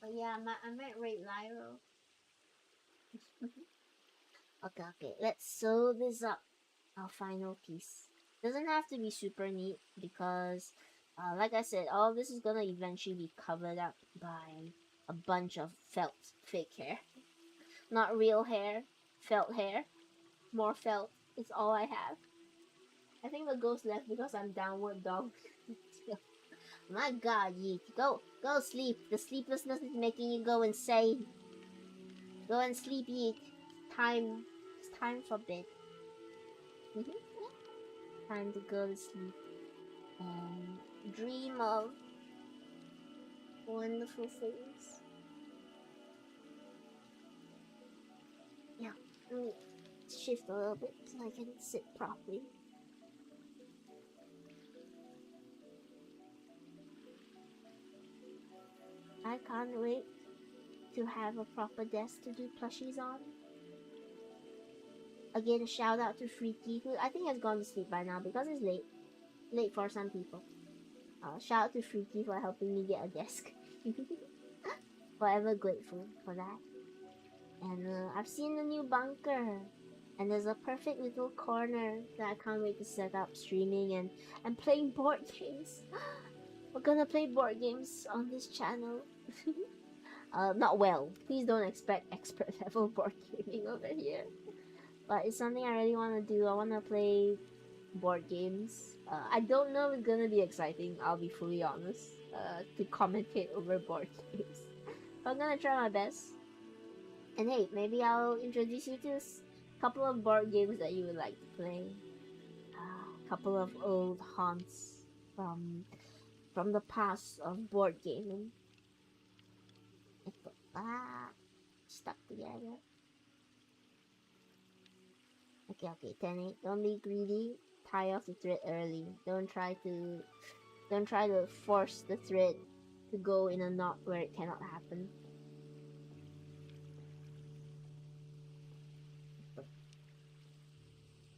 But yeah, I might rate Lyro. Okay, let's sew this up. Our final piece. Doesn't have to be super neat because, like I said, all this is gonna eventually be covered up by a bunch of felt fake hair. Not real hair, felt hair. More felt. It's all I have. I think the ghost left because I'm downward dog. My god, Yeet. Go sleep. The sleeplessness is making you go insane. Go and sleep, Yeet. It's time for bed. Time to go to sleep and dream of wonderful things. Yeah, let me shift a little bit so I can sit properly. I can't wait to have a proper desk to do plushies on. Again, a shout out to Freaky, who I think has gone to sleep by now because it's late. Late for some people. Shout out to Freaky for helping me get a desk. Forever grateful for that. And I've seen the new bunker. And there's a perfect little corner that I can't wait to set up streaming and playing board games. We're gonna play board games on this channel. Not well. Please don't expect expert level board gaming over here. But it's something I really want to do. I want to play board games. I don't know if it's gonna be exciting, I'll be fully honest, to commentate over board games. But I'm gonna try my best. And hey, maybe I'll introduce you to a couple of board games that you would like to play. couple of old haunts from the past of board gaming. Stuck together. Okay, Tenny, don't be greedy. Tie off the thread early. Don't try to force the thread to go in a knot where it cannot happen.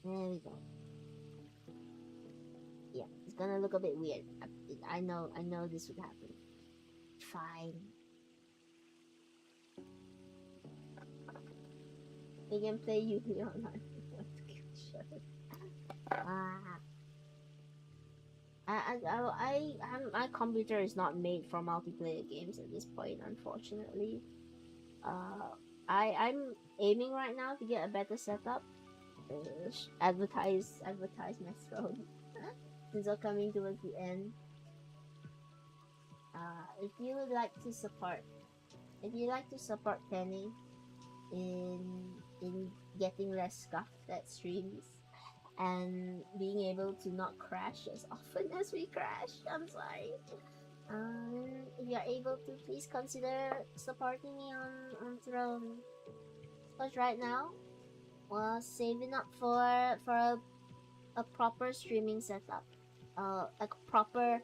There we go. Yeah, it's gonna look a bit weird. I know this would happen. Fine. We can play Yu-Gi-Oh! Online. My computer is not made for multiplayer games at this point, unfortunately. I'm aiming right now to get a better setup. Advertise my throne. Since we're coming towards the end. If you would like to support Penny in getting less scuffed at streams and being able to not crash as often as we crash, I'm sorry. If you're able to, please consider supporting me on Throne. Because right now, we're saving up for a proper streaming setup. Like a proper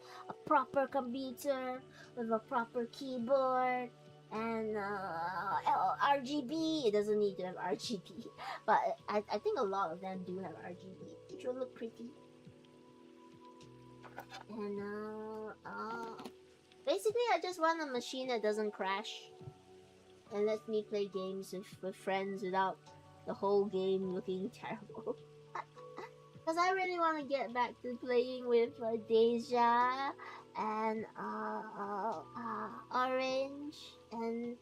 computer with a proper keyboard and RGB. It doesn't need to have RGB, but I think a lot of them do have RGB, which will look pretty. And basically, I just want a machine that doesn't crash and lets me play games with friends without the whole game looking terrible. Because I really want to get back to playing with Deja and Orange and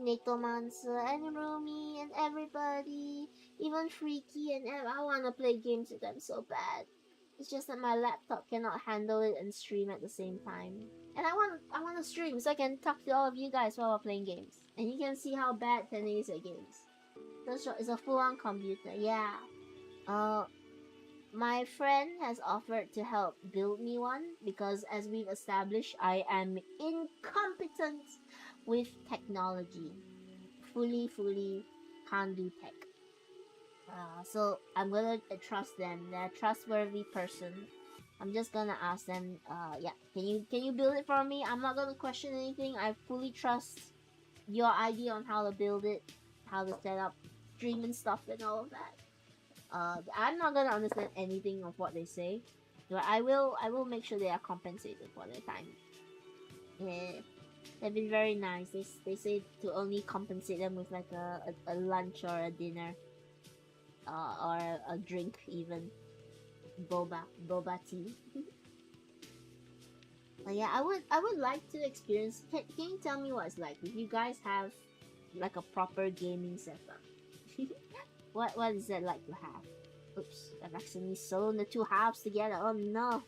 Netomancer and Rumi and everybody, even Freaky and Ev. I want to play games with them so bad. It's just that my laptop cannot handle it and stream at the same time. And I want to stream so I can talk to all of you guys while we're playing games. And you can see how bad Penny is at games. It's a full-on computer, yeah. My friend has offered to help build me one because, as we've established, I am incompetent with technology. Fully can't do tech. So I'm gonna trust them. They're a trustworthy person. I'm just gonna ask them. Yeah, can you build it for me? I'm not gonna question anything. I fully trust your idea on how to build it, how to set up stream and stuff and all of that. I'm not gonna understand anything of what they say, but I will make sure they are compensated for their time. Yeah, they've been very nice. They say to only compensate them with like a lunch or a dinner, or a drink even, boba tea. But yeah, I would like to experience. Can you tell me what it's like if you guys have like a proper gaming setup? What is that like to have? Oops, I've accidentally sewn the two halves together. Oh no!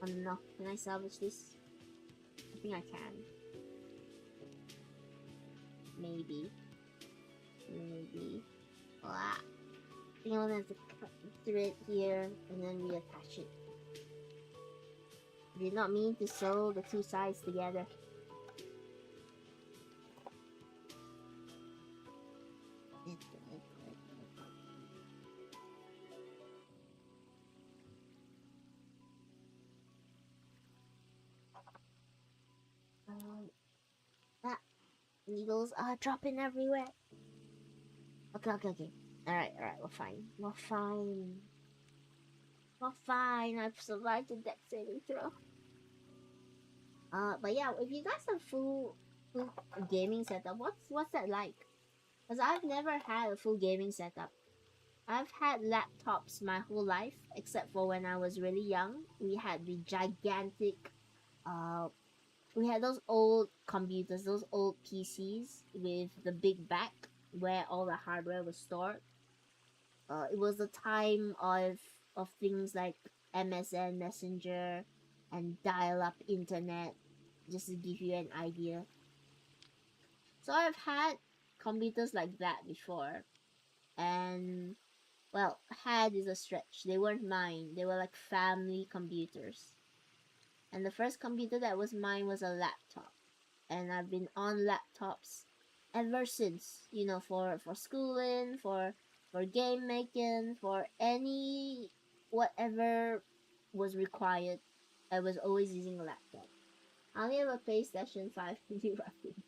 Oh no! Can I salvage this? I think I can. Maybe. Ah. I think I'm gonna have to cut the thread here and then reattach it. I did not mean to sew the two sides together. Needles are dropping everywhere. Okay. Alright, we're fine. I've survived the deck saving throw. But yeah, if you guys have full gaming setup, what's that like? Because I've never had a full gaming setup. I've had laptops my whole life, except for when I was really young. We had the gigantic, we had those old computers, those old PCs with the big back where all the hardware was stored. It was the time of things like MSN Messenger and dial-up internet, just to give you an idea. So I've had computers like that before, and Well, had is a stretch. They weren't mine. They were like family computers. And the first computer that was mine was a laptop. And I've been on laptops ever since, you know, for schooling, for game making, for any whatever was required. I was always using a laptop. I only have a PlayStation 5 mini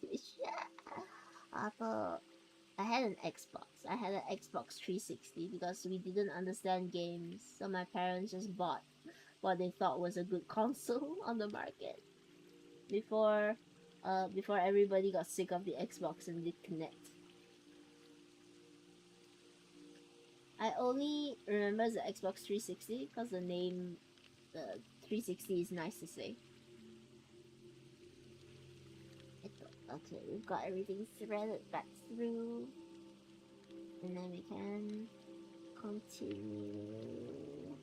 vintage. But I had an Xbox. I had an Xbox 360 because we didn't understand games, so my parents just bought what they thought was a good console on the market before before everybody got sick of the Xbox and did Connect. I only remember the Xbox 360 because the name, the 360 is nice to say. Okay, we've got everything threaded back through, and then we can continue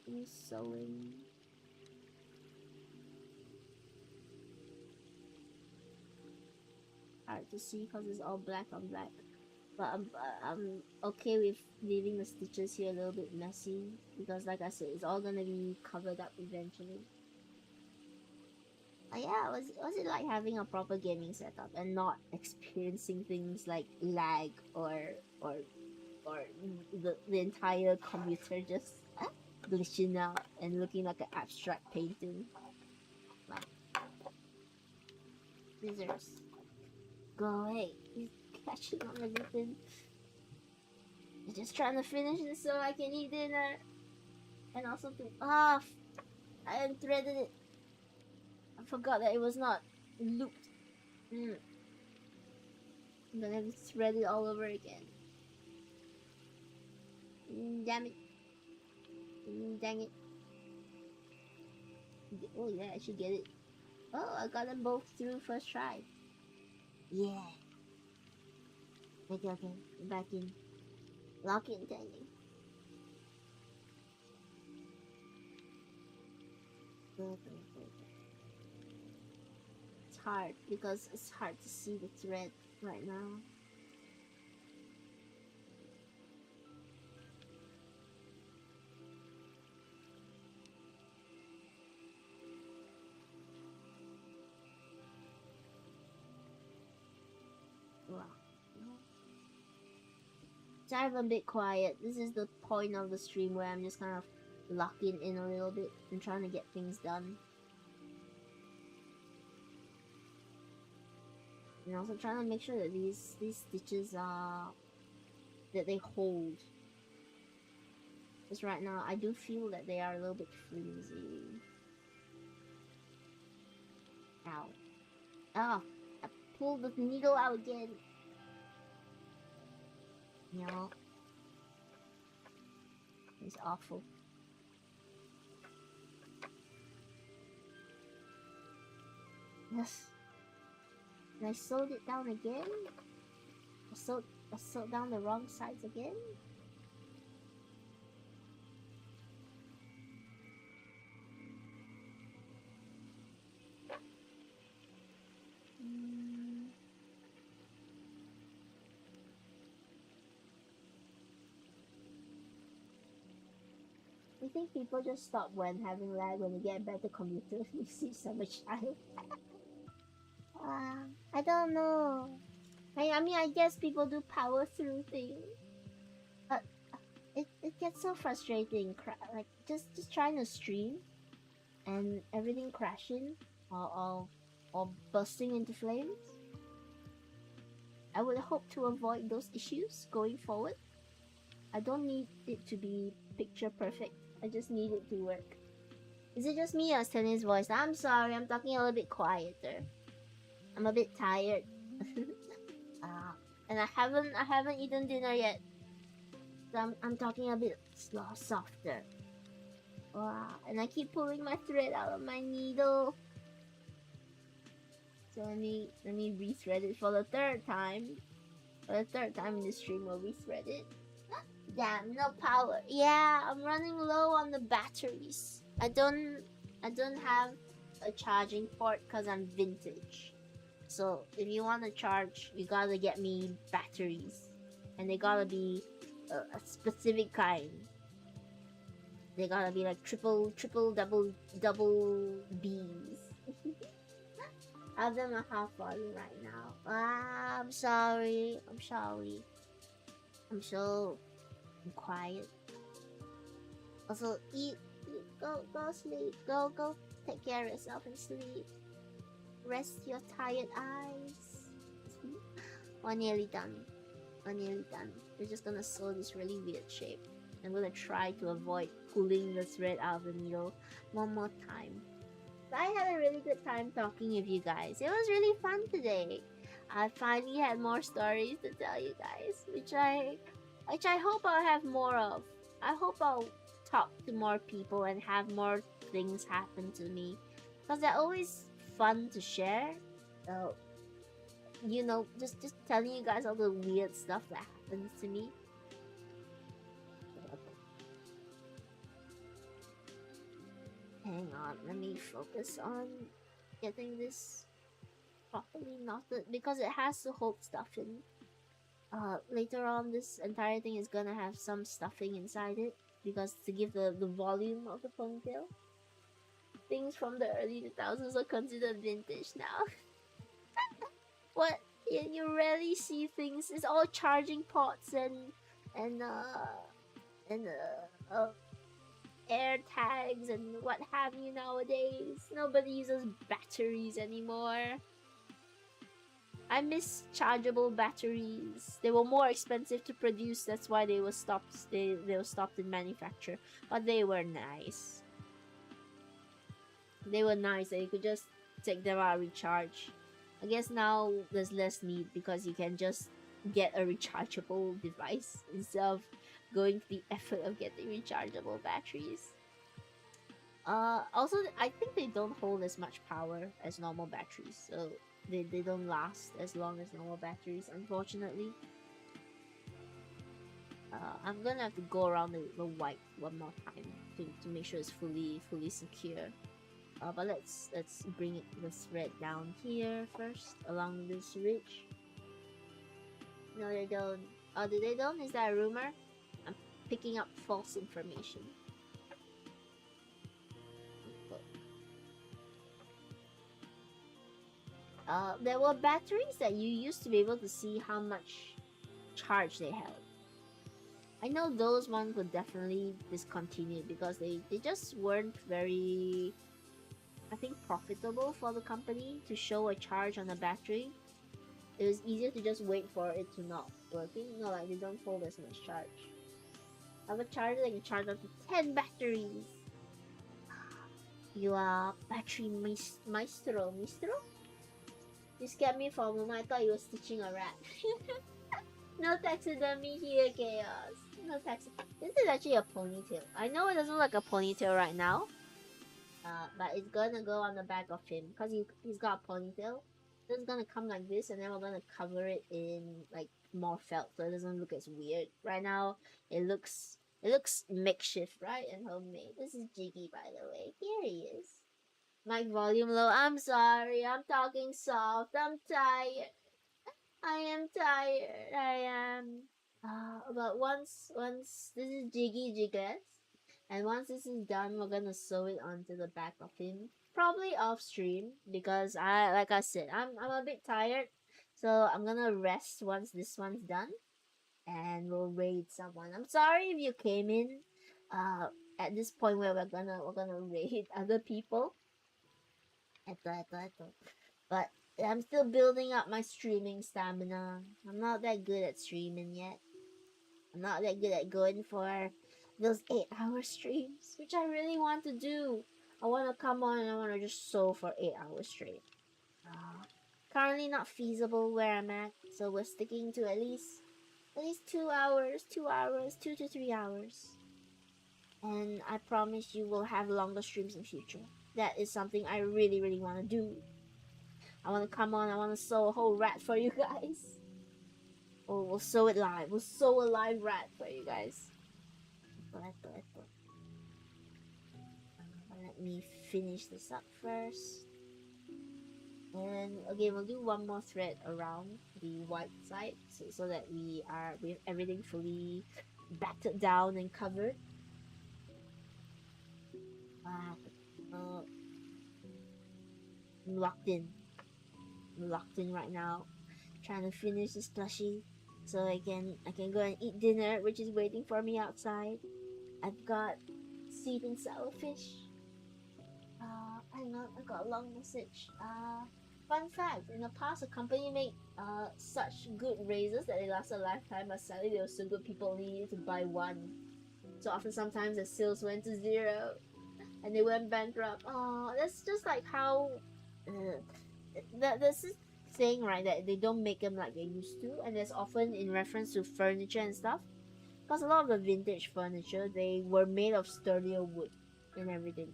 in sewing. Hard to see because it's all black on black, but I'm okay with leaving the stitches here a little bit messy because, like I said, it's all gonna be covered up eventually. Yeah, was it like having a proper gaming setup and not experiencing things like lag or the entire computer just glitching out and looking like an abstract painting. Like, scissors, go away! He's catching on everything. I'm just trying to finish this so I can eat dinner, and also to I unthreaded it. I forgot that it was not looped. I'm gonna have to thread it all over again. Damn it. Dang it. Oh yeah, I should get it. Oh, I got them both through first try. Yeah. Okay, back in. Lock in, dang it. It's hard because it's hard to see the thread right now. Wow. Sorry if I'm a bit quiet. This is the point of the stream where I'm just kind of locking in a little bit and trying to get things done. And also trying to make sure that these stitches are that they hold. Because right now I do feel that they are a little bit flimsy. Ow. Oh, I pulled the needle out again. No. It's awful. Yes. And I sewed it down again? I sewed down the wrong sides again? I think people just stop when having lag when they get a better computer. You see so much time. I don't know. I mean, I guess people do power through things, but it gets so frustrating. Like just trying to stream and everything crashing or bursting into flames. I would hope to avoid those issues going forward. I don't need it to be picture perfect. I just need it to work. Is it just me or is Tenny's voice? I'm sorry, I'm talking a little bit quieter. I'm a bit tired. And I haven't eaten dinner yet. So I'm talking a bit softer. And I keep pulling my thread out of my needle. So let me rethread it for the third time. For the third time in the stream, we'll rethread it. Damn, no power. Yeah, I'm running low on the batteries. I don't have a charging port because I'm vintage. So if you want to charge, you gotta get me batteries. and they gotta be a specific kind. They gotta be like triple, double B's. I have them at half volume right now. Ah, I'm sorry. I'm sorry. I'm quiet. Also, eat, go sleep. Go take care of yourself and sleep. Rest your tired eyes. We're nearly done. We're just gonna sew this really weird shape. I'm gonna try to avoid pulling the thread out of the needle one more time. But I had a really good time talking with you guys. It was really fun today. I finally had more stories to tell you guys, which I hope I'll have more of. I hope I'll talk to more people and have more things happen to me, because they're always fun to share. So, you know, just telling you guys all the weird stuff that happens to me. Hang on, let me focus on getting this properly knotted, because it has to hold stuff in. Later on, this entire thing is gonna have some stuffing inside it, because to give the volume of the ponytail. Things from the early 2000s are considered vintage now. What? You rarely see things. It's all charging ports and and air tags and what have you nowadays. Nobody uses batteries anymore. I miss chargeable batteries. They were more expensive to produce. That's why they were stopped. They were stopped in manufacture, but they were nice. They were nice. That you could just take them out, recharge. I guess now there's less need, because you can just get a rechargeable device instead of going to the effort of getting rechargeable batteries. Also, I think they don't hold as much power as normal batteries, so they don't last as long as normal batteries, unfortunately. I'm gonna have to go around the white one more time to make sure it's fully secure. But let's bring the thread down here first along this ridge. No, they don't. Oh, do they don't? Is that a rumor? I'm picking up false information. There were batteries that you used to be able to see how much charge they held. I know those ones were definitely discontinued because they just weren't very, I think, profitable for the company to show a charge on a battery. It was easier to just wait for it to not working. No, like they don't hold as much charge. I have a charger that can charge up to 10 batteries. You are battery maestro. You scared me for a moment. I thought you were stitching a rat. No taxidermy here, chaos. No taxidermy. This is actually a ponytail. I know it doesn't look like a ponytail right now. But it's gonna go on the back of him because he's got a ponytail. So it's gonna come like this, and then we're gonna cover it in like more felt so it doesn't look as weird. Right now, it looks makeshift, right, and homemade. This is Jiggy, by the way. Here he is. Mic volume low. I'm sorry. I'm talking soft. I'm tired. I am tired. I am. But once this is jiggyjigglez, and once this is done, we're gonna sew it onto the back of him, probably off stream, because like I said, I'm a bit tired, so I'm gonna rest once this one's done, and we'll raid someone. I'm sorry if you came in, at this point where we're gonna raid other people. But I'm still building up my streaming stamina. I'm not that good at streaming yet. I'm not that good at going for those 8-hour streams, which I really want to do. I want to come on and I want to just sew for 8 hours straight. Currently not feasible where I'm at, so we're sticking to at least 2 hours, 2 to 3 hours. And I promise you we'll have longer streams in future. That is something I really, really want to do. I want to come on, I want to sew a whole rat for you guys. Or we'll sew it live. We'll sew a live rat for you guys. Let me finish this up first. And again, we'll do one more thread around the white side so that we have everything fully batted down and covered. Uh, uh, I'm locked in. I'm locked in right now, trying to finish this plushie so I can go and eat dinner, which is waiting for me outside. I've got seed and sour fish. Hang on, I got a long message. Fun fact: in the past, a company made such good razors that they lasted a lifetime, but sadly they were so good people only needed to buy one. So after sometimes the sales went to zero and they went bankrupt. Oh, that's just like how there's this saying, right, that they don't make them like they used to, and it's often in reference to furniture and stuff. Because a lot of the vintage furniture, they were made of sturdier wood and everything.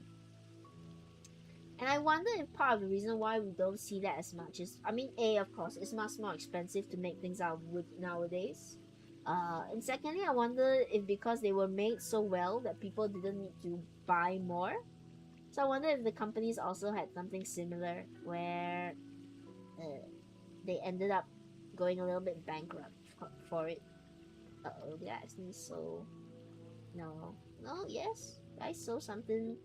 And I wonder if part of the reason why we don't see that as much is, I mean, A, of course, it's much more expensive to make things out of wood nowadays. And secondly, I wonder if because they were made so well that people didn't need to buy more. So I wonder if the companies also had something similar where uh, they ended up going a little bit bankrupt for it. Uh-oh, did I actually sew? No. No, yes. Did I sew something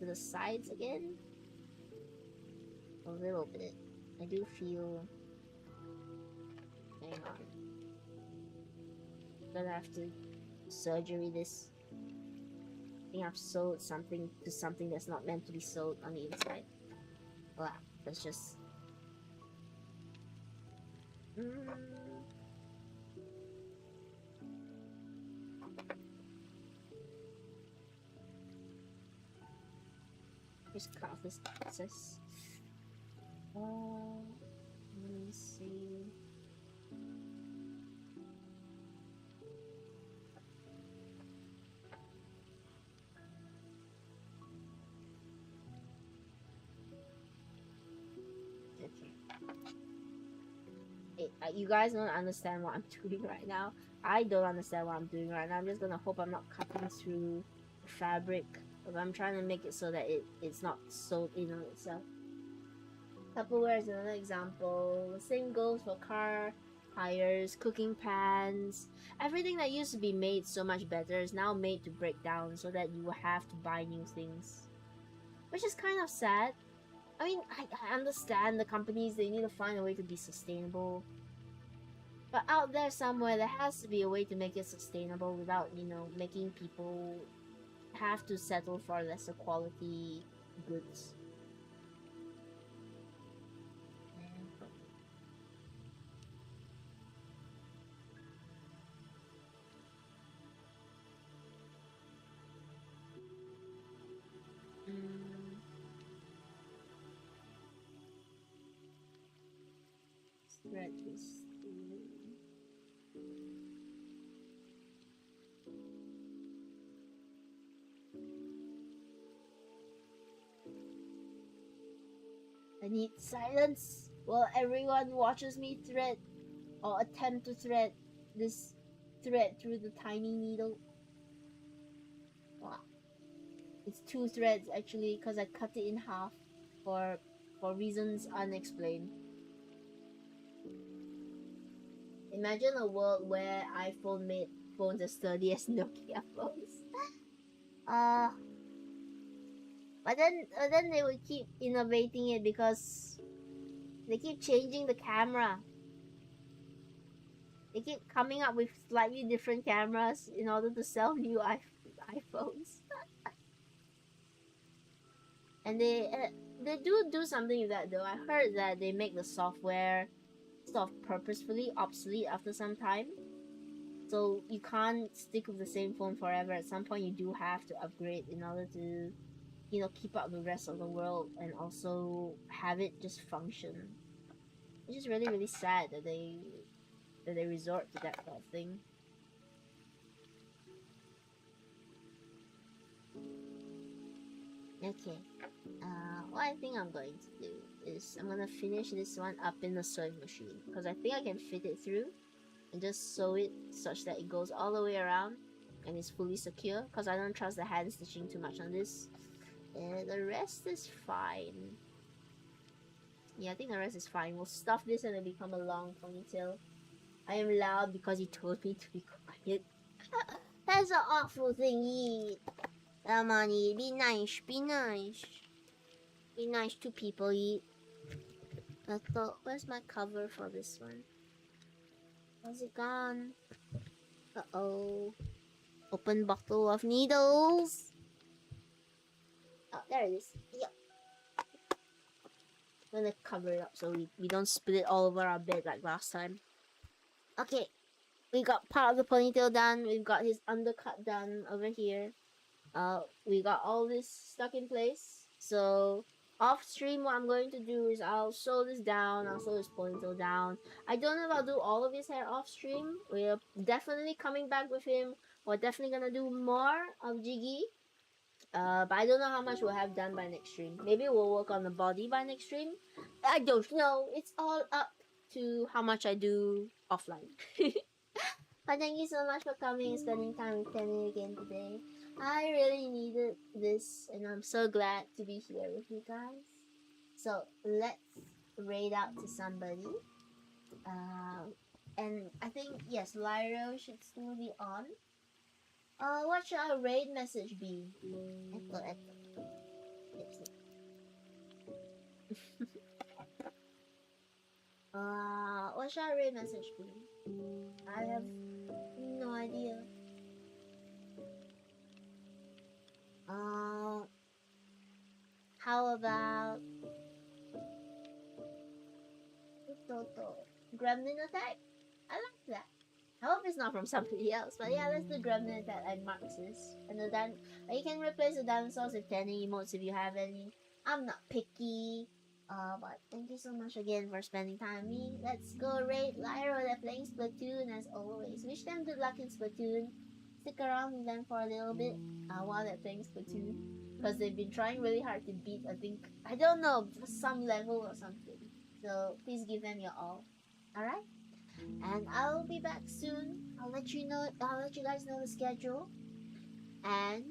to the sides again? A little bit. I do feel... Hang on. Gonna have to surgery this. I think I've sewed something to something that's not meant to be sewed on the inside. Wow, that's just... Just cut off this excess. Let me see. You guys don't understand what I'm doing right now. I don't understand what I'm doing right now. I'm just gonna hope I'm not cutting through the fabric. But I'm trying to make it so that it's not sewed in on itself. Tupperware is another example. The same goes for car tires, cooking pans. Everything that used to be made so much better is now made to break down so that you have to buy new things. Which is kind of sad. I mean, I understand the companies, they need to find a way to be sustainable. But out there somewhere, there has to be a way to make it sustainable without, making people have to settle for lesser quality goods. Thread this through. I need silence while everyone watches me thread or attempt to thread this thread through the tiny needle. Wow. It's 2 threads actually because I cut it in half for reasons unexplained. Imagine a world where iPhone made phones as sturdy as Nokia phones. But then they would keep innovating it because they keep changing the camera. They keep coming up with slightly different cameras in order to sell new iPhones. And they do something with that though. I heard that they make the software sort of purposefully obsolete after some time. So you can't stick with the same phone forever. At some point you do have to upgrade in order to, keep up with the rest of the world and also have it just function. It's just really, really sad that they resort to that kind of thing. Okay. What I think I'm going to do is I'm gonna finish this one up in the sewing machine because I think I can fit it through and just sew it such that it goes all the way around and it's fully secure because I don't trust the hand stitching too much on this. And the rest is fine. Yeah, I think the rest is fine. We'll stuff this and it'll become a long ponytail. I am loud because he told me to be quiet. That's an awful thing, Eat. Come on, Eat. Be nice. Be nice. Be nice to people, Eat. Where's my cover for this one? Was it gone? Uh-oh. Open bottle of needles. Oh, there it is. Yep. I'm gonna cover it up so we don't split it all over our bed like last time. Okay. We got part of the ponytail done. We've got his undercut done over here. We got all this stuck in place. So off stream, what I'm going to do is I'll sew this down. I'll sew this ponytail down. I don't know if I'll do all of his hair off stream. We're definitely coming back with him. We're definitely gonna do more of Jiggy. But I don't know how much we'll have done by next stream. Maybe we'll work on the body by next stream. I don't know. It's all up to how much I do offline. But thank you so much for coming and spending time with Penny again today. I really needed this, and I'm so glad to be here with you guys. So let's raid out to somebody. And I think yes, Lyro should still be on. What should our raid message be? Echo. What should our raid message be? I have no idea. How about Toto? Gremlin attack? I like that. I hope it's not from somebody else, but yeah, let's do Gremlin attack like Marxist. And you can replace the dinosaurs with 10 emotes if you have any. I'm not picky. But thank you so much again for spending time with me. Let's go raid Lyra. They're playing Splatoon as always. Wish them good luck in Splatoon. Stick around with them for a little bit while they're playing Splatoon. Because they've been trying really hard to beat, I don't know, some level or something. So please give them your all. Alright? And I'll be back soon. I'll let you guys know the schedule. And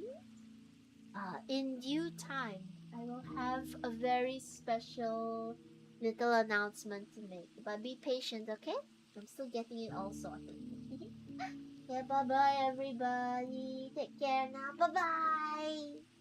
in due time, I will have a very special little announcement to make. But be patient, okay? I'm still getting it all sorted. Yeah, bye bye everybody. Take care now. Bye bye.